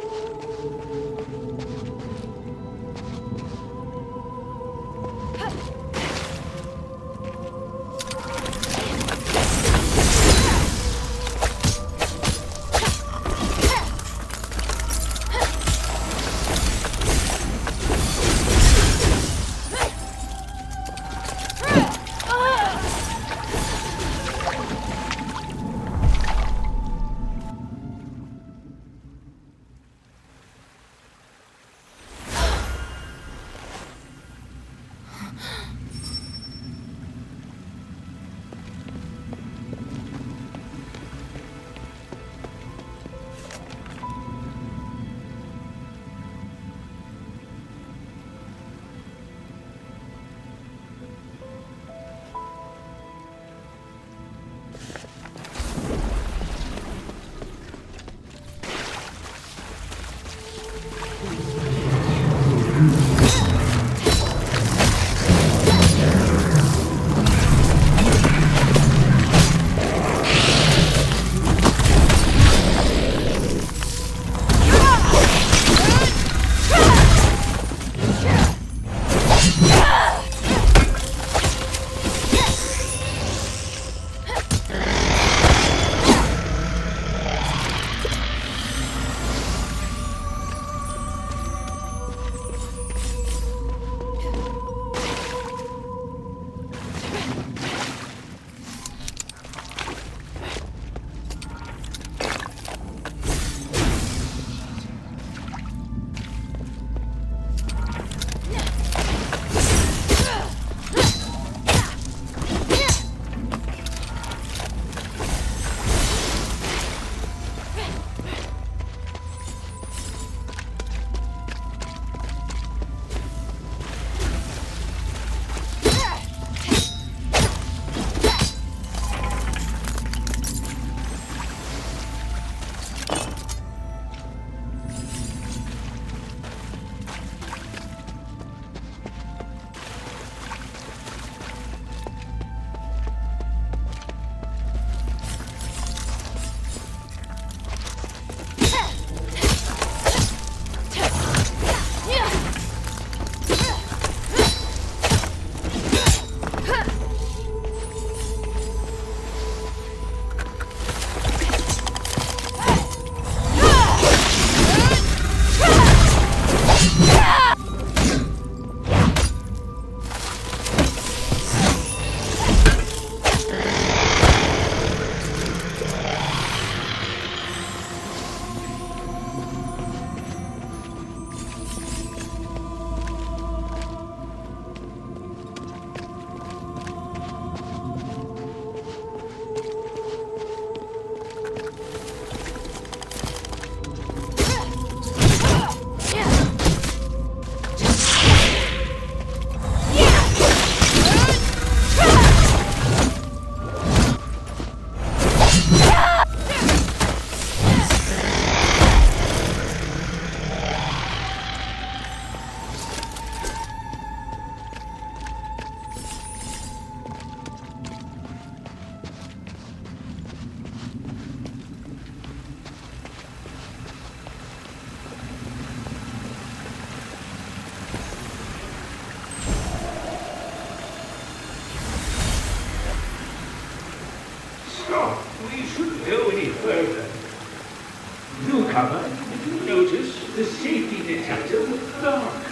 Newcomer, did you notice the safety detector was dark?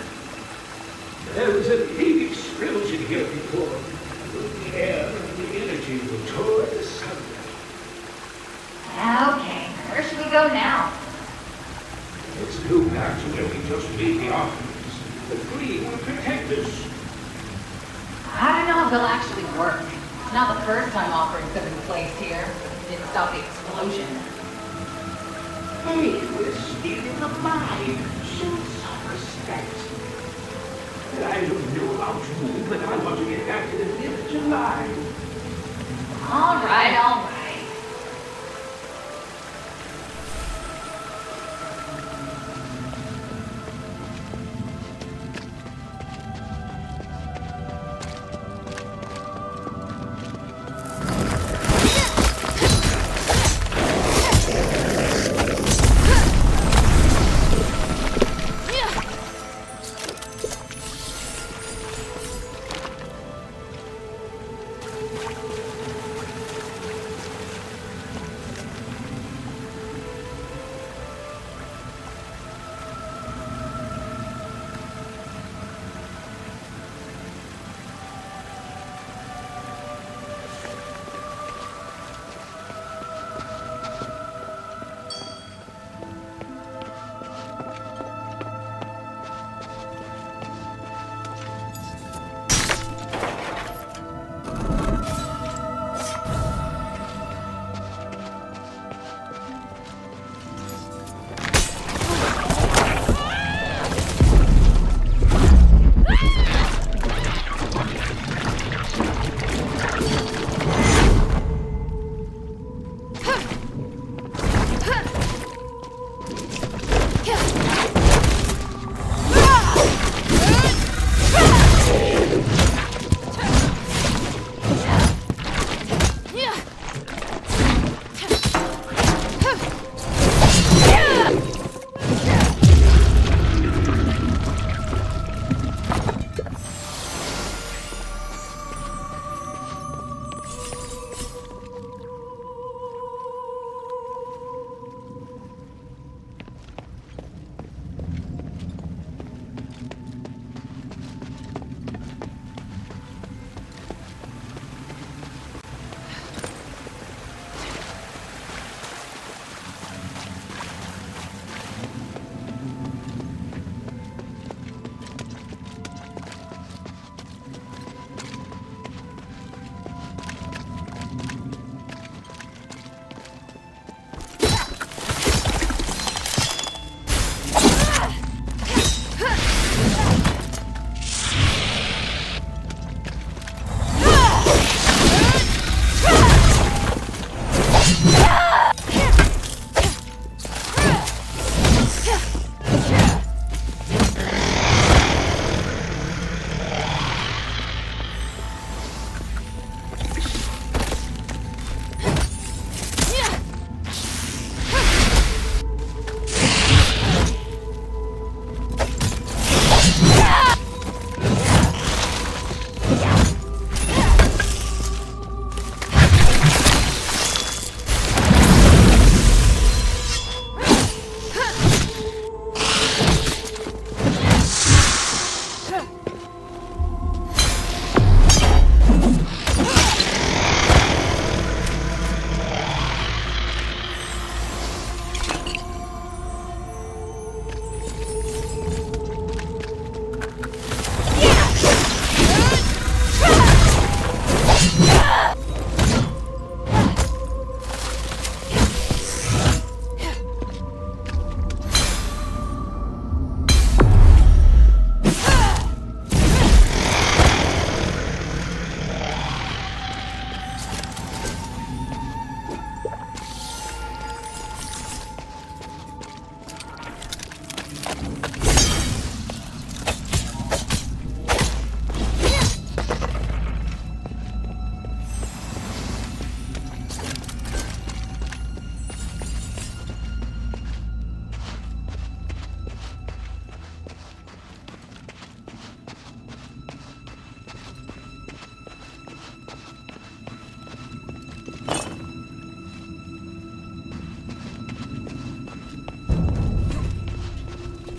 There was a big explosion here before. The air and the energy were torn asunder. Okay, where should we go now? Let's go back to where we just made the offerings. The green will protect us. I don't know if it'll actually work. It's not the first time offerings have been placed here. It didn't stop the explosion. Hey, we're still in the mine. Show some respect. I don't know how to move, but I want to get back to the 5th of July. All right, all right.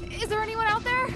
Is there anyone out there?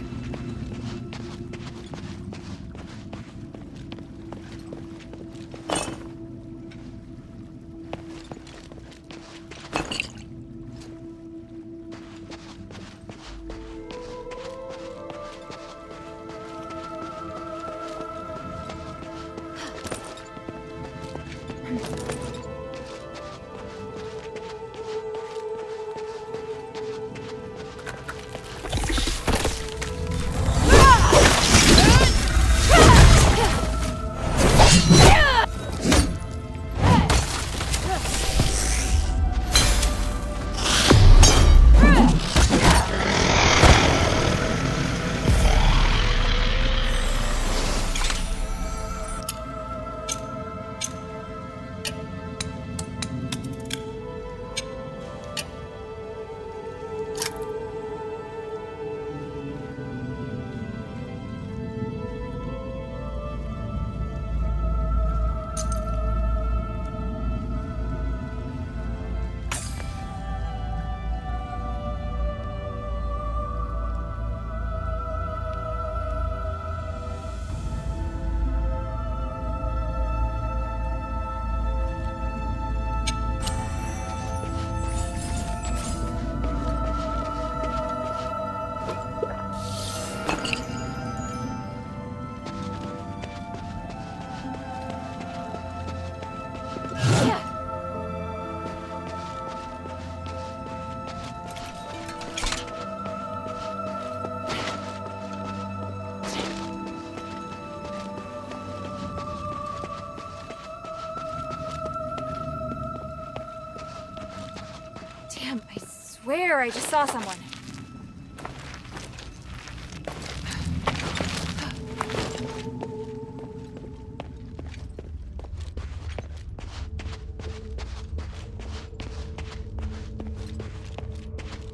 Damn, I swear I just saw someone.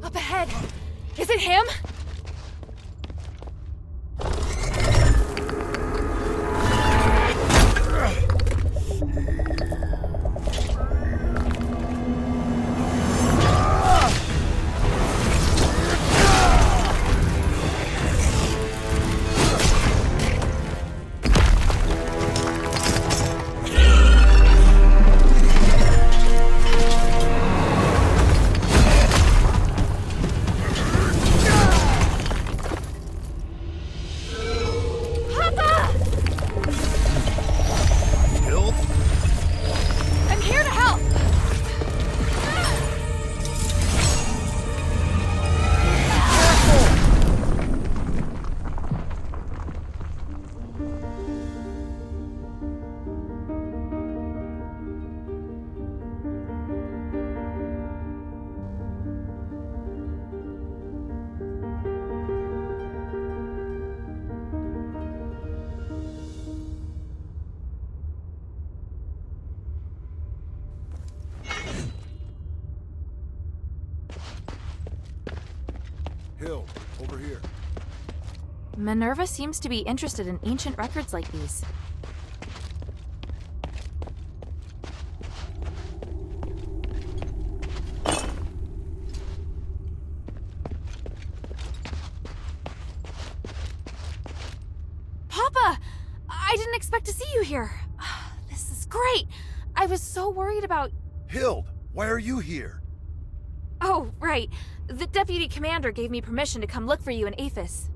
Up ahead. Is it him? Hill, over here. Minerva seems to be interested in ancient records like these. Papa! I didn't expect to see you here. This is great. I was so worried about... Hild, why are you here? Oh, right. The deputy commander gave me permission to come look for you in Aphis.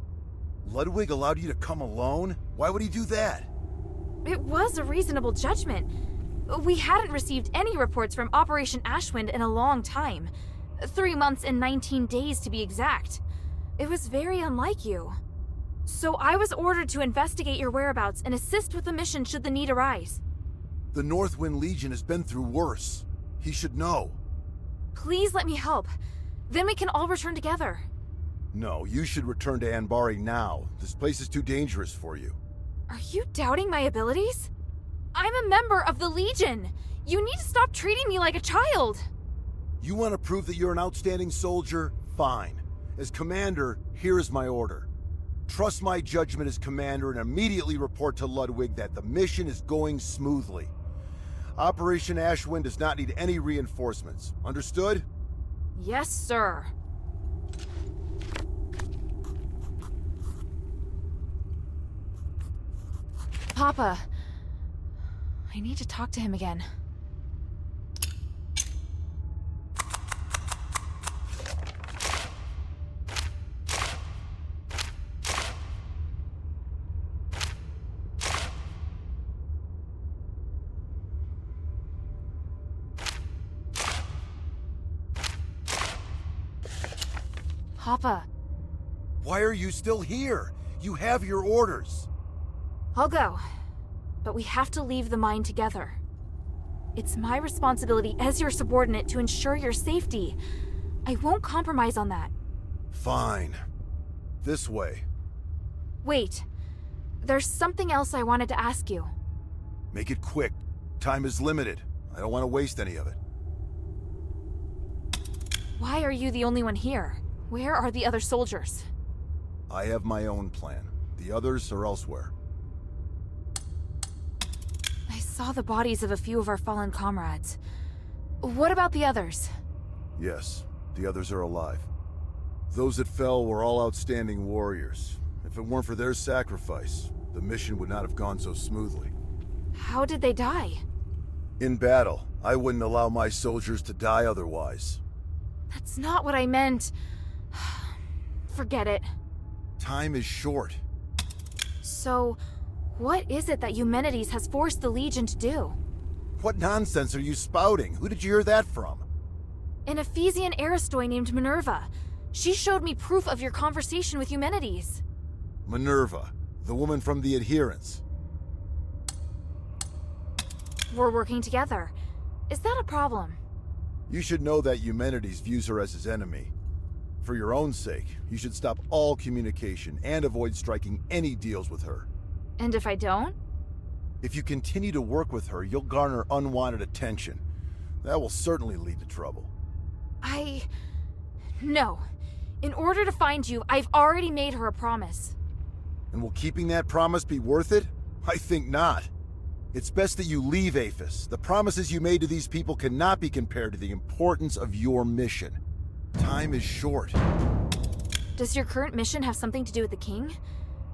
Ludwig allowed you to come alone? Why would he do that? It was a reasonable judgment. We hadn't received any reports from Operation Ashwind in a long time. 3 months and 19 days to be exact. It was very unlike you. So I was ordered to investigate your whereabouts and assist with the mission should the need arise. The Northwind Legion has been through worse. He should know. Please let me help. Then we can all return together. No, you should return to Anbari now. This place is too dangerous for you. Are you doubting my abilities? I'm a member of the Legion. You need to stop treating me like a child. You want to prove that you're an outstanding soldier? Fine. As commander, here is my order. Trust my judgment as commander and immediately report to Ludwig that the mission is going smoothly. Operation Ashwind does not need any reinforcements. Understood? Yes, sir. Papa, I need to talk to him again. Papa. Why are you still here? You have your orders. I'll go, but we have to leave the mine together. It's my responsibility as your subordinate to ensure your safety. I won't compromise on that. Fine. This way. Wait. There's something else I wanted to ask you. Make it quick. Time is limited. I don't want to waste any of it. Why are you the only one here? Where are the other soldiers? I have my own plan. The others are elsewhere. I saw the bodies of a few of our fallen comrades. What about the others? Yes, the others are alive. Those that fell were all outstanding warriors. If it weren't for their sacrifice, the mission would not have gone so smoothly. How did they die? In battle, I wouldn't allow my soldiers to die otherwise. That's not what I meant. Forget it. Time is short. So, what is it that Eumenides has forced the Legion to do? What nonsense are you spouting? Who did you hear that from? An Ephesian Aristoi named Minerva. She showed me proof of your conversation with Eumenides. Minerva, the woman from the Adherents. We're working together. Is that a problem? You should know that Eumenides views her as his enemy. For your own sake, you should stop all communication and avoid striking any deals with her. And if I don't? If you continue to work with her, you'll garner unwanted attention. That will certainly lead to trouble. No. In order to find you, I've already made her a promise. And will keeping that promise be worth it? I think not. It's best that you leave Aphis. The promises you made to these people cannot be compared to the importance of your mission. Time is short. Does your current mission have something to do with the king?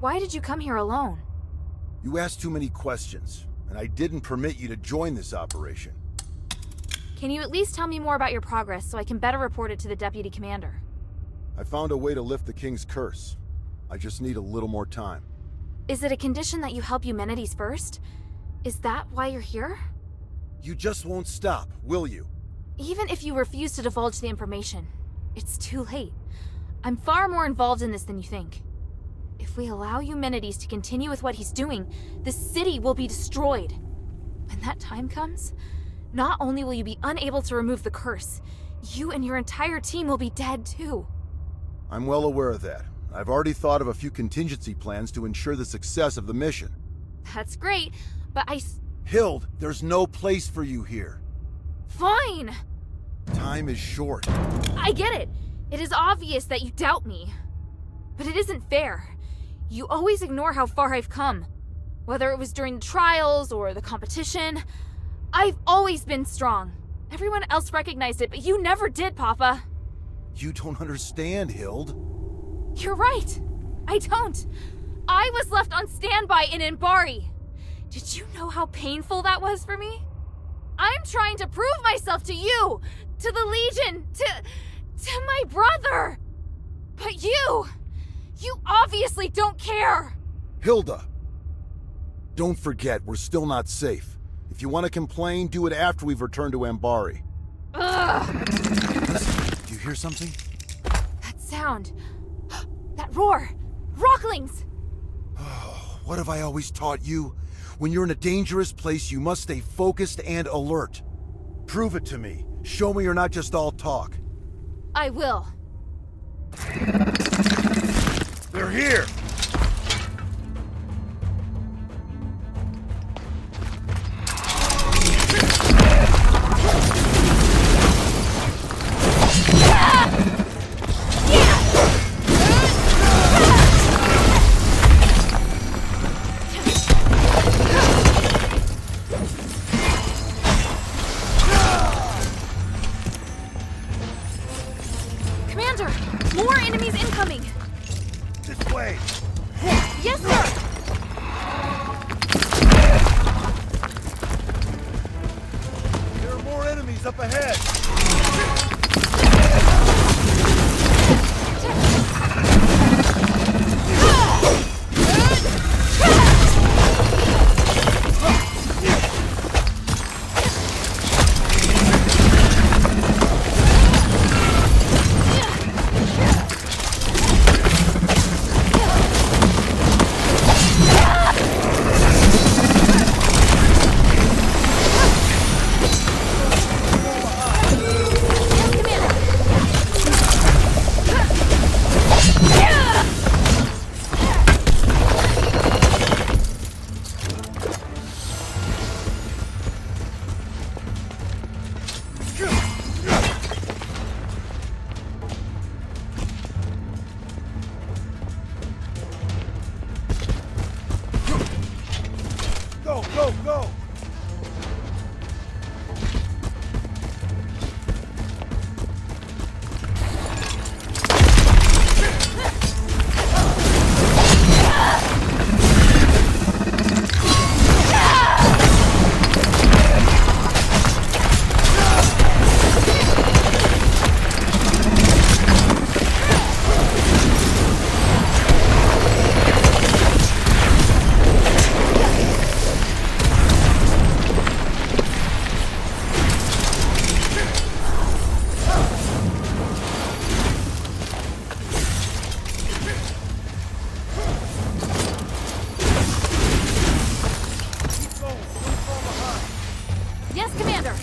Why did you come here alone? You asked too many questions, and I didn't permit you to join this operation. Can you at least tell me more about your progress so I can better report it to the deputy commander? I found a way to lift the king's curse. I just need a little more time. Is it a condition that you help Eumenides first? Is that why you're here? You just won't stop, will you? Even if you refuse to divulge the information, it's too late. I'm far more involved in this than you think. If we allow Eumenides to continue with what he's doing, the city will be destroyed. When that time comes, not only will you be unable to remove the curse, you and your entire team will be dead too. I'm well aware of that. I've already thought of a few contingency plans to ensure the success of the mission. That's great, but Hild, there's no place for you here. Fine! Time is short. I get it. It is obvious that you doubt me. But it isn't fair. You always ignore how far I've come. Whether it was during the trials or the competition, I've always been strong. Everyone else recognized it, but you never did, Papa. You don't understand, Hild. You're right. I don't. I was left on standby in Anbari. Did you know how painful that was for me? I'm trying to prove myself to you, to the Legion, to my brother. But you obviously don't care. Hilda! Don't forget, we're still not safe. If you want to complain, do it after we've returned to Anbari. Ugh! Listen, do you hear something? That sound. That roar. Rocklings! What have I always taught you? When you're in a dangerous place, you must stay focused and alert. Prove it to me. Show me you're not just all talk. I will. They're here! Commander! More enemies incoming! This way! Yes, sir! There are more enemies up ahead! Go, go, go! Yes, Commander!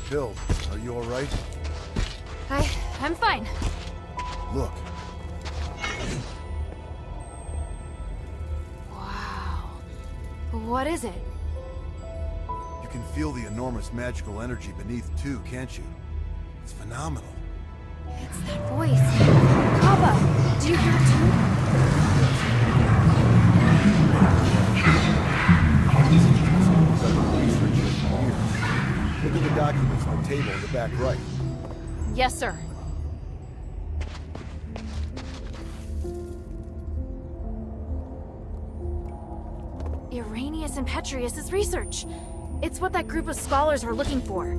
Bill, are you alright? I'm fine. Look. Wow. What is it? You can feel the enormous magical energy beneath too, can't you? It's phenomenal. It's that voice. Papa, do you hear it too? Look at the documents on the table in the back right. Yes, sir. Irenaeus and Petrius' research. It's what that group of scholars were looking for.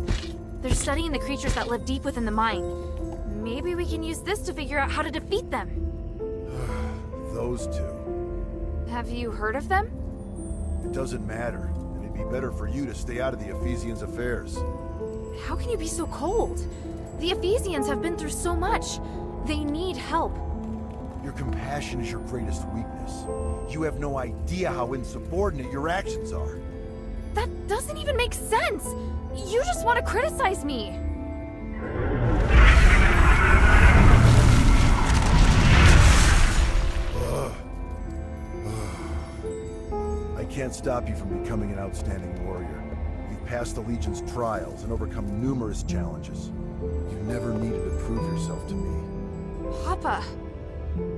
They're studying the creatures that live deep within the mind. Maybe we can use this to figure out how to defeat them. Those two. Have you heard of them? It doesn't matter, and it'd be better for you to stay out of the Ephesians' affairs. How can you be so cold? The Ephesians have been through so much. They need help. Your compassion is your greatest weakness. You have no idea how insubordinate your actions are. That doesn't even make sense. You just want to criticize me. I can't stop you from becoming an outstanding warrior. You've passed the Legion's trials and overcome numerous challenges. You never needed to prove yourself to me. Papa.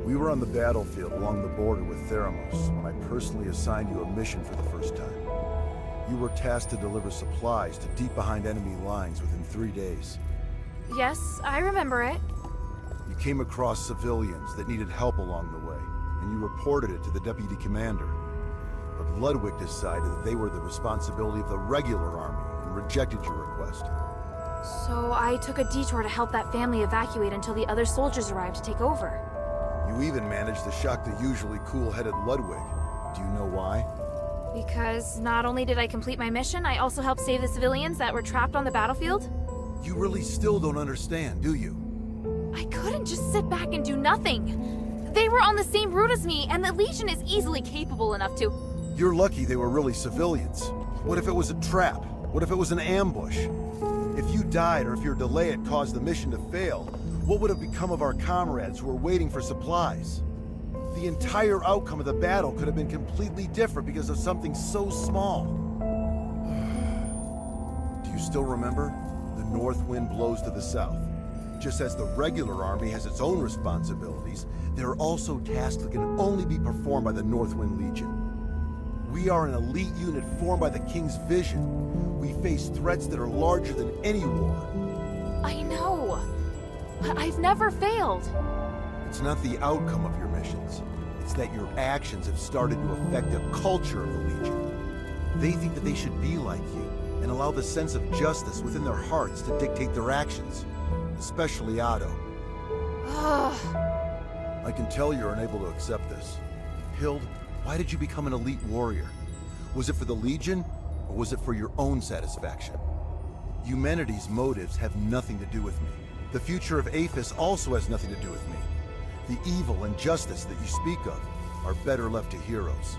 We were on the battlefield along the border with Theramos when I personally assigned you a mission for the first time. You were tasked to deliver supplies to deep behind enemy lines within 3 days. Yes, I remember it. You came across civilians that needed help along the way, and you reported it to the deputy commander. But Ludwig decided that they were the responsibility of the regular army and rejected your request. So I took a detour to help that family evacuate until the other soldiers arrived to take over. You even managed to shock the usually cool-headed Ludwig. Do you know why? Because not only did I complete my mission, I also helped save the civilians that were trapped on the battlefield. You really still don't understand, do you? I couldn't just sit back and do nothing. They were on the same route as me, and the Legion is easily capable enough to... You're lucky they were really civilians. What if it was a trap? What if it was an ambush? If you died or if your delay had caused the mission to fail, what would have become of our comrades who were waiting for supplies? The entire outcome of the battle could have been completely different because of something so small. Do you still remember? The north wind blows to the south. Just as the regular army has its own responsibilities, there are also tasks that can only be performed by the Northwind Legion. We are an elite unit formed by the King's vision. We face threats that are larger than any war. I know, but I've never failed. It's not the outcome of your missions. It's that your actions have started to affect the culture of the Legion. They think that they should be like you and allow the sense of justice within their hearts to dictate their actions. Especially Otto. I can tell you're unable to accept this. Hild, why did you become an elite warrior? Was it for the Legion, or was it for your own satisfaction? Humanity's motives have nothing to do with me. The future of Aphis also has nothing to do with me. The evil and justice that you speak of are better left to heroes.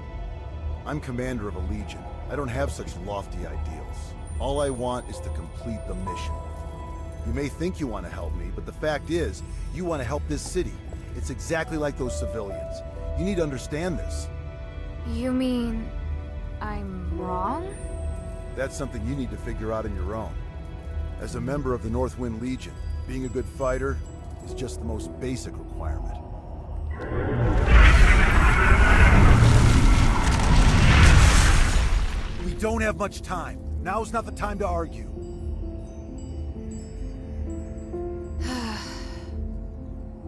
I'm commander of a Legion. I don't have such lofty ideals. All I want is to complete the mission. You may think you want to help me, but the fact is, you want to help this city. It's exactly like those civilians. You need to understand this. You mean... I'm wrong? That's something you need to figure out on your own. As a member of the Northwind Legion, being a good fighter is just the most basic requirement. We don't have much time. Now's not the time to argue.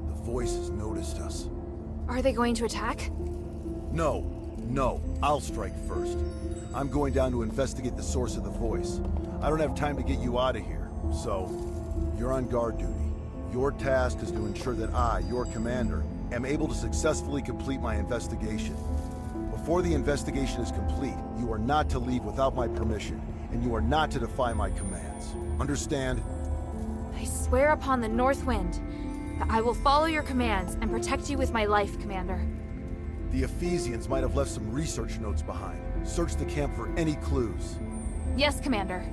The voices noticed us. Are they going to attack? No. I'll strike first. I'm going down to investigate the source of the voice. I don't have time to get you out of here, so you're on guard duty. Your task is to ensure that I, your commander, am able to successfully complete my investigation. Before the investigation is complete, you are not to leave without my permission, and you are not to defy my commands. Understand? I swear upon the North Wind that I will follow your commands and protect you with my life, Commander. The Ephesians might have left some research notes behind. Search the camp for any clues. Yes, Commander.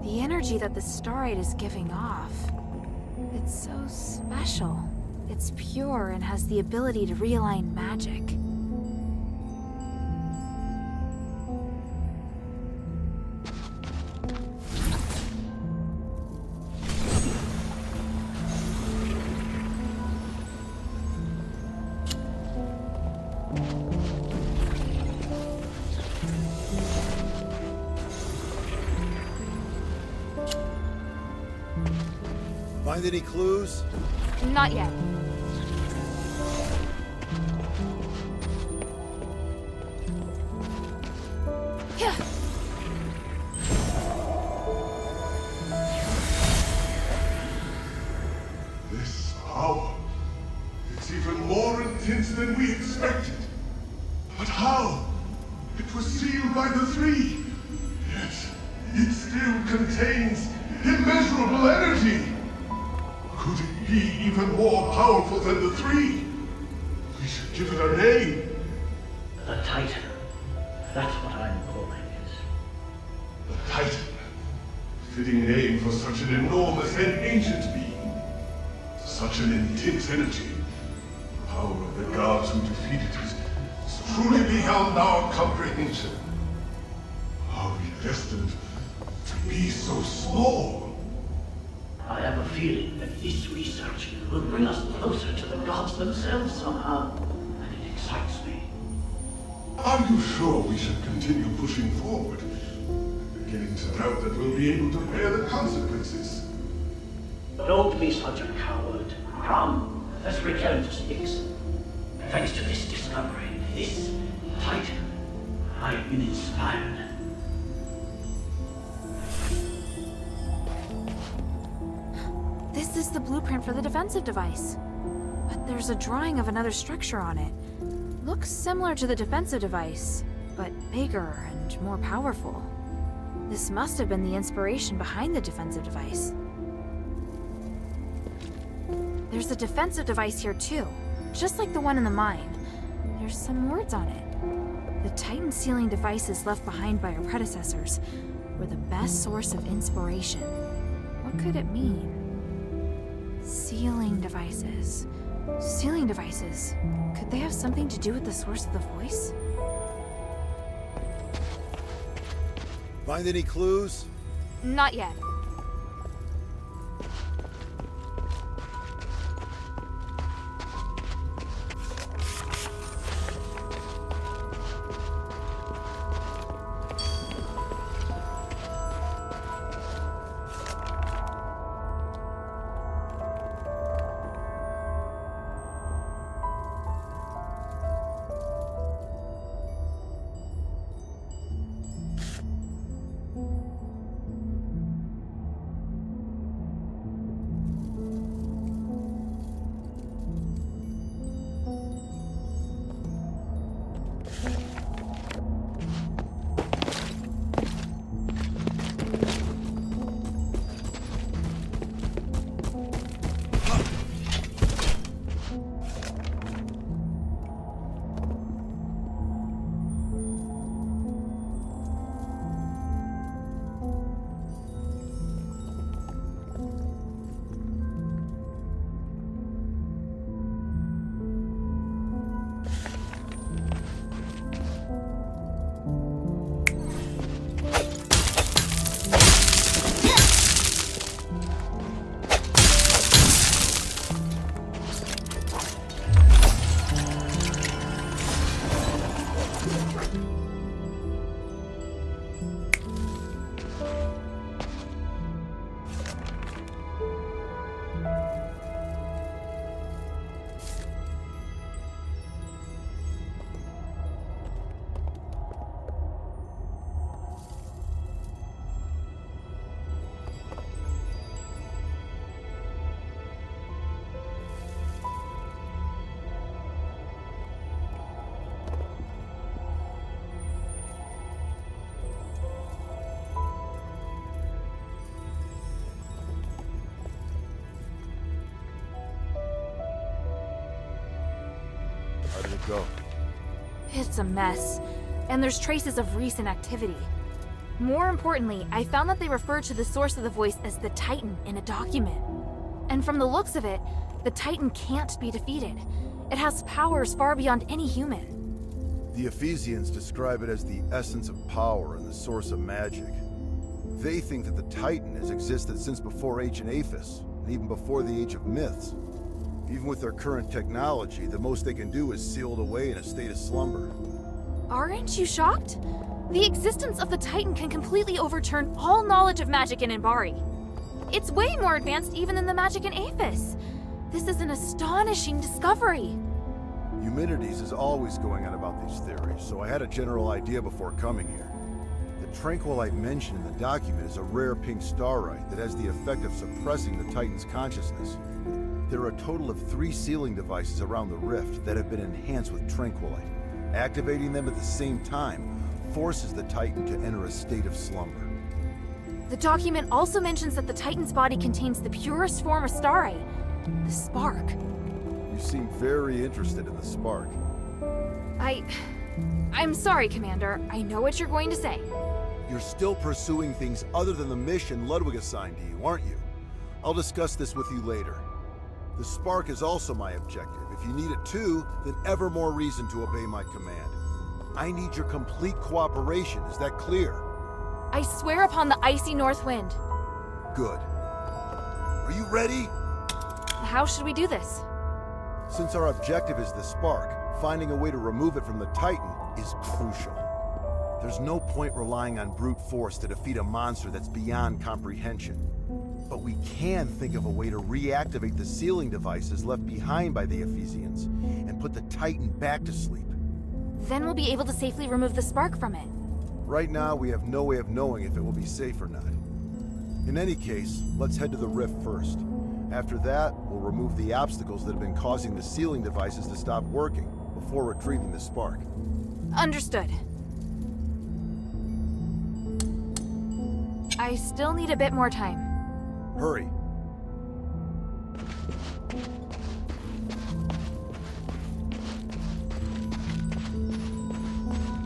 The energy that the Starite is giving off, it's so special. It's pure and has the ability to realign magic. Find any clues? Not yet. Yeah. This power, it's even more intense than we expected. But how? It was sealed by the three. Yet, it still contains immeasurable energy. Could it Be even more powerful than the three. We should give it a name. The Titan. That's what I'm calling it. The Titan. Fitting name for such an enormous and ancient being. Such an intense energy. The power of the gods who defeated it is truly beyond our comprehension. Are we destined to be so small? I have a feeling that this research will bring us closer to the gods themselves somehow, and it excites me. Are you sure we should continue pushing forward? Beginning to doubt that we'll be able to bear the consequences. Don't be such a coward. Come, let's return to Styx. Thanks to this discovery, this Titan, I've been inspired. This is the blueprint for the defensive device. But there's a drawing of another structure on it. Looks similar to the defensive device, but bigger and more powerful. This must have been the inspiration behind the defensive device. There's a defensive device here too, just like the one in the mine. There's some words on it. The Titan sealing devices left behind by our predecessors were the best source of inspiration. What could it mean? Sealing devices. Sealing devices. Could they have something to do with the source of the voice? Find any clues? Not yet. How did it go? It's a mess, and there's traces of recent activity. More importantly, I found that they refer to the source of the voice as the Titan in a document. And from the looks of it, the Titan can't be defeated. It has powers far beyond any human. The Ephesians describe it as the essence of power and the source of magic. They think that the Titan has existed since before ancient Aphis, and even before the Age of Myths. Even with their current technology, the most they can do is seal it away in a state of slumber. Aren't you shocked? The existence of the Titan can completely overturn all knowledge of magic in Inbari. It's way more advanced even than the magic in Aphis. This is an astonishing discovery. Eumenides is always going on about these theories, so I had a general idea before coming here. The tranquilite mentioned in the document is a rare pink starite that has the effect of suppressing the Titan's consciousness. There are a total of 3 sealing devices around the rift that have been enhanced with tranquilite. Activating them at the same time forces the Titan to enter a state of slumber. The document also mentions that the Titan's body contains the purest form of starite, The spark. You seem very interested in the spark. I'm sorry, Commander. I know what you're going to say. You're still pursuing things other than the mission Ludwig assigned to you, aren't you? I'll discuss this with you later. The spark is also my objective. If you need it too, then ever more reason to obey my command. I need your complete cooperation, is that clear? I swear upon the icy north wind. Good. Are you ready? How should we do this? Since our objective is the spark, finding a way to remove it from the Titan is crucial. There's no point relying on brute force to defeat a monster that's beyond comprehension. But we can think of a way to reactivate the sealing devices left behind by the Ephesians and put the Titan back to sleep. Then we'll be able to safely remove the spark from it. Right now, we have no way of knowing if it will be safe or not. In any case, let's head to the rift first. After that, we'll remove the obstacles that have been causing the sealing devices to stop working before retrieving the spark. Understood. I still need a bit more time. Hurry.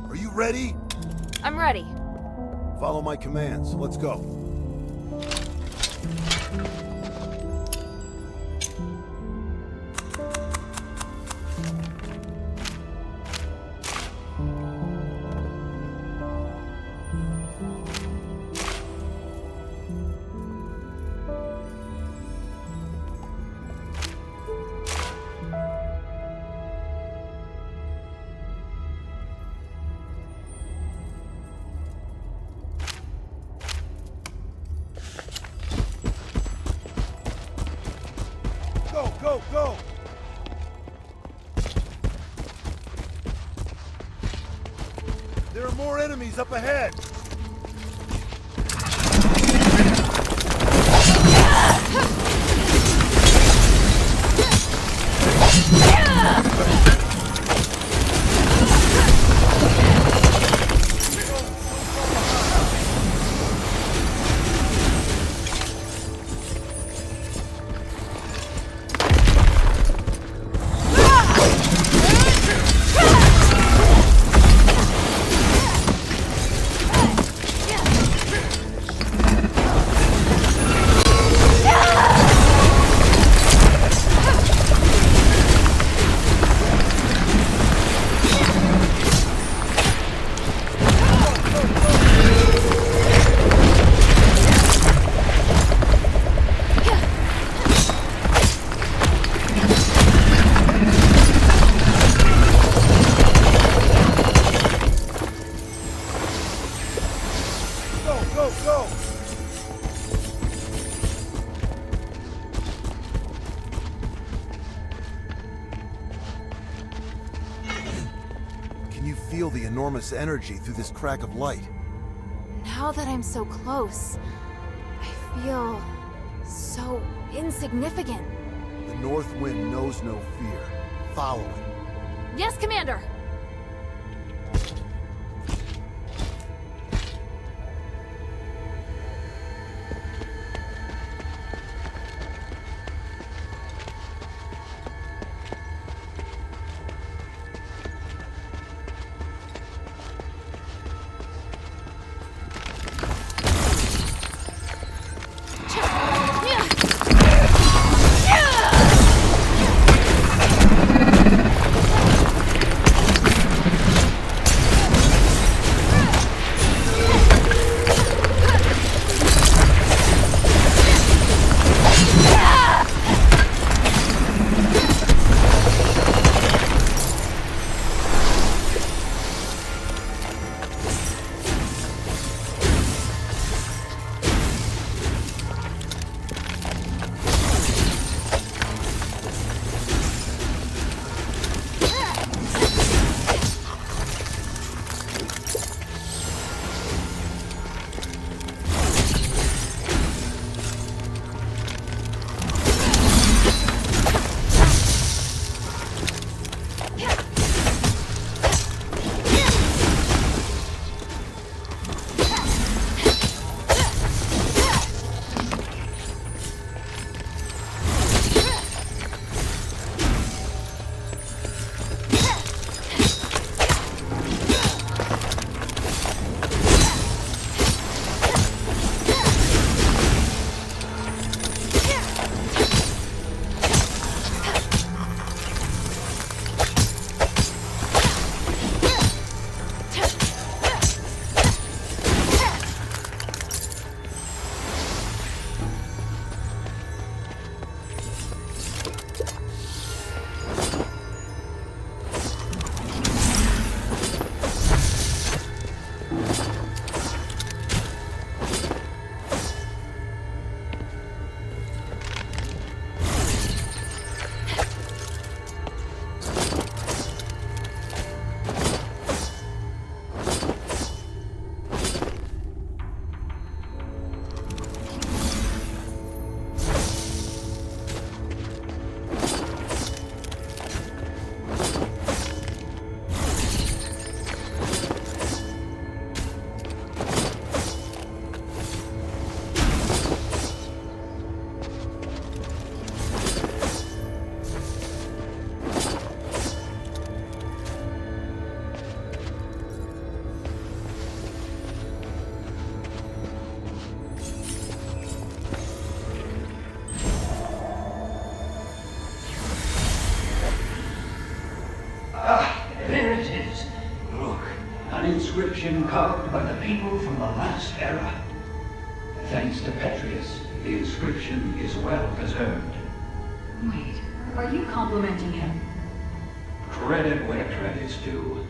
Are you ready? I'm ready. Follow my commands. Let's go. Go, go! There are more enemies up ahead! Feel the enormous energy through this crack of light. Now that I'm so close, I feel so insignificant. The North Wind knows no fear. Follow it. Yes, Commander! inscription carved by the people from the last era. Thanks to Petrius, the inscription is well preserved. Wait, are you complimenting him? Credit where credit's due.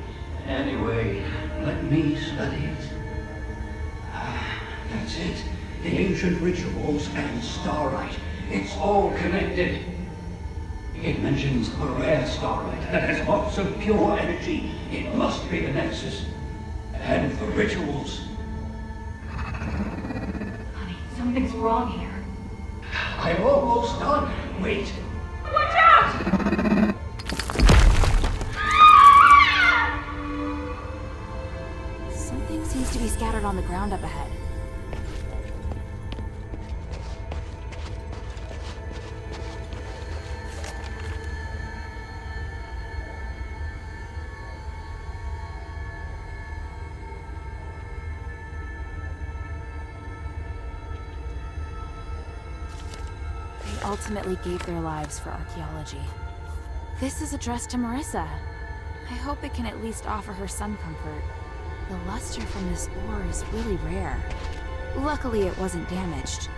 Anyway, let me study it. That's it. The ancient rituals and starlight. It's all connected. It mentions a rare starlight that has lots of pure energy. It must be the Nexus. And the rituals. Honey, something's wrong here. I'm almost done. Wait. Watch out! Something seems to be scattered on the ground up ahead. They ultimately gave their lives for archaeology. This is addressed to Marissa. I hope it can at least offer her some comfort. The luster from this ore is really rare. Luckily, it wasn't damaged.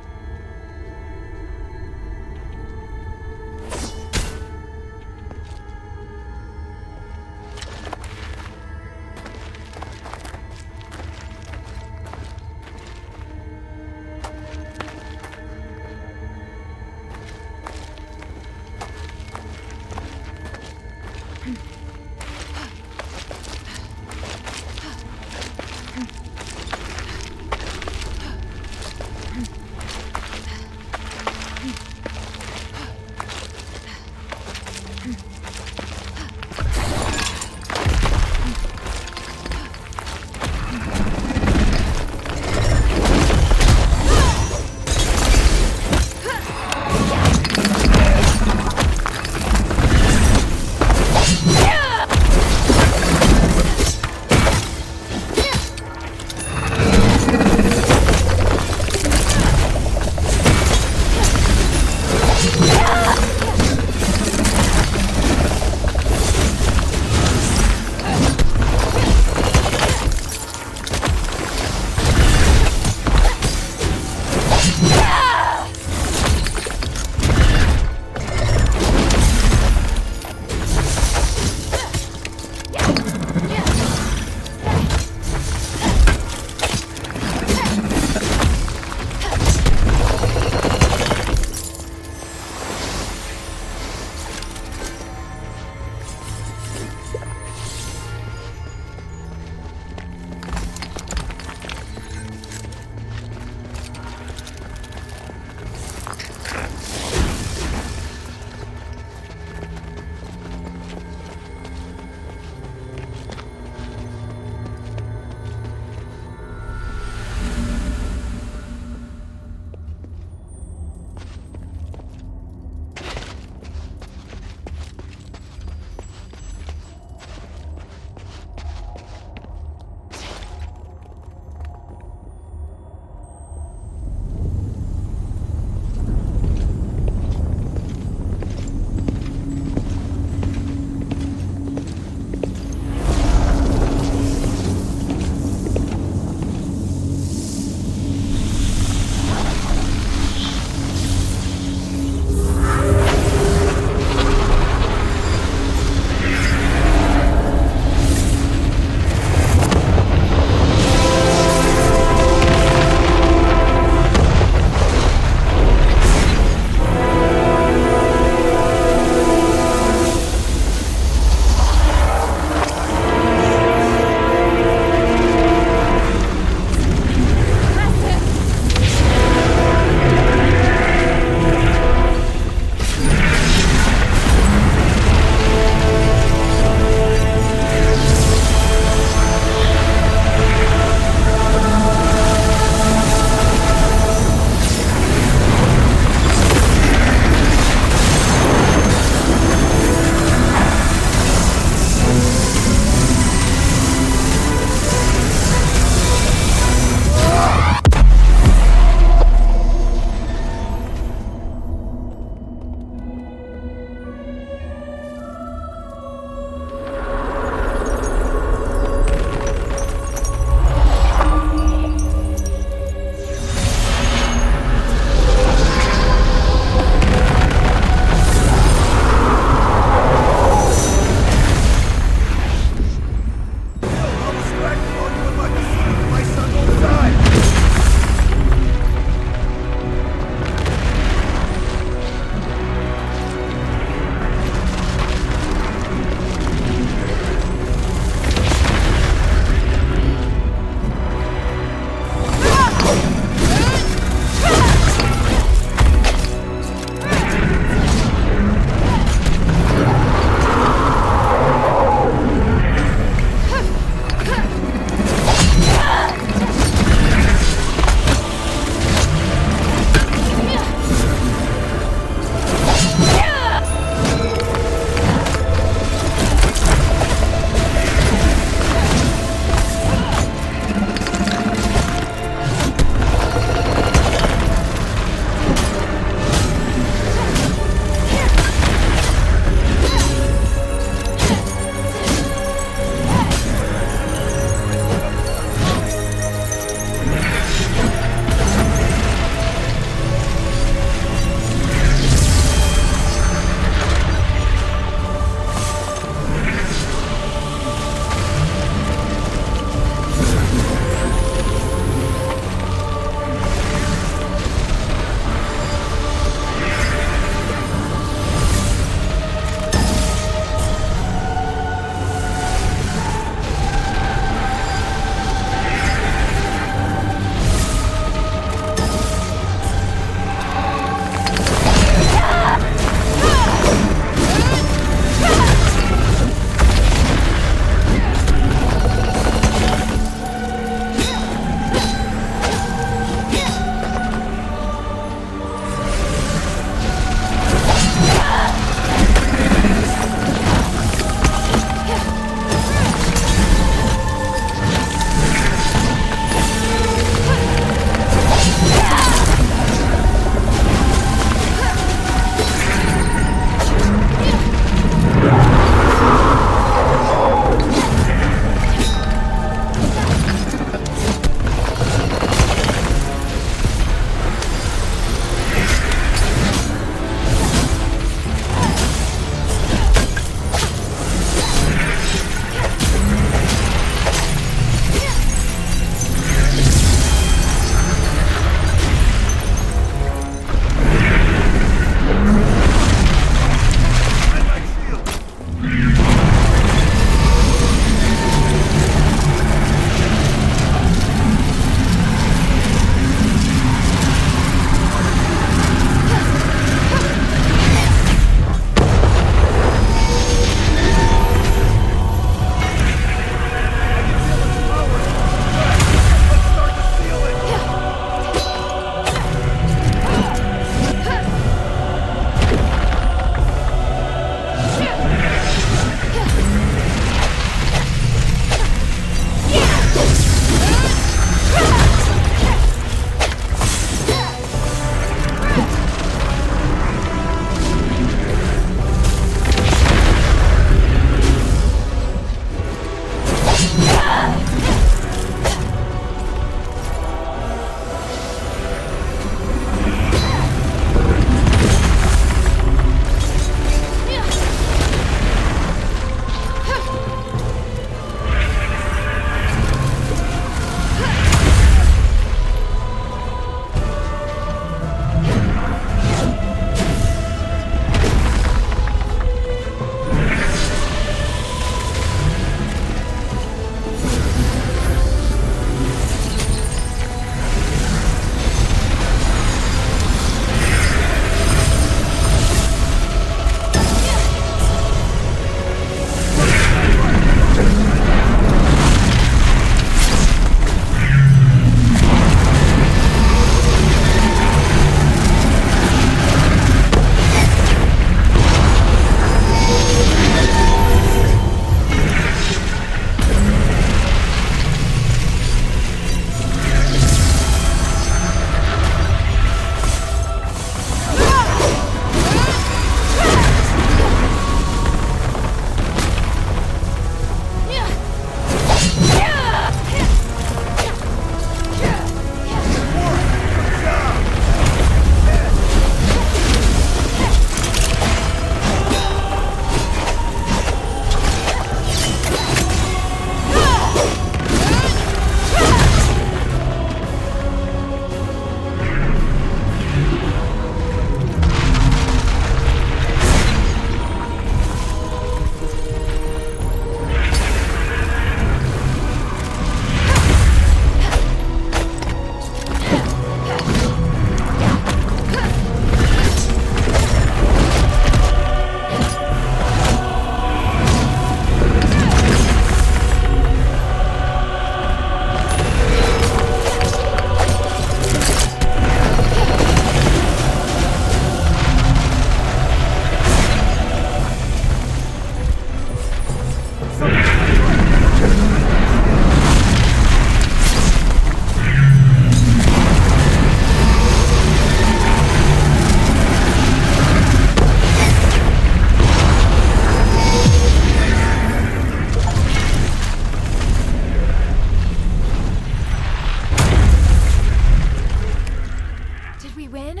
win?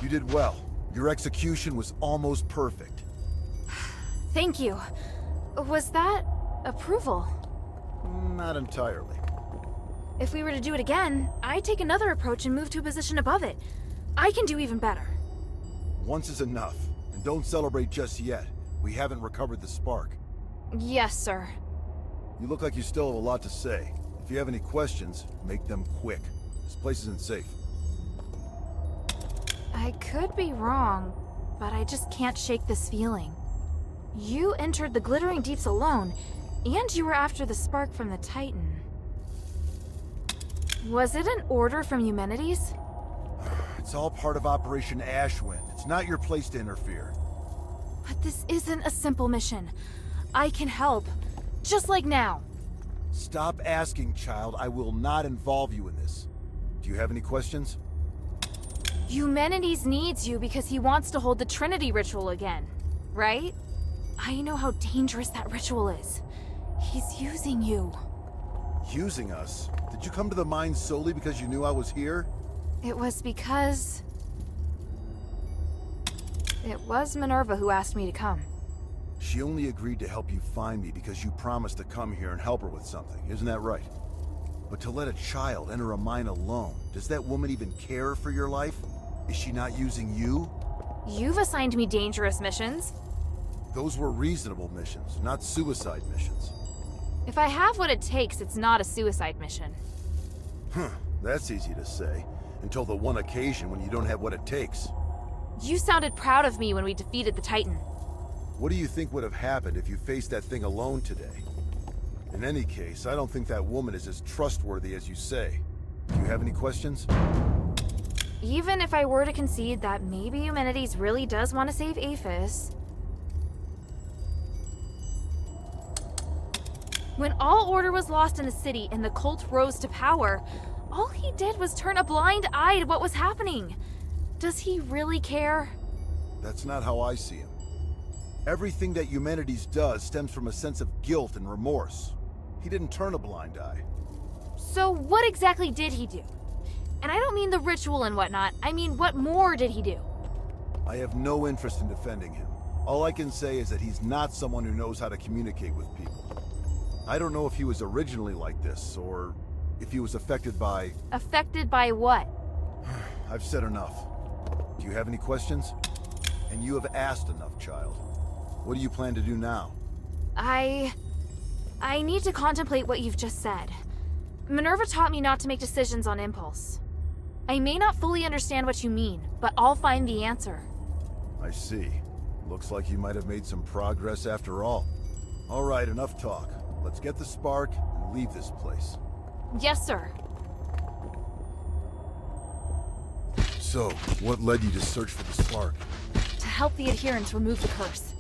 You did well. Your execution was almost perfect. Thank you. Was that approval? Not entirely. If we were to do it again, I'd take another approach and move to a position above it. I can do even better. Once is enough. And don't celebrate just yet. We haven't recovered the spark. Yes, sir. You look like you still have a lot to say. If you have any questions, make them quick. This place isn't safe. I could be wrong, but I just can't shake this feeling. You entered the Glittering Deeps alone, and you were after the spark from the Titan. Was it an order from Eumenides? It's all part of Operation Ashwind. It's not your place to interfere. But this isn't a simple mission. I can help. Just like now. Stop asking, child. I will not involve you in this. Do you have any questions? Eumenides needs you because he wants to hold the Trinity ritual again, right? I know how dangerous that ritual is. He's using you. Using us? Did you come to the mine solely because you knew I was here? It was because... It was Minerva who asked me to come. She only agreed to help you find me because you promised to come here and help her with something, isn't that right? But to let a child enter a mine alone, does that woman even care for your life? Is she not using you? You've assigned me dangerous missions. Those were reasonable missions, not suicide missions. If I have what it takes, it's not a suicide mission. Huh, that's easy to say. Until the one occasion when you don't have what it takes. You sounded proud of me when we defeated the Titan. What do you think would have happened if you faced that thing alone today? In any case, I don't think that woman is as trustworthy as you say. Do you have any questions? Even if I were to concede that maybe Eumenides really does want to save Aphis... When all order was lost in the city and the cult rose to power, all he did was turn a blind eye to what was happening. Does he really care? That's not how I see him. Everything that Eumenides does stems from a sense of guilt and remorse. He didn't turn a blind eye. So what exactly did he do? And I don't mean the ritual and whatnot, I mean what more did he do? I have no interest in defending him. All I can say is that he's not someone who knows how to communicate with people. I don't know if he was originally like this, or if he was affected by... Affected by what? I've said enough. Do you have any questions? And you have asked enough, child. What do you plan to do now? I need to contemplate what you've just said. Minerva taught me not to make decisions on impulse. I may not fully understand what you mean, but I'll find the answer. I see. Looks like you might have made some progress after all. All right, enough talk. Let's get the spark and leave this place. Yes, sir. So, what led you to search for the spark? To help the adherents remove the curse.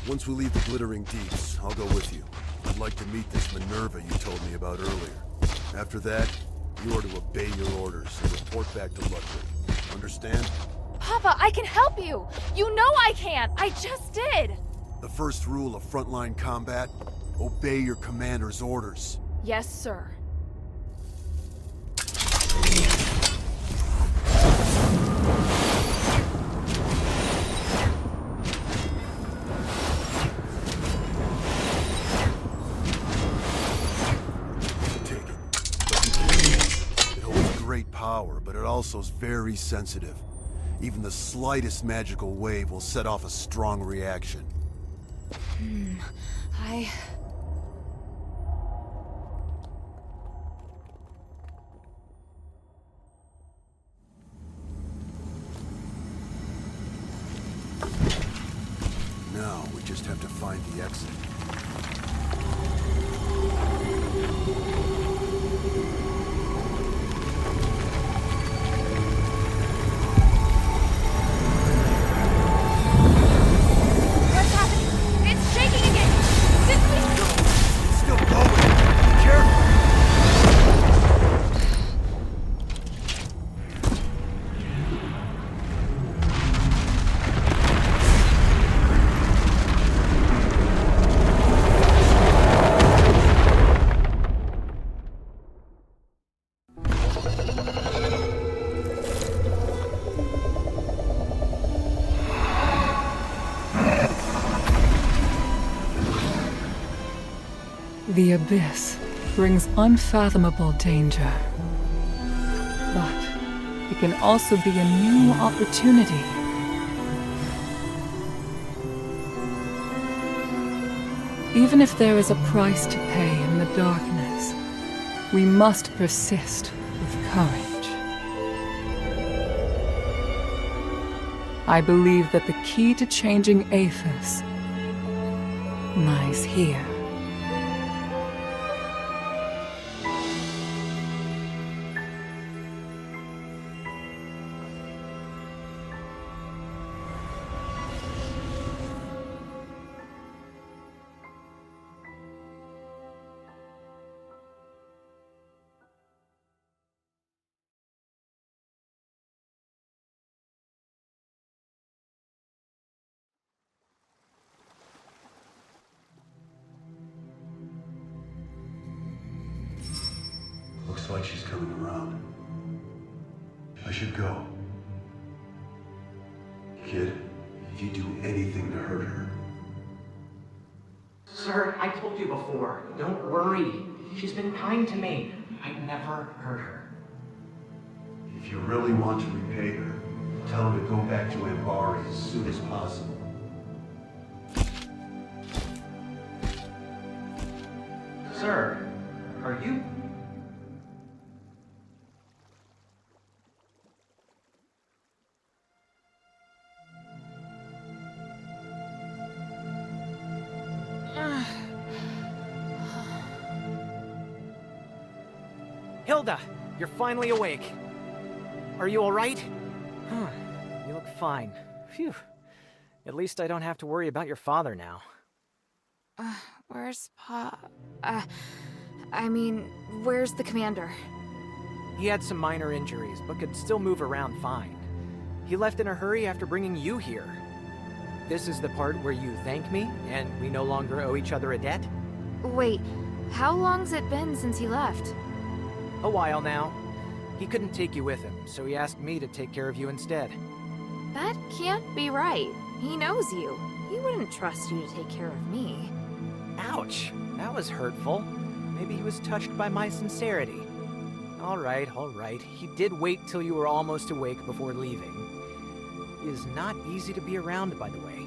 Once we leave the Glittering Deeps, I'll go with you. I'd like to meet this Minerva you told me about earlier. After that, you are to obey your orders and report back to Ludwig. Understand? Papa, I can help you! You know I can! I just did! The first rule of frontline combat? Obey your commander's orders. Yes, sir. Power, but it also is very sensitive. Even the slightest magical wave will set off a strong reaction. Now, we just have to find the exit. The abyss brings unfathomable danger. But it can also be a new opportunity. Even if there is a price to pay in the darkness, we must persist with courage. I believe that the key to changing Aethys lies here. Looks like she's coming around. I should go. Kid, if you do anything to hurt her... Sir, I told you before. Don't worry. She's been kind to me. I'd never hurt her. If you really want to repay her, tell her to go back to Ambari as soon as possible. Sir, are you... Hilda, you're finally awake. Are you all right? You look fine. Phew. At least I don't have to worry about your father now. Where's where's the commander? He had some minor injuries, but could still move around fine. He left in a hurry after bringing you here. This is the part where you thank me, and we no longer owe each other a debt? Wait, how long's it been since he left? A while now. He couldn't take you with him, so he asked me to take care of you instead. That can't be right. He knows you. He wouldn't trust you to take care of me. Ouch! That was hurtful. Maybe he was touched by my sincerity. All right. He did wait till you were almost awake before leaving. He is not easy to be around, by the way.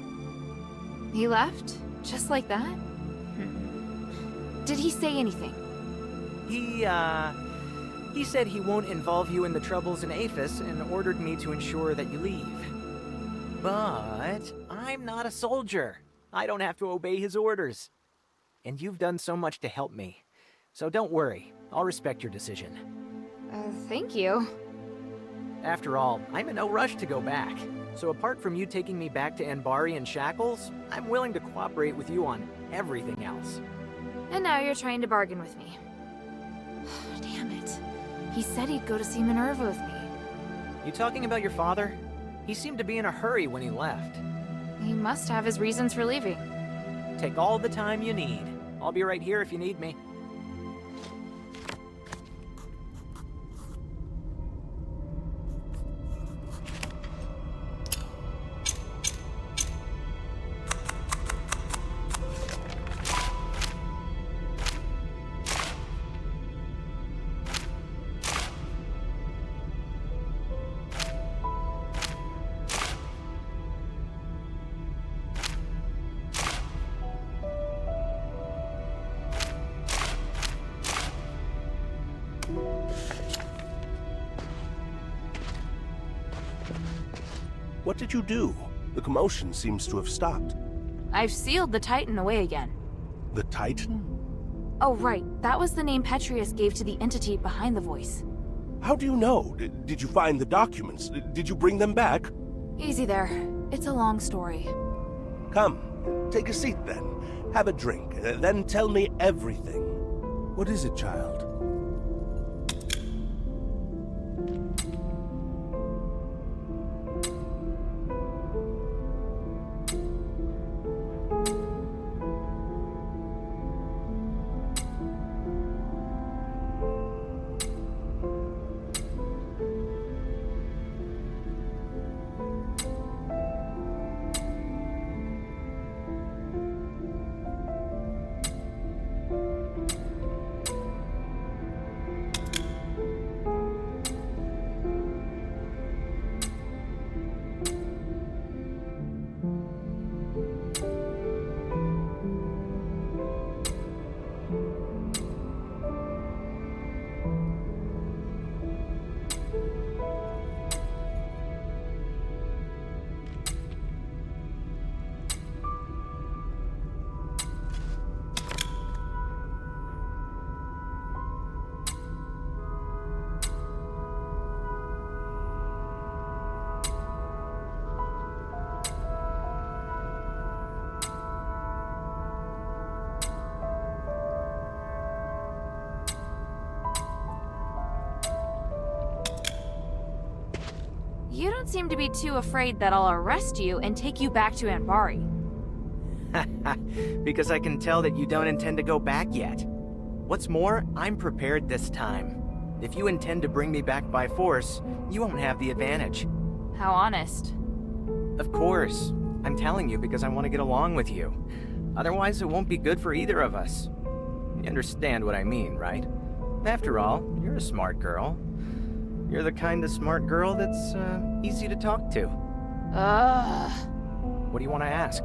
He left? Just like that? Did he say anything? He said he won't involve you in the troubles in Aethys and ordered me to ensure that you leave. But I'm not a soldier. I don't have to obey his orders. And you've done so much to help me. So don't worry. I'll respect your decision. Thank you. After all, I'm in no rush to go back. So apart from you taking me back to Ambari in shackles, I'm willing to cooperate with you on everything else. And now you're trying to bargain with me. Damn it. He said he'd go to see Minerva with me. You talking about your father? He seemed to be in a hurry when he left. He must have his reasons for leaving. Take all the time you need. I'll be right here if you need me. What did you do? The commotion seems to have stopped. I've sealed the Titan away again. The Titan? Oh, right. That was the name Petrius gave to the entity behind the voice. How do you know? Did you find the documents? Did you bring them back? Easy there. It's a long story. Come, take a seat then. Have a drink, then tell me everything. What is it, child? You don't seem to be too afraid that I'll arrest you and take you back to Anbari. Because I can tell that you don't intend to go back yet. What's more, I'm prepared this time. If you intend to bring me back by force, you won't have the advantage. How honest. Of course. I'm telling you because I want to get along with you. Otherwise, it won't be good for either of us. You understand what I mean, right? After all, you're a smart girl. You're the kind of smart girl that's, easy to talk to. What do you want to ask?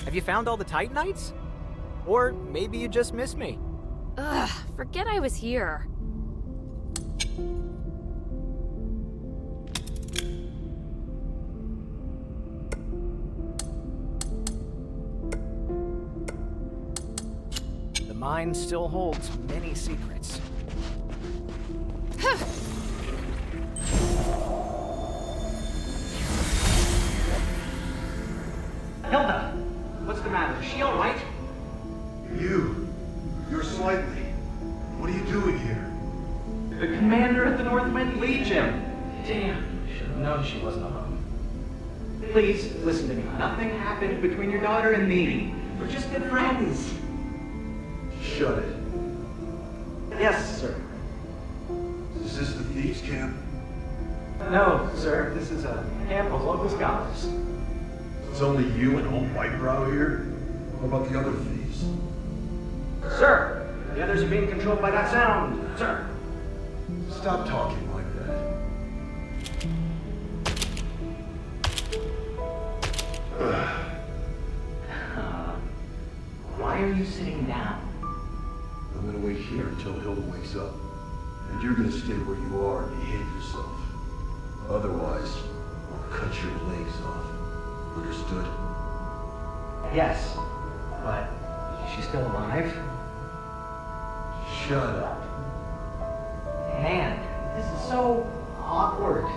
Have you found all the Titanites? Or maybe you just miss me. Ugh, forget I was here. The mine still holds many secrets. Hilda! What's the matter? Is she all right? You're slightly. What are you doing here? The commander of the Northwind Legion. Damn, should have known she wasn't alone. Please, listen to me. Nothing happened between your daughter and me. We're just good friends. Shut it. Yes, sir. Is this the thieves' camp? No, sir. This is a camp of local scholars. It's only you and old Whitebrow here? What about the other thieves? Sir! The others are being controlled by that sound, sir. Stop talking like that. Why are you sitting down? I'm gonna wait here until Hilda wakes up. And you're gonna stay where you are and behave yourself. Otherwise, I'll cut your legs off. Understood? Yes, but is she still alive? Shut up. Man, this is so awkward.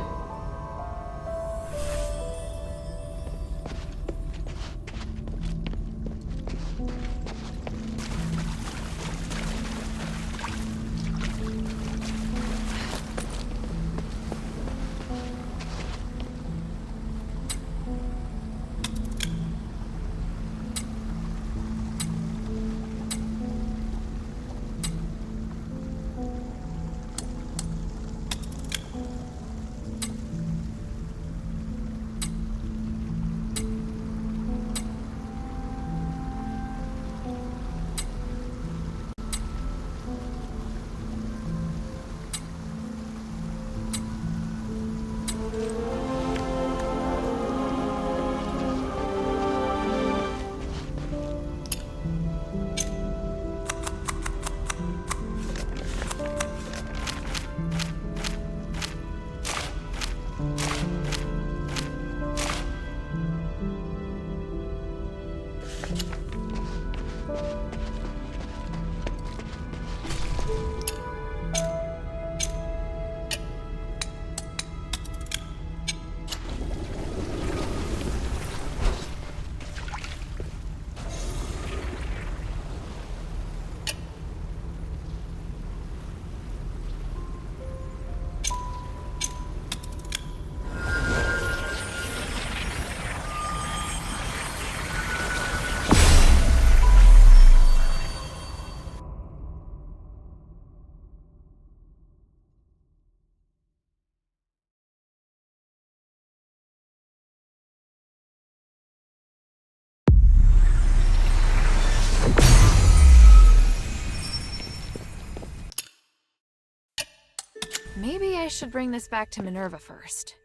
Maybe I should bring this back to Minerva first.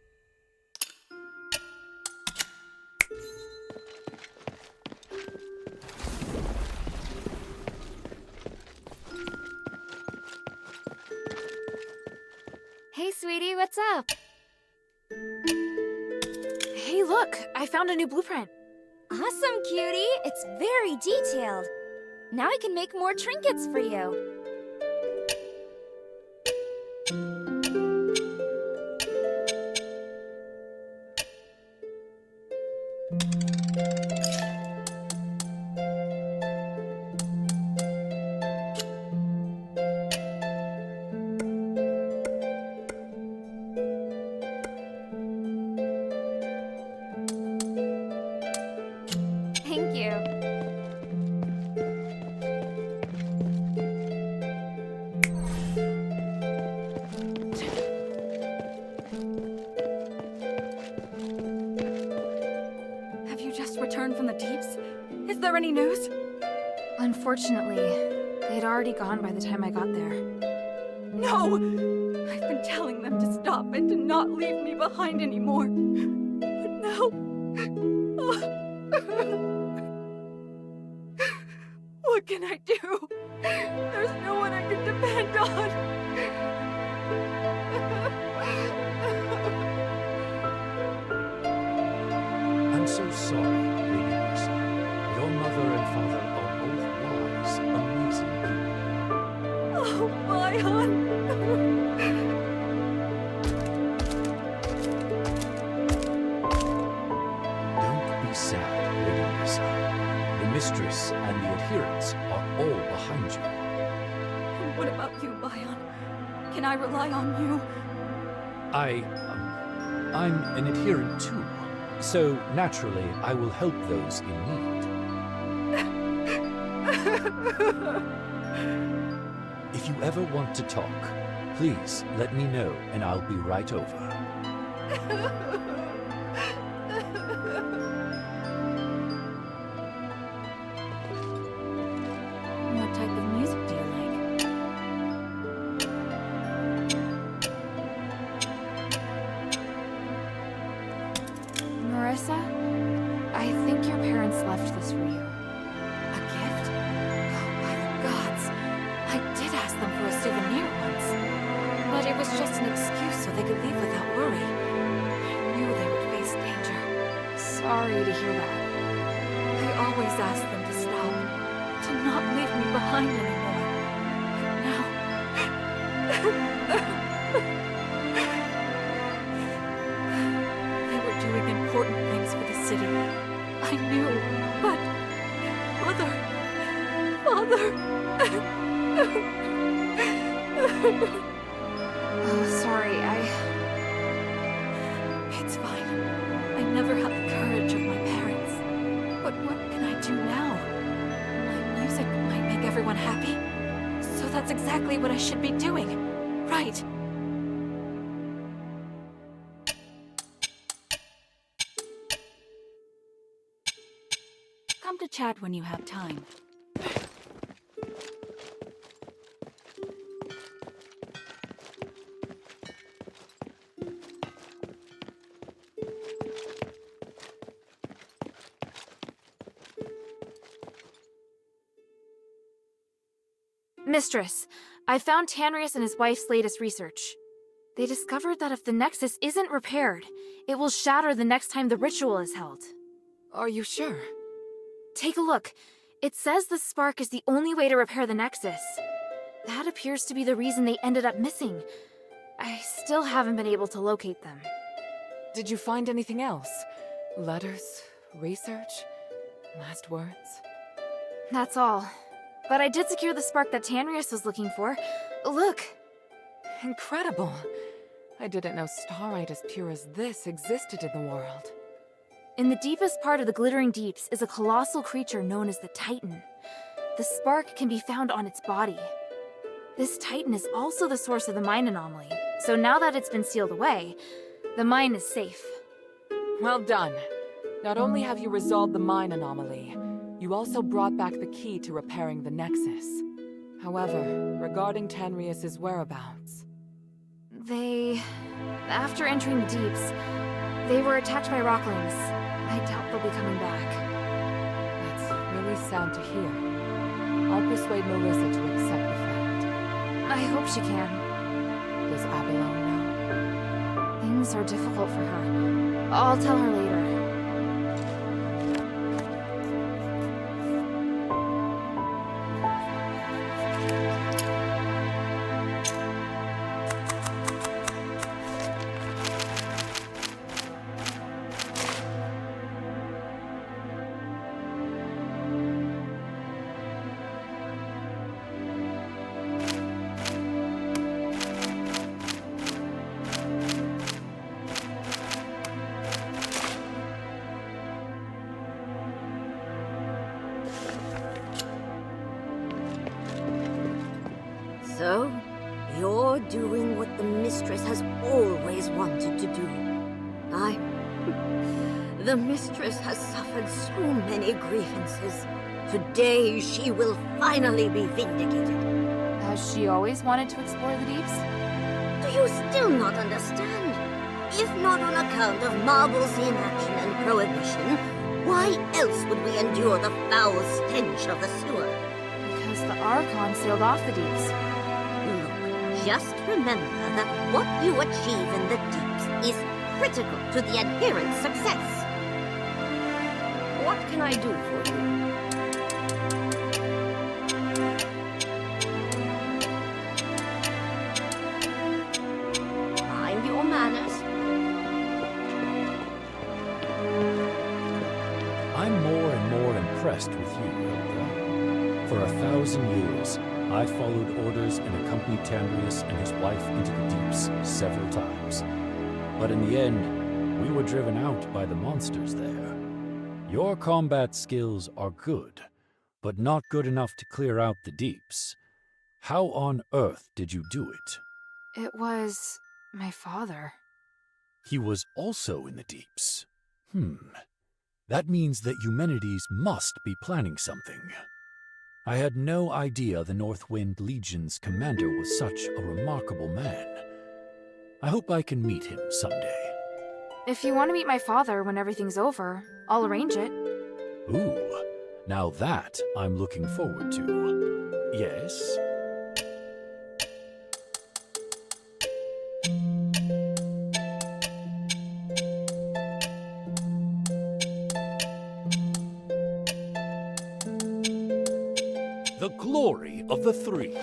Hey, sweetie, what's up? Hey, look! I found a new blueprint. Awesome, cutie! It's very detailed. Now I can make more trinkets for you. Thank you. Have you just returned from the Deeps? Is there any news? Unfortunately, they'd already gone by the time I got there. No! I've been telling them to stop and to not leave me behind anymore. But now... What can I do? There's no one I can depend on. I'm so sorry, Lady Mercy. Your mother and father are both wise, amazing people. Oh, Bion! Don't be sad, Lady Mercy. The mistress and the adherents are all behind you. And what about you, Bion? Can I rely on you? I'm an adherent too. So, naturally, I will help those in need. If you ever want to talk, please let me know and I'll be right over. What type of music do you like? Marissa, I think your parents left this for you. A gift? Oh, by the gods! I did ask them for a souvenir once. But it was just an excuse so they could leave without worry. I knew they would face danger. Sorry to hear that. I always asked them to stop, to not leave me behind anymore. But now... They were doing important things for the city. I knew, but... Father... Oh, sorry, It's fine. I never had the courage of my parents. But what can I do now? My music might make everyone happy. So that's exactly what I should be doing. Right. Come to chat when you have time. Mistress, I found Tanrius and his wife's latest research. They discovered that if the Nexus isn't repaired, it will shatter the next time the ritual is held. Are you sure? Take a look. It says the spark is the only way to repair the Nexus. That appears to be the reason they ended up missing. I still haven't been able to locate them. Did you find anything else? Letters? Research? Last words? That's all. But I did secure the spark that Tanrius was looking for. Look! Incredible! I didn't know starite as pure as this existed in the world. In the deepest part of the Glittering Deeps is a colossal creature known as the Titan. The spark can be found on its body. This Titan is also the source of the mine anomaly, so now that it's been sealed away, the mine is safe. Well done. Not only have you resolved the mine anomaly, you also brought back the key to repairing the Nexus. However, regarding Tanrius's whereabouts... After entering the deeps, they were attacked by rocklings. I doubt they'll be coming back. That's really sad to hear. I'll persuade Marissa to accept the fact. I hope she can. Does Abalone know? Things are difficult for her. I'll tell her later. So, you're doing what the mistress has always wanted to do. The mistress has suffered so many grievances. Today she will finally be vindicated. Has she always wanted to explore the deeps? Do you still not understand? If not on account of Marble's inaction and prohibition, why else would we endure the foul stench of the sewer? Because the Archon sailed off the deeps. Just remember that what you achieve in the deeps is critical to the adherent's success. What can I do for you? Mind your manners. I'm more and more impressed with you, Hilda. For 1,000 years, I followed orders and accompanied Tambrius and his wife into the deeps several times. But in the end, we were driven out by the monsters there. Your combat skills are good, but not good enough to clear out the deeps. How on earth did you do it? It was my father. He was also in the deeps. That means that Eumenides must be planning something. I had no idea the Northwind Legion's commander was such a remarkable man. I hope I can meet him someday. If you want to meet my father when everything's over, I'll arrange it. Ooh, now that I'm looking forward to. Yes? The glory of the three.